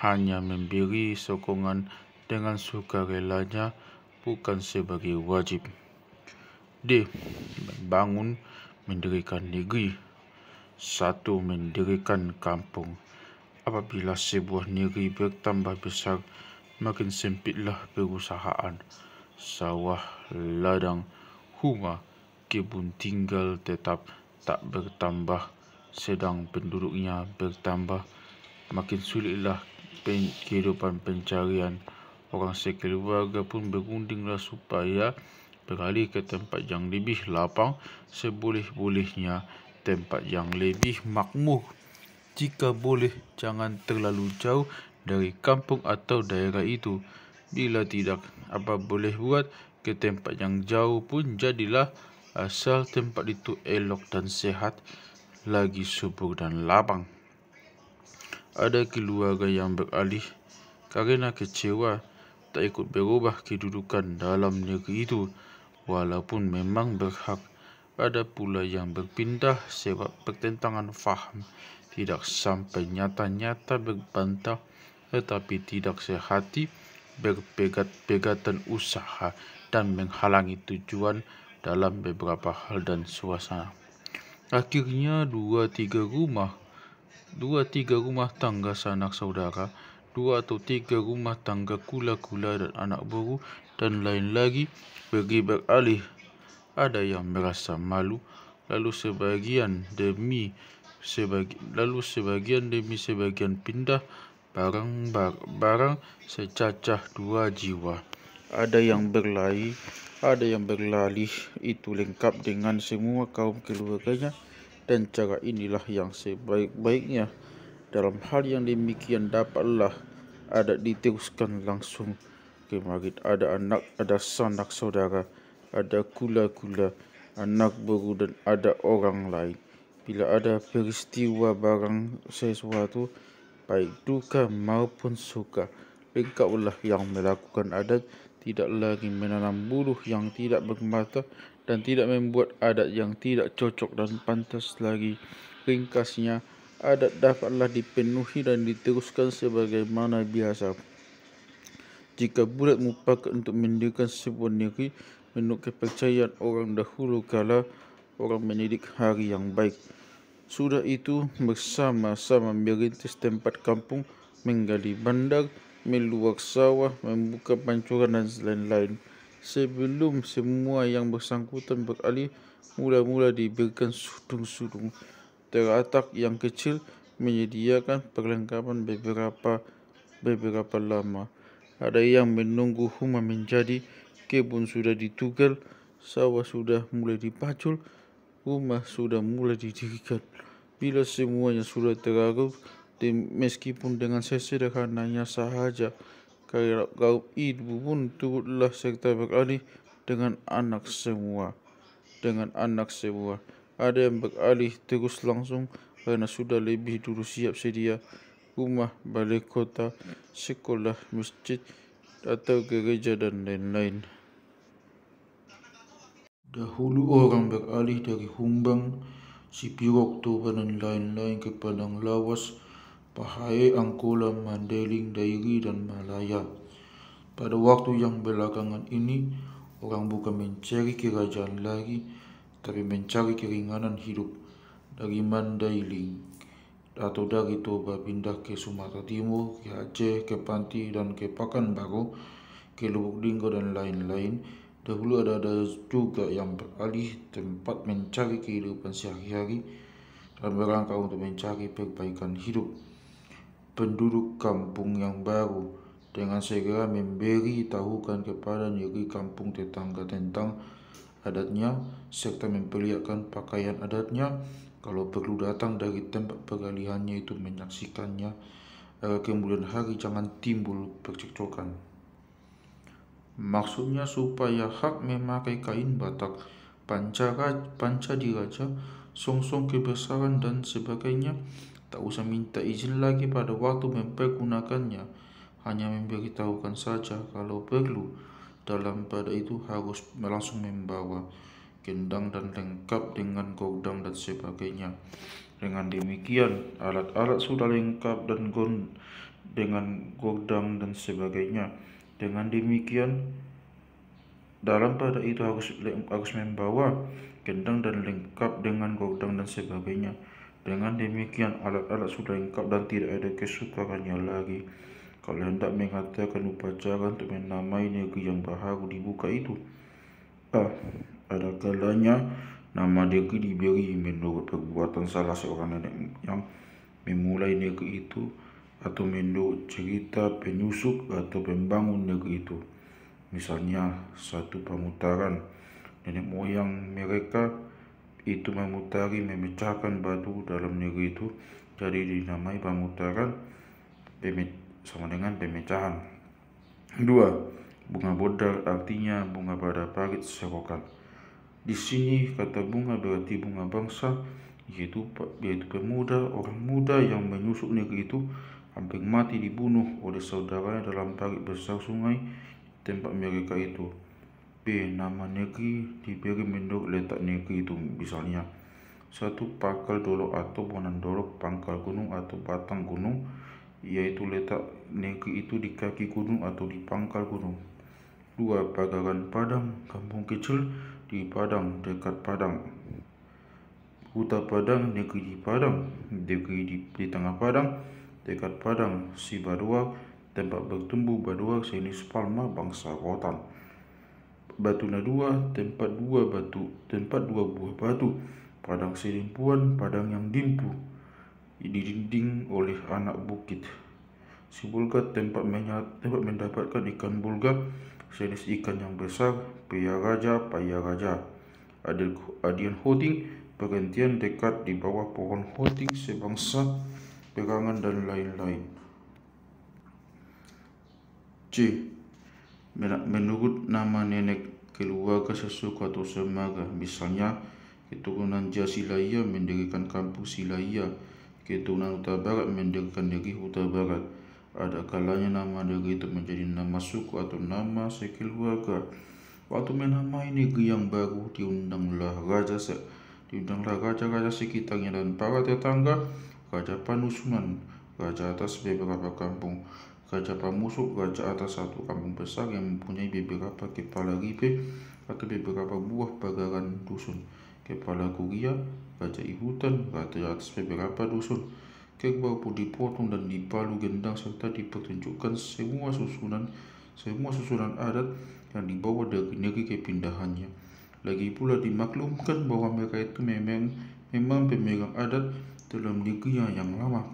hanya memberi sokongan dengan sukarelanya, bukan sebagai wajib. D. Membangun, mendirikan negeri. 1. Mendirikan kampung. Apabila sebuah negeri bertambah besar, makin sempitlah perusahaan. Sawah, ladang, rumah, kebun tinggal tetap tak bertambah, sedang penduduknya bertambah. Makin sulitlah kehidupan pencarian. Orang sekeluarga pun berundinglah supaya beralih ke tempat yang lebih lapang, seboleh-bolehnya tempat yang lebih makmur. Jika boleh, jangan terlalu jauh dari kampung atau daerah itu. Bila tidak, apa boleh buat, ke tempat yang jauh pun jadilah, asal tempat itu elok dan sehat, lagi subur dan lapang. Ada keluarga yang beralih karena kecewa tak ikut berubah kedudukan dalam negeri itu, walaupun memang berhak. Ada pula yang berpindah sebab pertentangan faham, tidak sampai nyata-nyata berbantah, tetapi tidak sehati, berpegat-pegatan usaha dan menghalangi tujuan dalam beberapa hal dan suasana. Akhirnya 2-3 rumah tangga sanak saudara, 2 atau 3 rumah tangga kula-kula dan anak buruh dan lain lagi pergi beralih. Ada yang merasa malu, lalu sebagian demi sebagian pindah barang secacah 2 jiwa. Ada yang berlari, ada yang berlalih, itu lengkap dengan semua kaum keluarganya, dan cara inilah yang sebaik-baiknya. Dalam hal yang demikian dapatlah adat diteruskan langsung kemarin. Ada sanak saudara, ada kula-kula, anak buruh, dan ada orang lain. Bila ada peristiwa barang sesuatu, baik duka maupun suka, lengkaplah yang melakukan adat, tidak lagi menanam buluh yang tidak bermata dan tidak membuat adat yang tidak cocok dan pantas lagi. Ringkasnya, adat dapatlah dipenuhi dan diteruskan sebagaimana biasa. Jika bulat mupakat untuk mendirikan sebuah negeri, menurut kepercayaan orang dahulu kala, orang mendidik hari yang baik. Sudah itu bersama-sama merintis tempat kampung, menggali bandar, meluak sawah, membuka pancuran dan lain-lain. Sebelum semua yang bersangkutan beralih, mula-mula diberikan sudung-sudung teratak yang kecil, menyediakan perlengkapan beberapa lama. Ada yang menunggu rumah menjadi, kebun sudah ditugal, sawah sudah mulai dipacul, rumah sudah mulai didirikan. Bila semuanya sudah teratur, meskipun dengan sesederhananya sahaja, kaum ibu pun turutlah serta beralih dengan anak semua. Ada yang beralih terus langsung karena sudah lebih dulu siap sedia rumah, balai kota, sekolah, masjid atau gereja dan lain-lain. Dahulu orang beralih dari Humbang, Sipirok, Toba dan lain-lain ke Padang Lawas, Pahai, Angkola, Mandailing, Dairi dan Malaya. Pada waktu yang belakangan ini, orang bukan mencari kerajaan lagi, tapi mencari keringanan hidup. Dari Mandailing atau dari Toba pindah ke Sumatera Timur, ke Aceh, ke Panti dan ke Pekanbaru, ke Lubuk Linggau dan lain-lain. Dahulu ada juga yang beralih tempat mencari kehidupan sehari-hari dalam rangka untuk mencari perbaikan hidup. penduduk kampung yang baru dengan segera memberitahukan kepada negeri kampung tetangga tentang adatnya serta memperlihatkan pakaian adatnya. Kalau perlu datang dari tempat peralihannya itu menyaksikannya agar kemudian hari jangan timbul percekcokan. Maksudnya supaya hak memakai kain Batak, panca diraja, songsong kebesaran dan sebagainya tak usah minta izin lagi pada waktu mempergunakannya, hanya memberitahukan saja kalau perlu. Dalam pada itu harus langsung membawa gendang dan lengkap dengan gordang dan sebagainya. Dengan demikian alat-alat sudah lengkap dan dengan gordang dan sebagainya. Dengan demikian dalam pada itu harus membawa gendang dan lengkap dengan gordang dan sebagainya. Dengan demikian alat-alat sudah lengkap dan tidak ada kesukarannya lagi. Kalau hendak mengatakan upacara untuk menamai negeri yang baru dibuka itu, ada kalanya nama negeri diberi menurut perbuatan salah seorang nenek yang memulai negeri itu atau menurut cerita penyusup atau pembangun negeri itu. Misalnya satu pemutaran, nenek moyang mereka itu memecahkan batu dalam negeri itu, jadi dinamai pemutaran sama dengan pemecahan. 2. Bunga bodar artinya bunga pada parit serokan. Di sini kata bunga berarti bunga bangsa, yaitu orang muda yang menyusup negeri itu hampir mati dibunuh oleh saudaranya dalam parit besar sungai tempat mereka itu. B. Nama negeri diberi menurut letak negeri itu, misalnya 1. Pangkal Dolok atau Bonan Dolok, pangkal gunung atau batang gunung, yaitu letak negeri itu di kaki gunung atau di pangkal gunung. 2. Pagaran Padang, kampung kecil di Padang, dekat Padang. Huta Padang, negeri di Padang, negeri di tengah Padang, dekat Padang. Si Baduak, tempat bertumbuh baduak sejenis palma bangsa rotan. Batuna 2, tempat dua buah batu, padang selimpuan, padang yang dimpu, didinding oleh anak bukit. Si Bulga, tempat mendapatkan ikan bulga, sejenis ikan yang besar, paya raja. Adian Hoting, perhentian dekat di bawah pohon hoting sebangsa pegangan dan lain-lain. C. Menurut nama nenek keluarga sesuku atau semaga, misalnya keturunan Jasilaya mendirikan kampung Silaya, keturunan Huta Barat mendirikan negeri Huta Barat. Ada kalanya nama negeri itu menjadi nama suku atau nama sekeluarga. Waktu menamai negeri yang baru diundanglah raja-raja sekitarnya dan para tetangga, raja panusunan, raja atas beberapa kampung, raja pamusuh, raja atas satu kampung besar yang mempunyai beberapa kepala ripe atau beberapa buah pagaran dusun, kepala kuria, raja ihutan, raja atas beberapa dusun. Kerbau pun dipotong dan dipalu gendang serta dipertunjukkan semua susunan adat yang dibawa dari negeri kepindahannya. Lagi pula dimaklumkan bahwa mereka itu memang pemegang adat dalam negeri yang lama.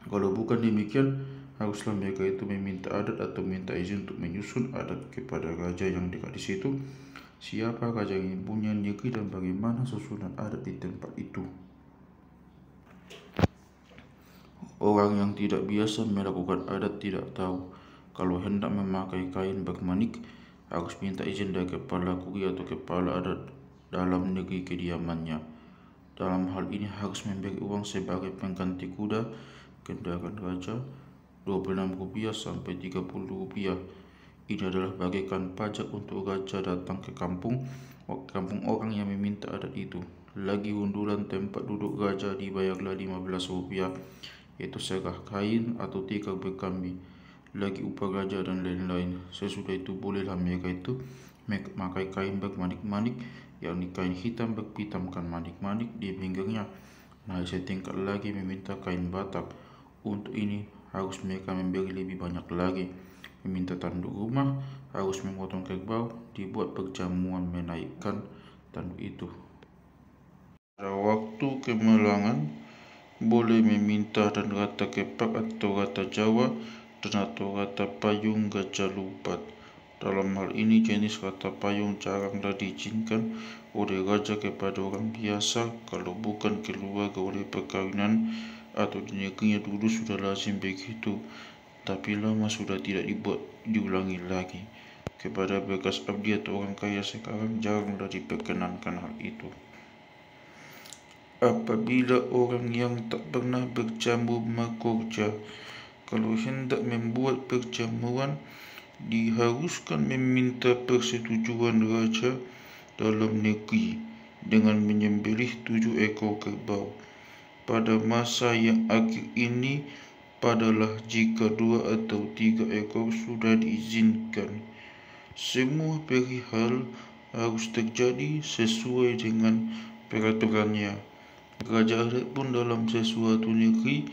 Kalau bukan demikian, haruslah mereka itu meminta adat atau minta izin untuk menyusun adat kepada raja yang dekat di situ. Siapa raja yang punya negeri dan bagaimana susunan adat di tempat itu. Orang yang tidak biasa melakukan adat tidak tahu kalau hendak memakai kain bermanik harus minta izin dari kepala kuri atau kepala adat dalam negeri kediamannya. Dalam hal ini harus memberi uang sebagai pengganti kuda, kendaraan raja, Rp26 sampai Rp30. Ini adalah bagaikan pajak untuk raja datang ke kampung orang yang meminta adat itu. Lagi hunduran tempat duduk raja dibayarlah Rp15, yaitu serah kain atau tikar berkambi. Lagi upah raja dan lain-lain. Sesudah itu bolehlah mereka itu memakai kain bermanik-manik, yakni kain hitam berpitamkan manik-manik di pinggirnya. Naik setingkat lagi meminta kain Batak. Untuk ini harus mereka memberi lebih banyak lagi. Meminta tanduk rumah, harus memotong kerbau, dibuat perjamuan menaikkan tanduk itu. Pada waktu kemelangan, boleh meminta dan rata kepak atau rata Jawa dan atau rata payung gajah lupat. Dalam hal ini jenis rata payung jaranglah diizinkan oleh raja kepada orang biasa kalau bukan keluarga oleh perkahwinan atau di negerinya dulu sudah lazim begitu, tapi lama sudah tidak diulangi lagi. Kepada bekas abdi atau orang kaya sekarang jaranglah diperkenankan hal itu. Apabila orang yang tak pernah berjamu mahkota, kalau hendak membuat perjamuan, diharuskan meminta persetujuan raja dalam negeri dengan menyembelih 7 ekor kerbau. Pada masa yang akhir ini padalah jika 2 atau 3 ekor sudah diizinkan. Semua perihal harus terjadi sesuai dengan peraturannya. Raja adat pun dalam sesuatu negeri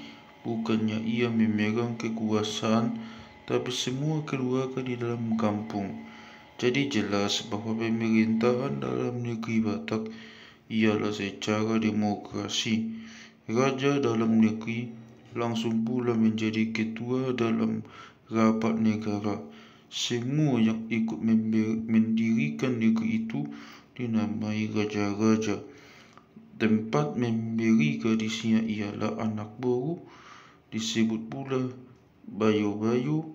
bukannya ia memegang kekuasaan, tapi semua keluarga di dalam kampung. Jadi jelas bahwa pemerintahan dalam negeri Batak ialah secara demokrasi. Raja dalam negeri langsung pula menjadi ketua dalam rapat negara. Semua yang ikut mendirikan negeri itu dinamai raja-raja. Tempat memberi gadisnya ialah anak boru, disebut pula bayu-bayu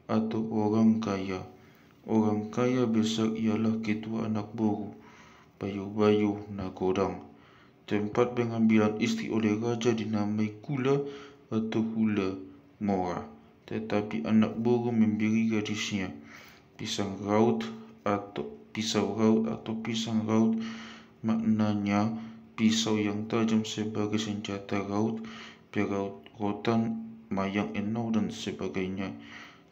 atau orang kaya. Orang kaya besar ialah ketua anak boru, bayu-bayu nagodang. Tempat pengambilan istri oleh raja dinamai kula atau hula mora. Tetapi anak boru memberi gadisnya pisau raut atau pisang raut, maknanya pisau yang tajam sebagai senjata raut, rotan, mayang enau dan sebagainya.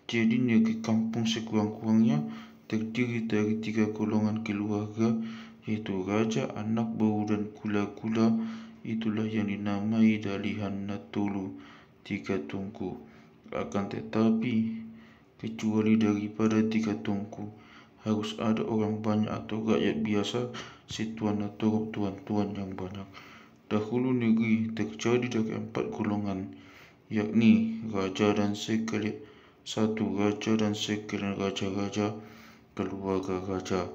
Jadi negeri kampung sekurang-kurangnya terdiri dari 3 golongan keluarga, yaitu raja, anak boru dan kula-kula. Itulah yang dinamai Dalihan Natulu 3 tungku. Akan tetapi kecuali daripada 3 tungku, harus ada orang banyak atau rakyat biasa, situan atau tuan-tuan yang banyak. Dahulu negeri terjadi dari 4 golongan, yakni raja dan sekalian 1 raja dan sekalian raja-raja keluarga raja,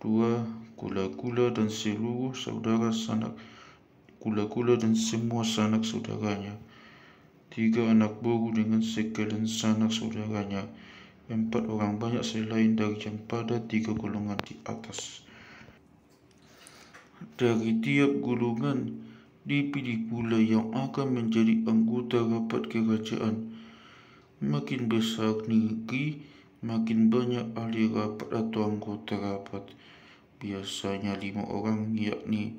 2 kula-kula dan seluruh saudara sanak kula-kula dan semua sanak saudaranya, 3 anak boru dengan sekalian sanak saudaranya, 4 orang banyak selain dari yang pada 3 golongan di atas. Dari tiap golongan dipilih pula yang akan menjadi anggota rapat kerajaan. Makin besar negeri, makin banyak ahli rapat atau anggota rapat. Biasanya 5 orang, yakni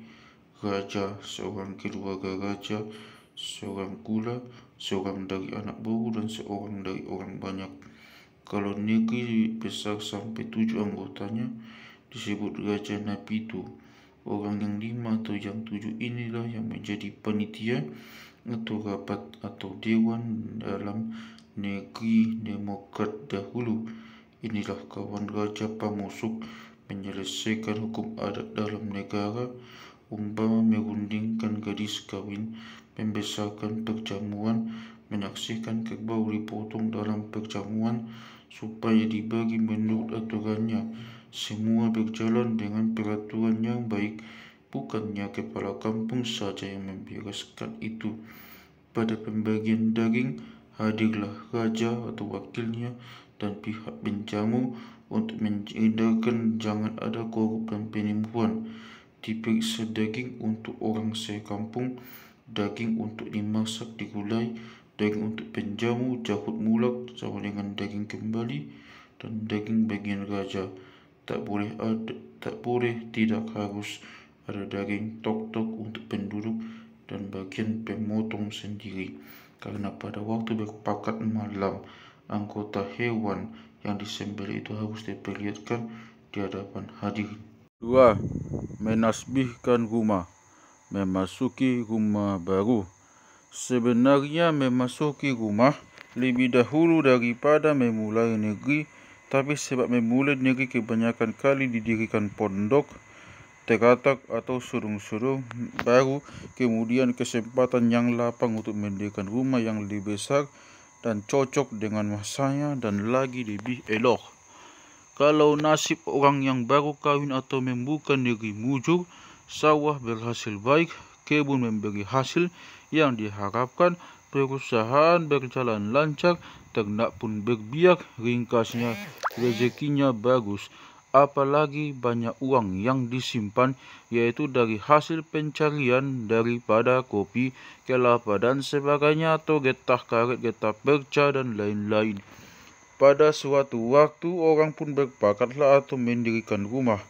raja, seorang keluarga raja, seorang kula, seorang dari anak boru dan seorang dari orang banyak. Kalau negeri besar sampai 7 anggotanya, disebut raja napitu. Orang yang 5 atau yang 7 inilah yang menjadi panitia atau rapat atau dewan dalam negeri demokrat dahulu. Inilah kawan raja pamusuk menyelesaikan hukum adat dalam negara, umpama merundingkan gadis kawin, membesarkan perjamuan, menyaksikan kerbau dipotong dalam perjamuan supaya dibagi menurut aturannya. Semua berjalan dengan peraturan yang baik, bukannya kepala kampung saja yang membereskan itu. Pada pembagian daging, hadirlah raja atau wakilnya dan pihak penjamu untuk menghindarkan jangan ada korup dan penipuan. Diperiksa daging untuk orang sekampung, daging untuk dimasak digulai, daging untuk penjamu jahut mulak sama dengan daging kembali, dan daging bagian raja. Tak boleh tidak harus ada daging tok-tok untuk penduduk dan bagian pemotong sendiri, karena pada waktu berpakat malam, anggota hewan yang disembelih itu harus diperlihatkan di hadapan hadirin. 2. Menasbihkan rumah. Memasuki rumah baru. Sebenarnya memasuki rumah lebih dahulu daripada memulai negeri, tapi sebab memulai negeri kebanyakan kali didirikan pondok, teratak atau surung-surung baru, kemudian kesempatan yang lapang untuk mendirikan rumah yang lebih besar dan cocok dengan masanya dan lagi lebih elok. Kalau nasib orang yang baru kawin atau membuka negeri mujur, sawah berhasil baik, kebun memberi hasil yang diharapkan, perusahaan berjalan lancar, ternak pun berbiak, ringkasnya rezekinya bagus. Apalagi banyak uang yang disimpan, yaitu dari hasil pencarian daripada kopi, kelapa dan sebagainya, atau getah karet, getah perca dan lain-lain. Pada suatu waktu orang pun berbakatlah atau mendirikan rumah.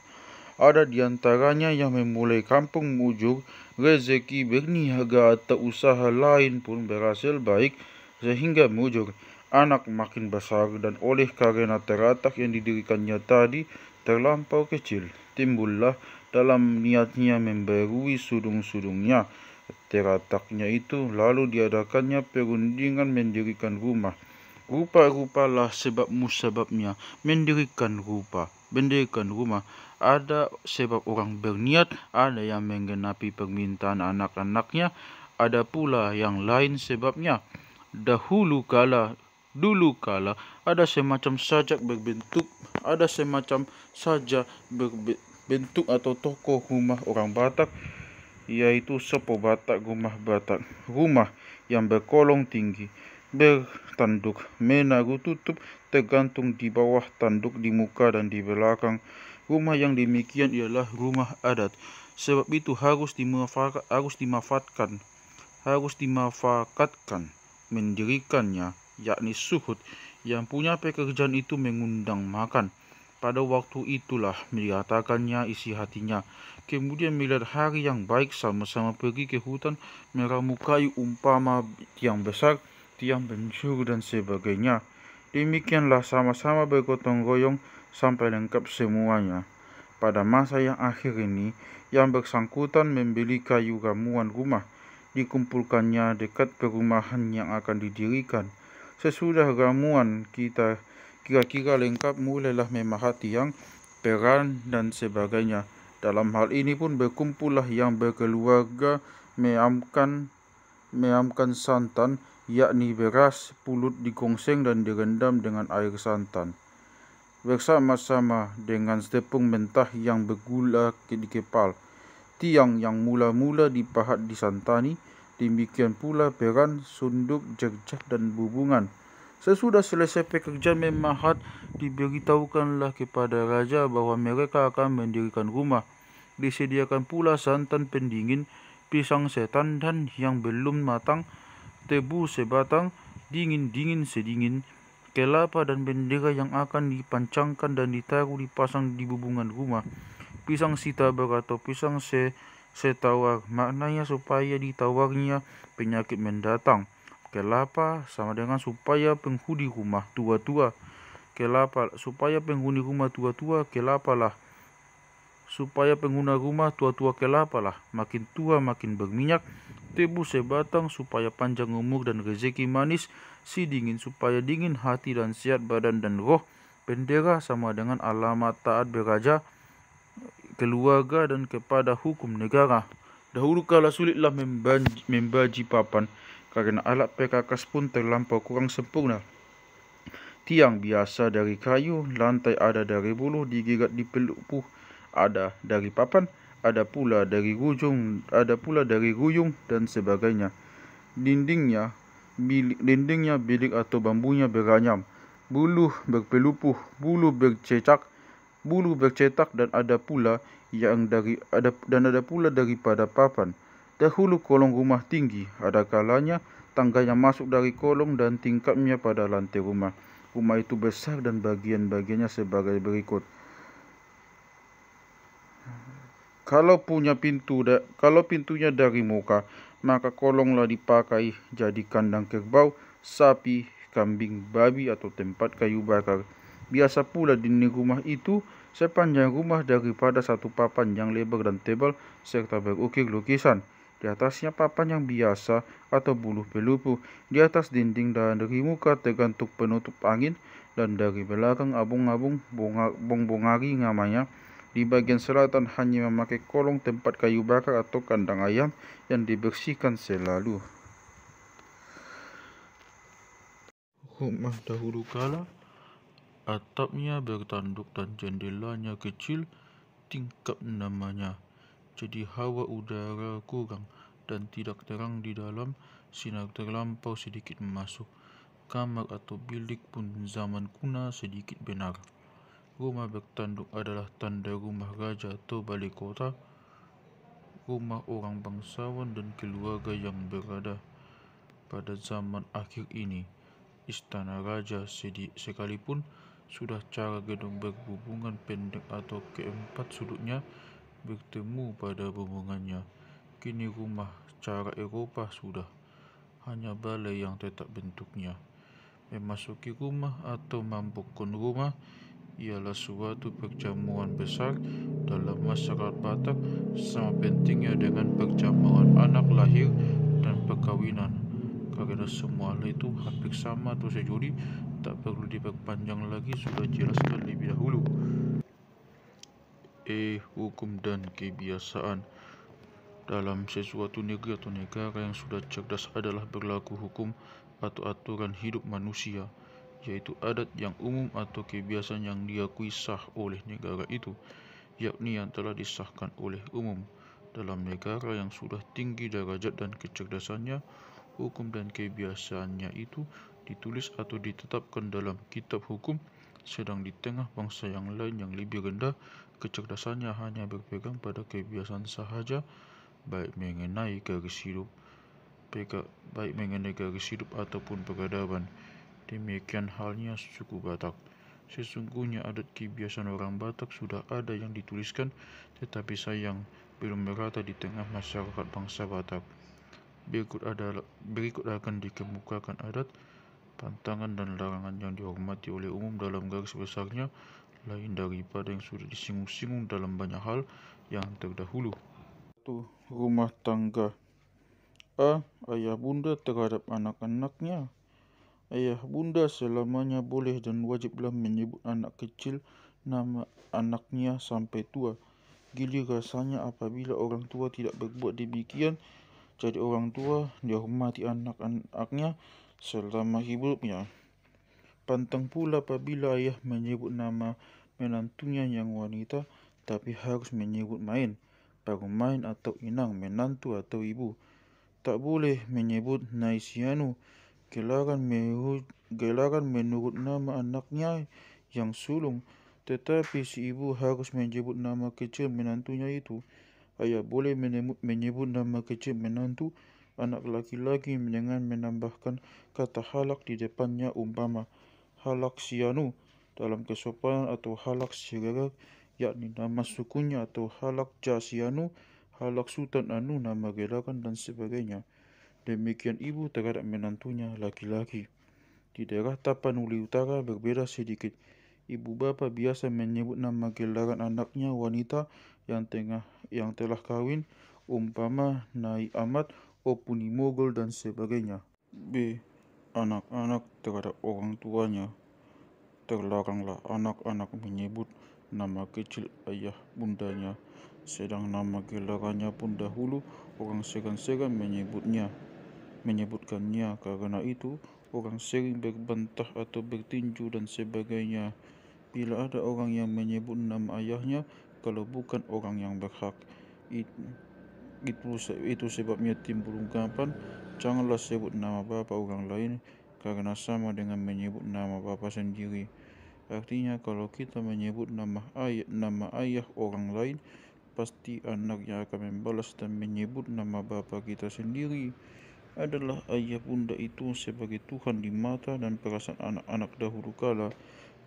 Ada di antaranya yang memulai kampung mujur, rezeki berniaga atau usaha lain pun berhasil baik sehingga mujur. Anak makin besar dan oleh karena teratak yang didirikannya tadi terlampau kecil, timbullah dalam niatnya membarui sudung-sudungnya terataknya itu, lalu diadakannya perundingan mendirikan rumah. Rupa-rupalah sebab musababnya mendirikan rumah. Ada sebab orang berniat, ada yang menggenapi permintaan anak-anaknya, ada pula yang lain sebabnya. Dulu kala ada semacam saja berbentuk atau toko rumah orang Batak, yaitu Sopo Batak, rumah Batak. Rumah yang berkolong tinggi, bertanduk, menaruh tutup, tergantung di bawah tanduk, di muka dan di belakang. Rumah yang demikian ialah rumah adat. Sebab itu harus dimafakatkan mendirikannya, yakni suhud. Yang punya pekerjaan itu mengundang makan. Pada waktu itulah menyatakannya isi hatinya. Kemudian melihat hari yang baik, sama-sama pergi ke hutan, meramu kayu umpama tiang besar, tiang penjuru dan sebagainya. Demikianlah sama-sama bergotong royong sampai lengkap semuanya. Pada masa yang akhir ini, yang bersangkutan membeli kayu ramuan rumah, dikumpulkannya dekat perumahan yang akan didirikan. Sesudah ramuan kira-kira lengkap, mulailah memahat tiang, peran dan sebagainya. Dalam hal ini pun berkumpullah yang berkeluarga meamkan santan, yakni beras pulut digongseng dan direndam dengan air santan, bersama-sama dengan tepung mentah yang bergula dikepal. Tiang yang mula-mula dipahat disantani, demikian pula peran, sunduk, jerjak dan bubungan. Sesudah selesai pekerjaan memahat, diberitahukanlah kepada raja bahwa mereka akan mendirikan rumah. Disediakan pula santan pendingin, pisang setandan yang belum matang, tebu sebatang, dingin-dingin sedingin, kelapa dan bendera yang akan dipancangkan dan ditaruh dipasang di bubungan rumah. Pisang sitabar atau pisang setawar, maknanya supaya ditawarnya penyakit mendatang. Kelapa sama dengan supaya penghuni rumah tua-tua. Kelapalah. Supaya pengguna rumah tua-tua kelapalah. Makin tua makin berminyak. Tebu sebatang supaya panjang umur dan rezeki manis. Si dingin supaya dingin hati dan sehat badan dan roh. Bendera sama dengan alamat taat beraja, keluarga dan kepada hukum negara. Dahulu kala sulitlah membaji papan, karena alat perkakas pun terlampau kurang sempurna. Tiang biasa dari kayu, lantai ada dari buluh digigat di pelupuh, ada dari papan, ada pula dari guyung dan sebagainya. Dindingnya bilik atau bambunya beranyam, buluh berpelupuh, buluh bercetak dan ada pula daripada papan. Dahulu kolong rumah tinggi, ada kalanya tangganya masuk dari kolong dan tingkapnya pada lantai rumah. Rumah itu besar dan bagian-bagiannya sebagai berikut. Kalau pintunya dari muka, maka kolonglah dipakai jadi kandang kerbau, sapi, kambing, babi atau tempat kayu bakar. Biasa pula dinding rumah itu sepanjang rumah daripada satu papan yang lebar dan tebal serta berukir lukisan. Di atasnya papan yang biasa atau buluh pelupuh. Di atas dinding dan dari muka tergantung penutup angin, dan dari belakang abung-abung bongari namanya, Di bagian selatan hanya memakai kolong tempat kayu bakar atau kandang ayam yang dibersihkan selalu. Rumah dahulu kala, atapnya bertanduk dan jendelanya kecil, tingkap namanya. Jadi hawa udara kurang dan tidak terang di dalam, sinar terlampau sedikit masuk. Kamar atau bilik pun zaman kuno sedikit benar. Rumah bertanduk adalah tanda rumah raja atau balai kota, rumah orang bangsawan dan keluarga yang berada pada zaman akhir ini. Istana raja sekalipun sudah cara gedung berhubungan pendek atau keempat sudutnya bertemu pada hubungannya. Kini rumah cara Eropa sudah hanya balai yang tetap bentuknya. Memasuki rumah atau membangun rumah ialah suatu perjamuan besar dalam masyarakat Batak, sama pentingnya dengan perjamuan anak lahir dan perkawinan. Karena semua hal itu hampir sama atau sejoli, tak perlu diperpanjang lagi, sudah jelaskan lebih dahulu. Hukum dan kebiasaan. Dalam sesuatu negeri atau negara yang sudah cerdas adalah berlaku hukum atau aturan hidup manusia, yaitu adat yang umum atau kebiasaan yang diakui sah oleh negara itu, yakni yang telah disahkan oleh umum. Dalam negara yang sudah tinggi derajat dan kecerdasannya, hukum dan kebiasaannya itu ditulis atau ditetapkan dalam kitab hukum, sedang di tengah bangsa yang lain yang lebih rendah, kecerdasannya hanya berpegang pada kebiasaan sahaja, baik mengenai garis hidup ataupun peradaban. Demikian halnya suku Batak. Sesungguhnya adat kebiasaan orang Batak sudah ada yang dituliskan, tetapi sayang belum merata di tengah masyarakat bangsa Batak. Berikut akan dikemukakan adat, pantangan dan larangan yang dihormati oleh umum dalam garis besarnya, lain daripada yang sudah disinggung-singgung dalam banyak hal yang terdahulu. Rumah tangga. Ayah bunda terhadap anak-anaknya. Ayah bunda selamanya boleh dan wajiblah menyebut anak kecil nama anaknya sampai tua. Gili rasanya apabila orang tua tidak berbuat demikian. Jadi orang tua dihormati anak-anaknya selama hidupnya. Pantang pula apabila ayah menyebut nama menantunya yang wanita, tapi harus menyebut main, baru main atau inang, menantu atau ibu. Tak boleh menyebut Naisianu, gelaran menurut nama anaknya yang sulung, tetapi si ibu harus menyebut nama kecil menantunya itu. Ayah boleh menyebut nama kecil menantu anak laki-laki dengan menambahkan kata halak di depannya, umpama halak sianu dalam kesopanan, atau halak siregar yakni nama sukunya, atau halak jasianu, halak sultan anu nama gelaran dan sebagainya. Demikian ibu terhadap menantunya laki-laki. Di daerah Tapanuli Utara berbeda sedikit. Ibu bapa biasa menyebut nama gelaran anaknya wanita yang telah kawin, umpama Nai Amat, Opuni Mogol dan sebagainya. B. Anak-anak terhadap orang tuanya. Terlaranglah anak-anak menyebut nama kecil ayah bundanya, sedang nama gelarannya pun dahulu orang segan-segan menyebutkannya. Karena itu orang sering berbantah atau bertinju dan sebagainya bila ada orang yang menyebut nama ayahnya kalau bukan orang yang berhak. Itu sebabnya timbul ungkapan, janganlah sebut nama bapa orang lain, karena sama dengan menyebut nama bapa sendiri. Artinya kalau kita menyebut nama ayah orang lain, pasti anak yang akan membalas dan menyebut nama bapa kita sendiri adalah ayah bunda itu sebagai Tuhan di mata dan perasaan anak-anak dahulu kala.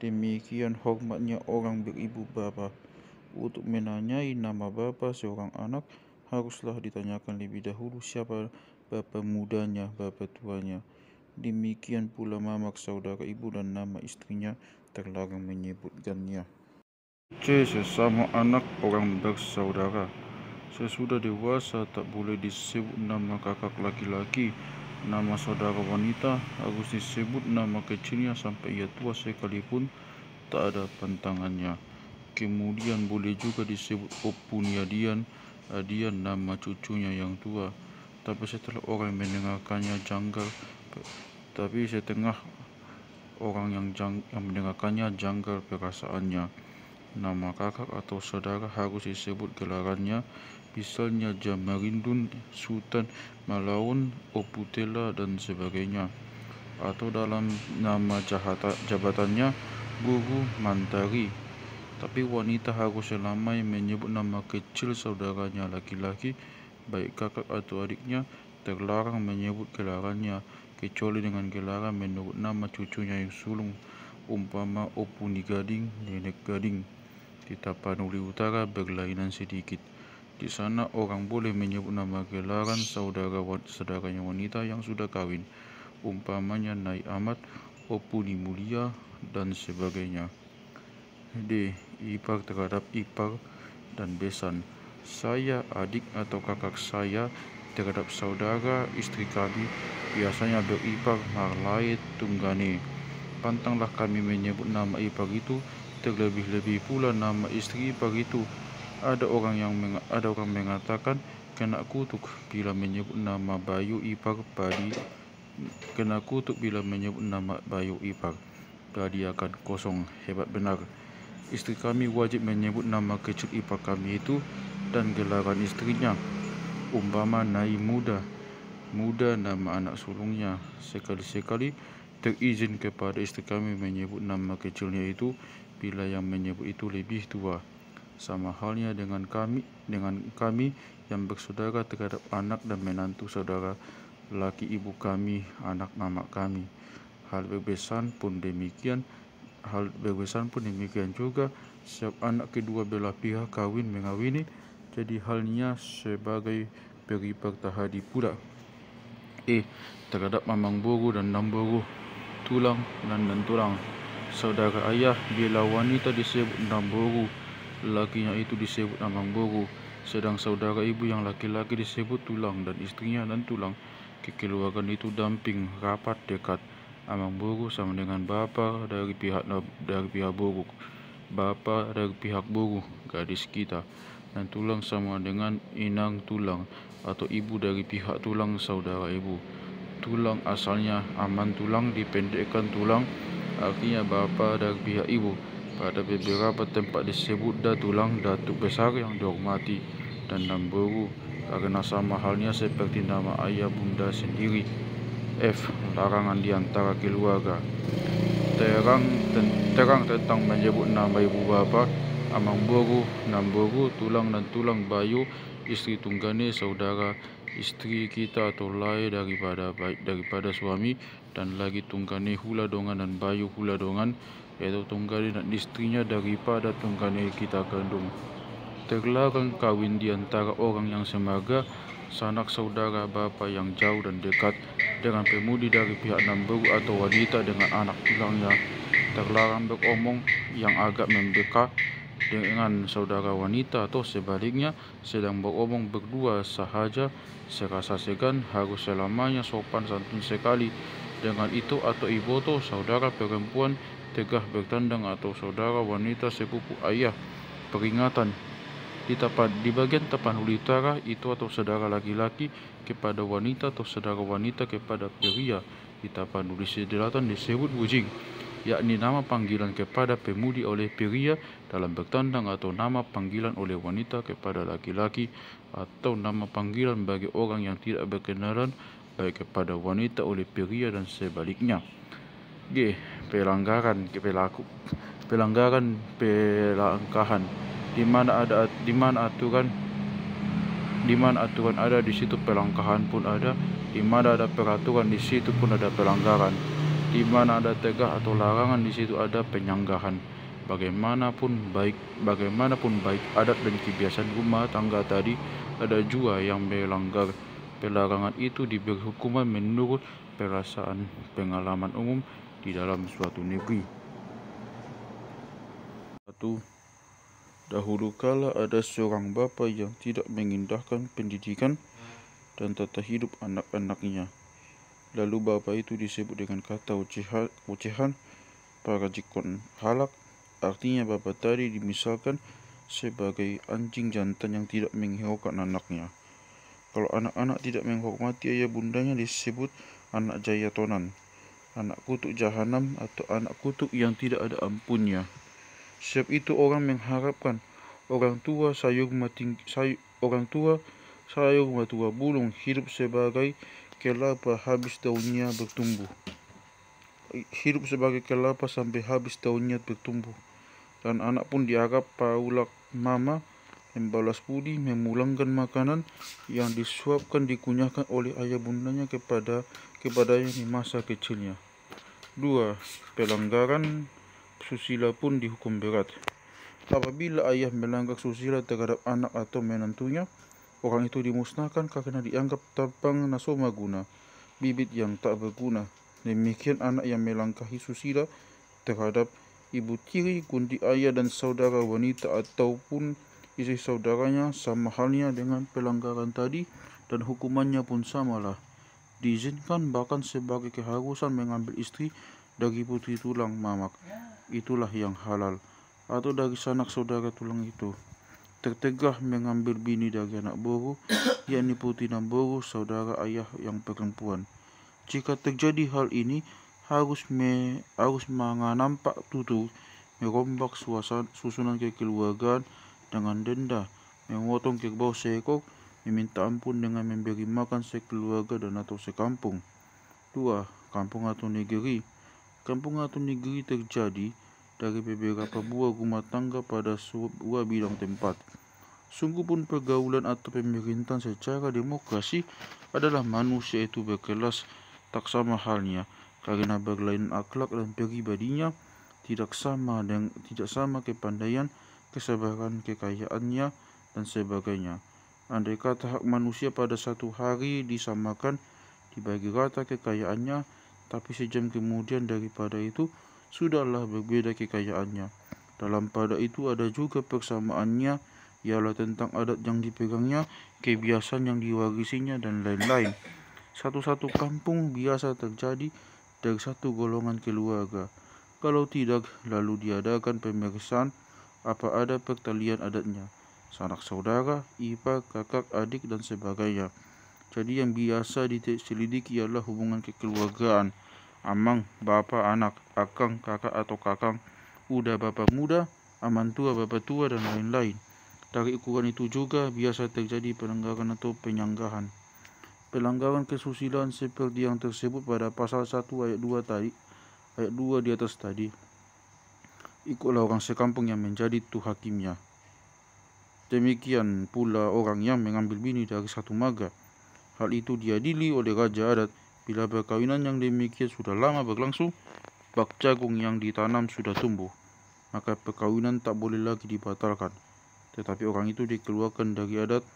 Demikian hormatnya orang beribu bapa. Untuk menanyai nama bapa seorang anak, haruslah ditanyakan lebih dahulu siapa bapa mudanya, bapa tuanya. Demikian pula mamak saudara ibu dan nama istrinya terlarang menyebutkannya. Sesama anak orang bersaudara. Sesudah dewasa tak boleh disebut nama kakak laki-laki. Nama saudara wanita harus disebut nama kecilnya sampai ia tua sekalipun tak ada pantangannya. Kemudian boleh juga disebut opuniadian, adian nama cucunya yang tua. Tapi setelah orang mendengarkannya janggal, tapi setengah orang yang mendengarkannya janggal perasaannya. Nama kakak atau saudara harus disebut gelarannya, misalnya Jamarindun, Sultan, Malaun, Oputela, dan sebagainya. Atau dalam nama jabatannya, guru, mantari. Tapi wanita harus selamanya menyebut nama kecil saudaranya laki-laki, baik kakak atau adiknya, terlarang menyebut gelarannya, kecuali dengan gelaran menurut nama cucunya yang sulung, umpama Opuni Gading, Nenek Gading. Di Tapanuli Utara berlainan sedikit. Di sana orang boleh menyebut nama gelaran saudaranya wanita yang sudah kawin, umpamanya Nai Ahmad, Opuni Mulia, dan sebagainya. D. Ipar terhadap ipar dan besan. Saya, adik atau kakak saya terhadap saudara istri kami biasanya beripar marlae tunggane. Pantanglah kami menyebut nama ipar itu, terlebih-lebih pula nama istri ipar itu. Ada orang mengatakan kena kutuk bila menyebut nama bayu ipar padi. Kena kutuk bila menyebut nama bayu ipar. Padi akan kosong. Hebat benar. Istri kami wajib menyebut nama kecil ipar kami itu dan gelaran istrinya, umpama Nai Muda. Muda nama anak sulungnya. Sekali-sekali terizin kepada istri kami menyebut nama kecilnya itu bila yang menyebut itu lebih tua. Sama halnya dengan kami yang bersaudara terhadap anak dan menantu saudara laki ibu kami, anak mama kami. Hal berbesan pun demikian juga, setiap anak kedua belah pihak kawin mengawini, jadi halnya sebagai beripar tahadi pula. Terhadap mamang boru dan namboru, tulang dan tulang. Saudara ayah bila wanita disebut namboru, lakinya itu disebut mamang boru, sedang saudara ibu yang laki-laki disebut tulang dan istrinya dan tulang. Kekeluargaan itu damping, rapat, dekat. Amang boru sama dengan bapa dari pihak boru, bapa dari pihak boru, gadis kita, dan tulang sama dengan inang tulang atau ibu dari pihak tulang saudara ibu. Tulang asalnya aman tulang dipendekkan tulang, artinya bapa dari pihak ibu. Pada beberapa tempat disebut tulang datuk besar yang dihormati, dan namboru karena sama halnya seperti nama ayah bunda sendiri. F. Larangan di antara keluarga. Terang tentang menyebut nama ibu bapa, amang boru, namboru, tulang dan tulang bayu, istri tunggane, saudara istri kita atau lain daripada suami, dan lagi tunggane hula dongan dan bayu hula dongan, yaitu tunggane dan istrinya daripada tunggane kita kandung. Terlarang kawin di antara orang yang semarga, sanak saudara bapa yang jauh dan dekat, dengan pemudi dari pihak namboru atau wanita dengan anak tulangnya. Terlarang beromong yang agak membeka dengan saudara wanita atau sebaliknya, sedang beromong berdua sahaja serasa segan, harus selamanya sopan santun sekali. Dengan itu atau iboto, saudara perempuan tegah bertandang atau saudara wanita sepupu ayah. Peringatan. Di bagian Tapanuli Utara itu atau saudara laki-laki kepada wanita atau saudara wanita kepada pria. Di Tapanuli Selatan disebut bujing, yakni nama panggilan kepada pemudi oleh pria dalam bertandang, atau nama panggilan oleh wanita kepada laki-laki, atau nama panggilan bagi orang yang tidak berkenalan baik kepada wanita oleh pria dan sebaliknya. G. Pelanggaran pelangkahan. Di mana aturan ada, di situ pelangkahan pun ada. Di mana ada peraturan, di situ pun ada pelanggaran. Di mana ada tegah atau larangan, di situ ada penyanggahan. Bagaimanapun baik adat dan kebiasaan rumah tangga tadi, ada jua yang melanggar pelarangan itu diberi hukuman menurut perasaan pengalaman umum di dalam suatu negeri. 1. Dahulu kala ada seorang bapa yang tidak mengindahkan pendidikan dan tata hidup anak-anaknya. Lalu bapa itu disebut dengan kata ucehan, parajikon halak, Artinya bapa tadi dimisalkan sebagai anjing jantan yang tidak menghiraukan anaknya. Kalau anak-anak tidak menghormati ayah bundanya disebut anak jayatonan, anak kutuk jahanam atau anak kutuk yang tidak ada ampunnya. Sebab itu orang mengharapkan orang tua sayur matua bulung hidup sebagai kelapa habis daunnya bertumbuh. Hidup sebagai kelapa sampai habis daunnya bertumbuh. Dan anak pun diharap paulak mama membalas budi, memulangkan makanan yang disuapkan dikunyahkan oleh ayah bundanya kepadanya di masa kecilnya. 2. Pelanggaran susila pun dihukum berat. Apabila ayah melanggar susila terhadap anak atau menantunya, orang itu dimusnahkan karena dianggap tabang nasoma guna, bibit yang tak berguna. Demikian anak yang melangkahi susila terhadap ibu tiri, gundi ayah dan saudara wanita ataupun istri saudaranya sama halnya dengan pelanggaran tadi, dan hukumannya pun samalah. Diizinkan bahkan sebagai keharusan mengambil istri dari putri tulang mamak, itulah yang halal, atau dari sanak saudara tulang itu. Tertegah mengambil bini dari anak boru, yakni putri dan boru saudara ayah yang perempuan. Jika terjadi hal ini, harus menampak tutur, merombak susunan kekeluargaan dengan denda, memotong kerbau seekor, meminta ampun dengan memberi makan sekeluarga dan atau sekampung. 2. Kampung atau negeri. Kampung atau negeri terjadi dari beberapa buah rumah tangga pada sebuah bidang tempat. Sungguh pun pergaulan atau pemerintahan secara demokrasi adalah manusia itu berkelas tak sama halnya, karena berlainan akhlak dan pribadinya tidak sama kepandaian, kesabaran, kekayaannya, dan sebagainya. Andai kata hak manusia pada satu hari disamakan, dibagi rata kekayaannya, tapi sejam kemudian daripada itu sudahlah berbeda kekayaannya. Dalam pada itu ada juga persamaannya, ialah tentang adat yang dipegangnya, kebiasaan yang diwarisinya, dan lain-lain. Satu-satu kampung biasa terjadi dari satu golongan keluarga. Kalau tidak, lalu diadakan pemeriksaan apa ada pertalian adatnya, sanak saudara, ipar, kakak, adik, dan sebagainya. Jadi yang biasa diselidiki ialah hubungan kekeluargaan, amang, bapa, anak, akang, kakak atau kakang, uda, bapa muda, aman tua, bapa tua, dan lain-lain. Dari ukuran itu juga biasa terjadi pelanggaran atau penyanggahan. Pelanggaran kesusilaan seperti yang tersebut pada pasal 1 ayat 2 di atas tadi, ikutlah orang sekampung yang menjadi tu hakimnya. Demikian pula orang yang mengambil bini dari satu marga. Hal itu diadili oleh raja adat. Bila perkawinan yang demikian sudah lama berlangsung, bak jagung yang ditanam sudah tumbuh, maka perkawinan tak boleh lagi dibatalkan. Tetapi orang itu dikeluarkan dari adat,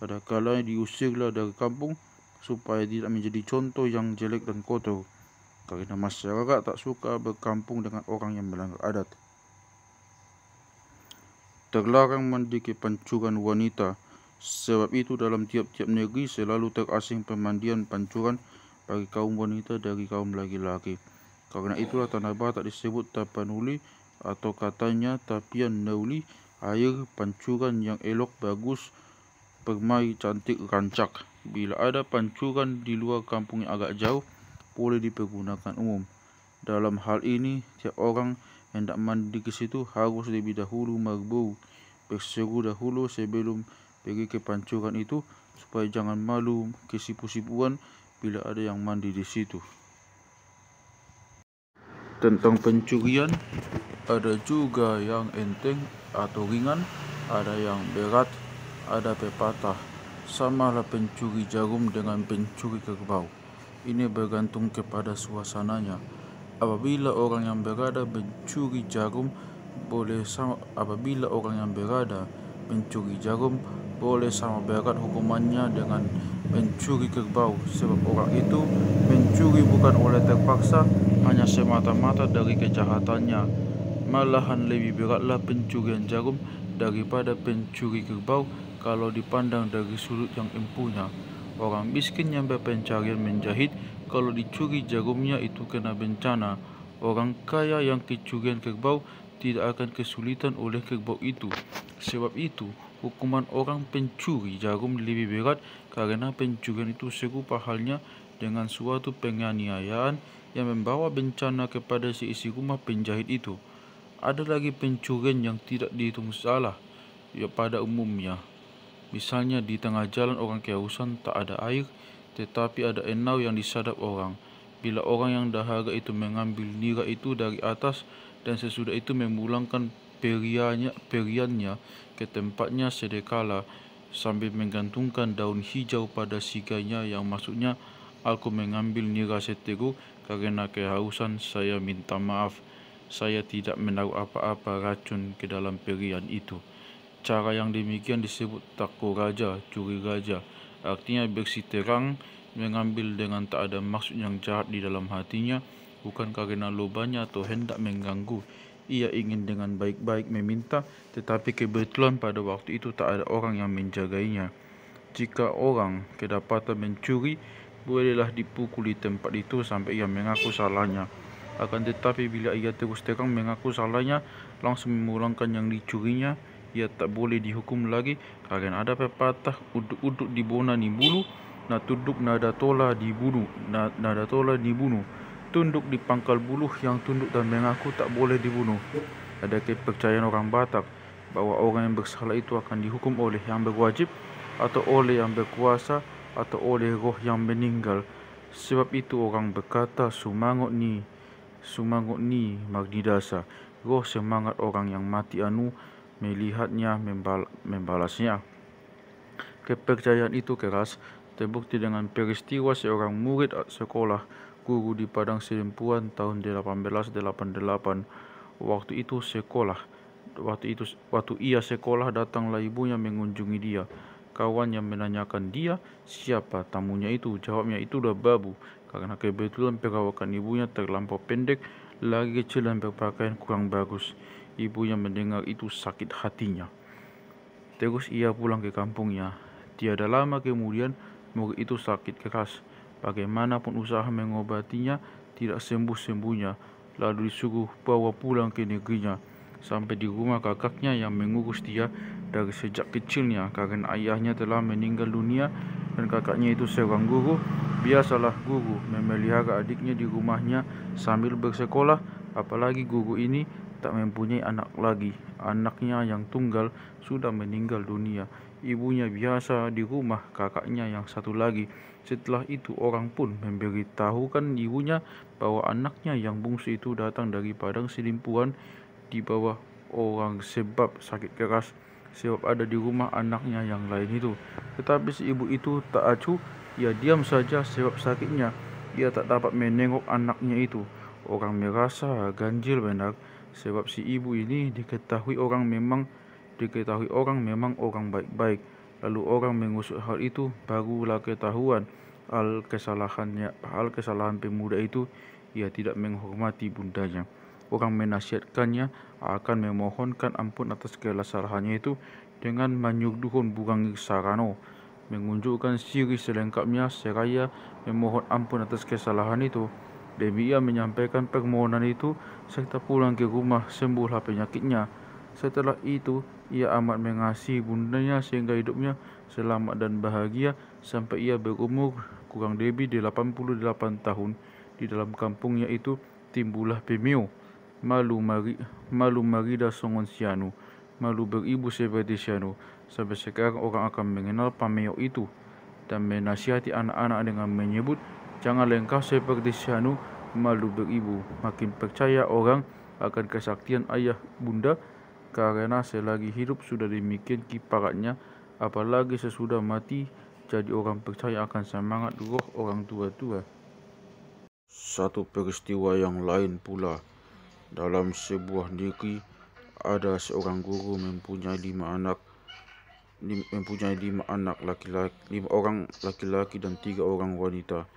ada kalanya diusirlah dari kampung, supaya tidak menjadi contoh yang jelek dan kotor, karena masyarakat tak suka berkampung dengan orang yang melanggar adat. Terlarang mandi kepancuran wanita. Sebab itu dalam tiap-tiap negeri selalu terasing pemandian pancuran bagi kaum wanita dari kaum laki-laki. Karena itulah tanah Batak disebut tapanuli, atau katanya tapian nauli, air pancuran yang elok, bagus, permai, cantik, rancak. Bila ada pancuran di luar kampung yang agak jauh, boleh dipergunakan umum. Dalam hal ini, tiap orang hendak mandi ke situ harus lebih dahulu merbau, berseru dahulu sebelum pergi ke pancuran itu, supaya jangan malu kesipu-sipuan bila ada yang mandi di situ. Tentang pencurian, ada juga yang enteng atau ringan, ada yang berat, ada pepatah, samalah pencuri jarum dengan pencuri kerbau. Ini bergantung kepada suasananya. Apabila orang yang berada mencuri jarum boleh sama berat hukumannya dengan mencuri kerbau, sebab orang itu mencuri bukan oleh terpaksa, hanya semata-mata dari kejahatannya. Malahan lebih beratlah pencurian jarum daripada pencuri kerbau kalau dipandang dari sudut yang empunya. Orang miskin yang berpencarian menjahit, kalau dicuri jarumnya itu kena bencana. Orang kaya yang kecurian kerbau tidak akan kesulitan oleh kerbau itu. Sebab itu, hukuman orang pencuri jarum lebih berat karena pencurian itu serupa halnya dengan suatu penganiayaan yang membawa bencana kepada si isi rumah penjahit itu. Ada lagi pencurian yang tidak dihitung salah, ya pada umumnya. Misalnya di tengah jalan orang kehausan tak ada air, tetapi ada enau yang disadap orang. Bila orang yang dahaga itu mengambil nira itu dari atas dan sesudah itu memulangkan periannya ke tempatnya sedekala sambil menggantungkan daun hijau pada siganya yang maksudnya, aku mengambil nira setego karena kehausan, saya minta maaf. Saya tidak menaruh apa-apa racun ke dalam perian itu. Cara yang demikian disebut tako raja, curi raja. Artinya bersih terang, mengambil dengan tak ada maksud yang jahat di dalam hatinya, bukan karena lobanya atau hendak mengganggu. Ia ingin dengan baik-baik meminta, tetapi kebetulan pada waktu itu tak ada orang yang menjagainya. Jika orang kedapatan mencuri, bolehlah dipukul di tempat itu sampai ia mengaku salahnya. Akan tetapi bila ia terus terang mengaku salahnya, langsung memulangkan yang dicurinya, ia tak boleh dihukum lagi karena ada pepatah uduk-uduk di bona ni bulu, na tunduk nada tola dibunuh, nada tola dibunuh. Tunduk di pangkal bulu, yang tunduk dan mengaku tak boleh dibunuh. Ada kepercayaan orang Batak bahwa orang yang bersalah itu akan dihukum oleh yang berwajib atau oleh yang berkuasa atau oleh roh yang meninggal. Sebab itu orang berkata sumangot ni magdidasa, roh semangat orang yang mati anu melihatnya membalasnya. Kepercayaan itu keras, terbukti dengan peristiwa seorang murid sekolah guru di Padang Sidempuan tahun 1888. Waktu ia sekolah, datanglah ibunya mengunjungi dia. Kawan yang menanyakan dia, siapa tamunya itu? Jawabnya, itulah babu, karena kebetulan perawakan ibunya terlampau pendek, lagi kecil dan berpakaian kurang bagus. Ibunya mendengar itu sakit hatinya. Terus ia pulang ke kampungnya. Tiada lama kemudian murid itu sakit keras. Bagaimanapun usaha mengobatinya tidak sembuh-sembuhnya. Lalu disuruh bawa pulang ke negerinya. Sampai di rumah kakaknya yang mengurus dia dari sejak kecilnya karena ayahnya telah meninggal dunia dan kakaknya itu seorang guru. Biasalah guru memelihara adiknya di rumahnya sambil bersekolah, apalagi guru ini tak mempunyai anak lagi. Anaknya yang tunggal sudah meninggal dunia. Ibunya biasa di rumah kakaknya yang satu lagi. Setelah itu orang pun memberitahukan ibunya bahwa anaknya yang bungsu itu datang dari Padang Sidempuan di bawah orang sebab sakit keras, sebab ada di rumah anaknya yang lain itu. Tetapi si ibu itu tak acuh, ia diam saja sebab sakitnya. Ia tak dapat menengok anaknya itu. Orang merasa ganjil benar, sebab si ibu ini diketahui orang memang orang baik-baik. Lalu orang mengusut hal itu, barulah ketahuan hal kesalahan pemuda itu. Ia tidak menghormati bundanya. Orang menasihatkannya akan memohonkan ampun atas kesalahannya itu dengan menyuguhkan burang sarano, mengunjukkan siri selengkapnya seraya memohon ampun atas kesalahan itu. Demi ia menyampaikan permohonan itu serta pulang ke rumah, sembuhlah penyakitnya. Setelah itu ia amat mengasihi bundanya sehingga hidupnya selamat dan bahagia sampai ia berumur kurang lebih 88 tahun. Di dalam kampungnya itu timbullah pemeo, malu marida songon sianu, malu beribu seperti sianu. Sampai sekarang orang akan mengenal pameo itu dan menasihati anak-anak dengan menyebut, janganlah engkau seperti sianu, malu beribu. Makin percaya orang akan kesaktian ayah bunda karena selagi hidup sudah demikian kiparatnya, apalagi sesudah mati. Jadi orang percaya akan semangat roh orang tua-tua. Satu peristiwa yang lain pula. Dalam sebuah negeri ada seorang guru mempunyai 5 anak laki-laki, 5 orang laki-laki dan 3 orang wanita.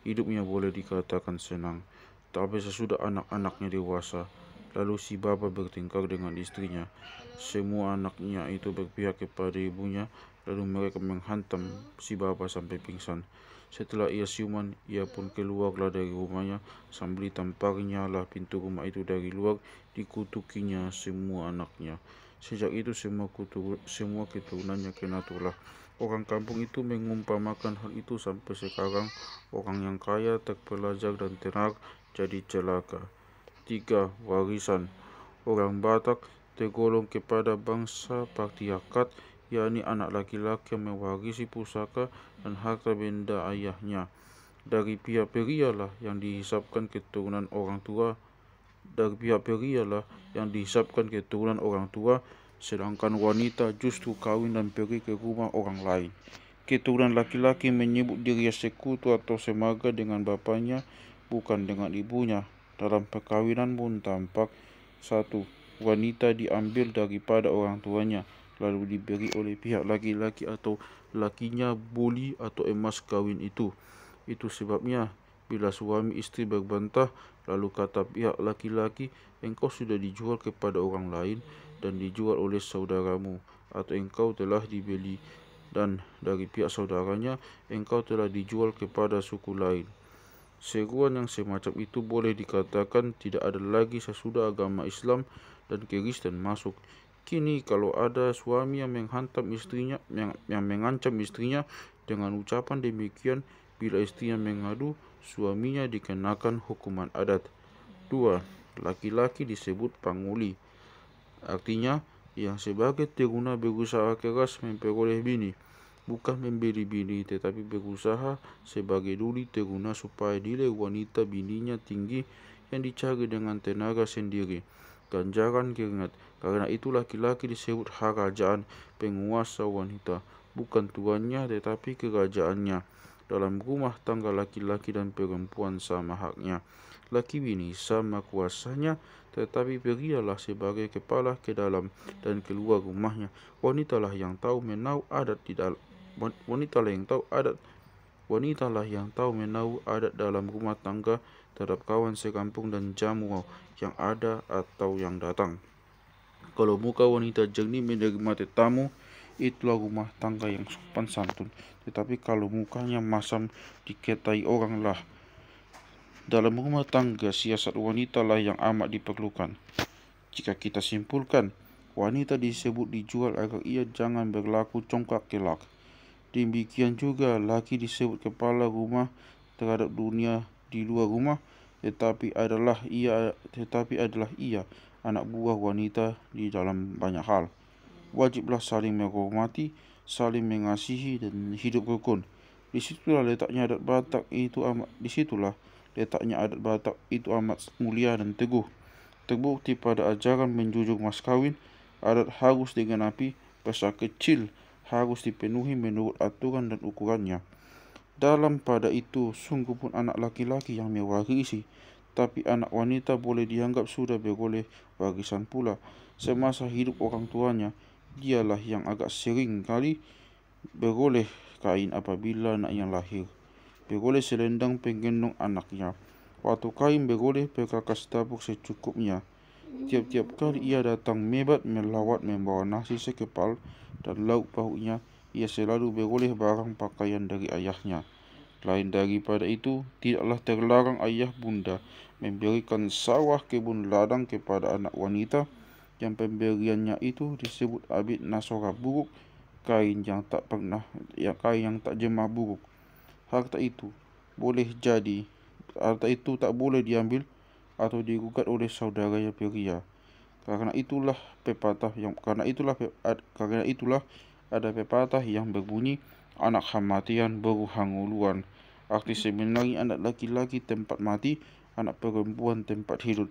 Hidupnya boleh dikatakan senang. Tapi sesudah anak-anaknya dewasa, lalu si bapa bertengkar dengan istrinya. Semua anaknya itu berpihak kepada ibunya, lalu mereka menghantam si bapa sampai pingsan. Setelah ia siuman, ia pun keluarlah dari rumahnya sambil ditamparnya lah pintu rumah itu dari luar, dikutukinya semua anaknya. Sejak itu semua keturunannya kena tulah. Orang kampung itu mengumpamakan hal itu sampai sekarang. Orang yang kaya, terpelajar dan tenar jadi celaka. 3. Warisan. Orang Batak tergolong kepada bangsa patriarkat, yakni anak laki-laki yang mewarisi pusaka dan harta benda ayahnya. Dari pihak pria lah yang dihisapkan keturunan orang tua. Sedangkan wanita justru kawin dan pergi ke rumah orang lain. Keturunan laki-laki menyebut dirinya sekutu atau semaga dengan bapaknya, bukan dengan ibunya. Dalam perkawinan pun tampak 1. Wanita diambil daripada orang tuanya, lalu diberi oleh pihak laki-laki atau lakinya boli atau emas kawin itu. Itu sebabnya bila suami istri berbantah, lalu kata pihak laki-laki, engkau sudah dijual kepada orang lain dan dijual oleh saudaramu, atau engkau telah dibeli, dan dari pihak saudaranya, engkau telah dijual kepada suku lain. Seruan yang semacam itu boleh dikatakan tidak ada lagi sesudah agama Islam dan Kristen masuk. Kini kalau ada suami yang mengancam istrinya dengan ucapan demikian, bila istrinya mengadu, suaminya dikenakan hukuman adat. 2. Laki-laki disebut panguli. Artinya, yang sebagai terguna berusaha keras memperoleh bini, bukan membeli bini, tetapi berusaha sebagai duli terguna supaya nilai wanita bininya tinggi yang dicari dengan tenaga sendiri, ganjaran keringat. Karena itu laki-laki disebut kerajaan, penguasa wanita, bukan tuannya tetapi kerajaannya. Dalam rumah tangga laki-laki dan perempuan sama haknya. Laki bini sama kuasanya, tetapi prialah sebagai kepala ke dalam dan keluar rumahnya. Wanitalah yang tahu menau adat dalam rumah tangga terhadap kawan sekampung dan jamu yang ada atau yang datang. Kalau muka wanita jernih menerima tetamu, itulah rumah tangga yang sopan santun. Tetapi kalau mukanya masam diketai orang lah. Dalam rumah tangga, siasat wanita lah yang amat diperlukan. Jika kita simpulkan, wanita disebut dijual agar ia jangan berlaku congkak kelak. Demikian juga laki disebut kepala rumah terhadap dunia di luar rumah, tetapi adalah ia anak buah wanita di dalam banyak hal. Wajiblah saling menghormati, saling mengasihi dan hidup rukun. Disitulah letaknya adat Batak itu amat mulia dan teguh. Terbukti pada ajaran menjunjung mas kawin, adat harus digenapi, besar kecil harus dipenuhi menurut aturan dan ukurannya. Dalam pada itu, sungguh pun anak laki-laki yang mewarisi, tapi anak wanita boleh dianggap sudah beroleh warisan pula. Semasa hidup orang tuanya, dialah yang agak sering kali beroleh kain apabila anaknya lahir, beroleh selendang penggendong anaknya. Waktu kain beroleh perkakas dapur secukupnya. Tiap-tiap kali ia datang mebat melawat membawa nasi sekepal dan lauk pauknya, ia selalu beroleh barang pakaian dari ayahnya. Lain daripada itu, tidaklah terlarang ayah bunda memberikan sawah kebun ladang kepada anak wanita yang pemberiannya itu disebut abid nasora buruk, kain yang tak jemah buruk. Harta itu tak boleh diambil atau digugat oleh saudaranya pria. Karena itulah ada pepatah yang berbunyi, anak kematian baru hanguluan. Arti sebenarnya anak laki-laki tempat mati, anak perempuan tempat hidup.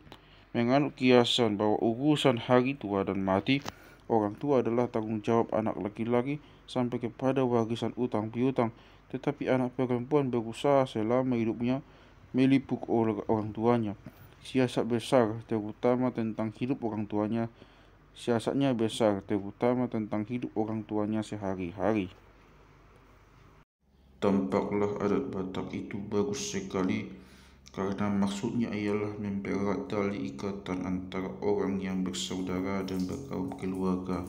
Menganut kiasan bahwa urusan hari tua dan mati, orang tua adalah tanggung jawab anak laki-laki sampai kepada warisan utang piutang, tetapi anak perempuan berusaha selama hidupnya meliput orang tuanya. Siasatnya besar terutama tentang hidup orang tuanya sehari-hari. Tampaklah adat Batak itu bagus sekali, karena maksudnya ialah mempererat tali ikatan antara orang yang bersaudara dan berkaum keluarga.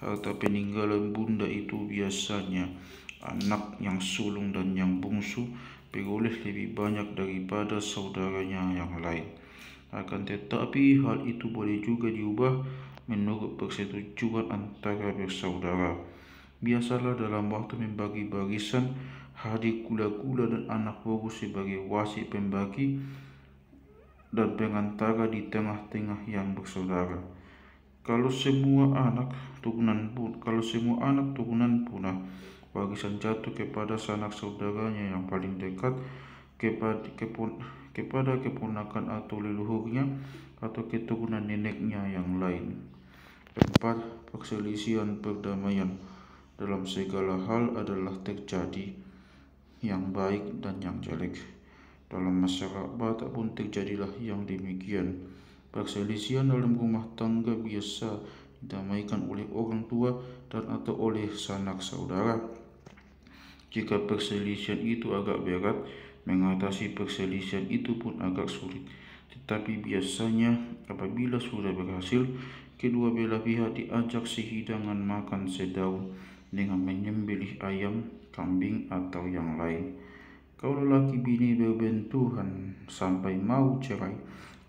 Harta peninggalan bunda itu biasanya anak yang sulung dan yang bungsu beroleh lebih banyak daripada saudaranya yang lain. Akan tetapi hal itu boleh juga diubah menurut persetujuan antara bersaudara. Biasalah dalam waktu membagi barisan, hadir kula-kula dan anak boru sebagai wasit pembagi dan pengantara di tengah-tengah yang bersaudara. Kalau semua anak turunan punah, warisan jatuh kepada sanak saudaranya yang paling dekat, kepada keponakan atau leluhurnya, atau keturunan neneknya yang lain. 4. Perselisihan perdamaian dalam segala hal adalah terjadi yang baik dan yang jelek. Dalam masyarakat Batak pun terjadilah yang demikian. Perselisihan dalam rumah tangga biasa didamaikan oleh orang tua dan atau oleh sanak saudara. Jika perselisihan itu agak berat, mengatasi perselisihan itu pun agak sulit. Tetapi biasanya apabila sudah berhasil, kedua belah pihak diajak sehidangan makan sedaun dengan menyembelih ayam, kambing atau yang lain. Kalau laki bini berbenturan sampai mau cerai,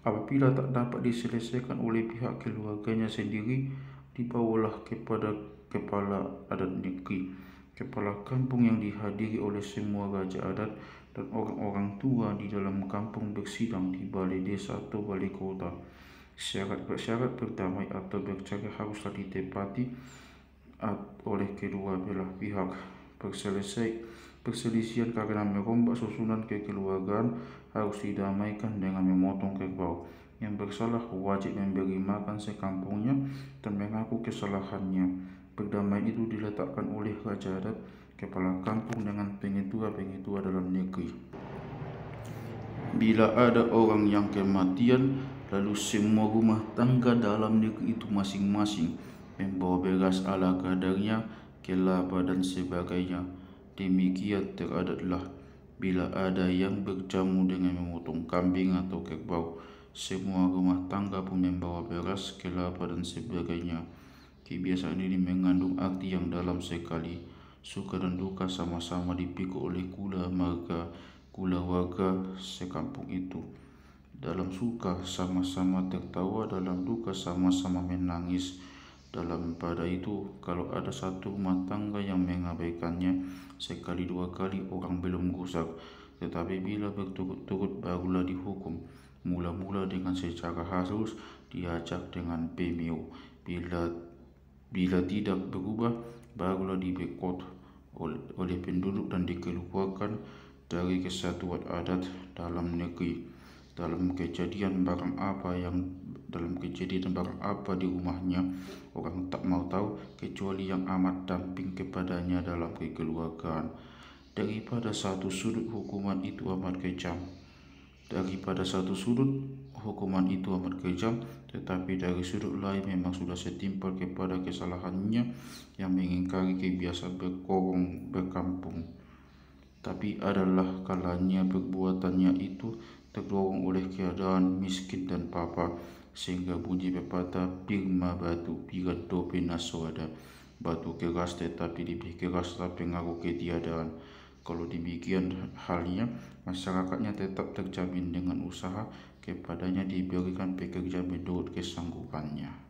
apabila tak dapat diselesaikan oleh pihak keluarganya sendiri, dibawalah kepada kepala adat negeri, kepala kampung yang dihadiri oleh semua raja adat dan orang-orang tua di dalam kampung bersidang di balai desa atau balai kota. Syarat berdamai atau bercerai haruslah ditepati oleh kedua belah pihak. Perselisihan karena merombak susunan kekeluargaan harus didamaikan dengan memotong kerbau. Yang bersalah wajib memberi makan sekampungnya dan mengaku kesalahannya. Perdamaian itu diletakkan oleh raja adat, kepala kampung dengan pengetua-pengetua dalam negeri. Bila ada orang yang kematian, lalu semua rumah tangga dalam negeri itu masing-masing membawa beras ala kadarnya, kelapa dan sebagainya. Demikian teradatlah. Bila ada yang berjamu dengan memotong kambing atau kerbau, semua rumah tangga pun membawa beras, kelapa dan sebagainya. Kebiasaan ini mengandung arti yang dalam sekali. Suka dan duka sama-sama dipikul oleh kula warga sekampung itu. Dalam suka sama-sama tertawa, dalam duka sama-sama menangis. Dalam pada itu, kalau ada satu rumah tangga yang mengabaikannya, sekali dua kali orang belum rusak, tetapi bila berturut-turut barulah dihukum. Mula-mula dengan secara halus, diajak dengan pemio. Bila tidak berubah, barulah dibekot oleh penduduk dan dikeluarkan dari kesatuan adat dalam negeri. Dalam kejadian barang apa di rumahnya, orang tak mau tahu kecuali yang amat damping kepadanya dalam kekeluargaan. Daripada satu sudut hukuman itu amat kejam, tetapi dari sudut lain memang sudah setimpal kepada kesalahannya yang mengingkari kebiasaan berkampung. Tapi adalah kalanya perbuatannya itu terdorong oleh keadaan miskin dan papa, sehingga bunyi pepatah pirma batu pirat dope naswada, batu keras tetapi lebih keras tak pengaruh ketiadaan. Kalau demikian halnya, masyarakatnya tetap terjamin dengan usaha, kepadanya diberikan pekerjaan menurut kesanggupannya.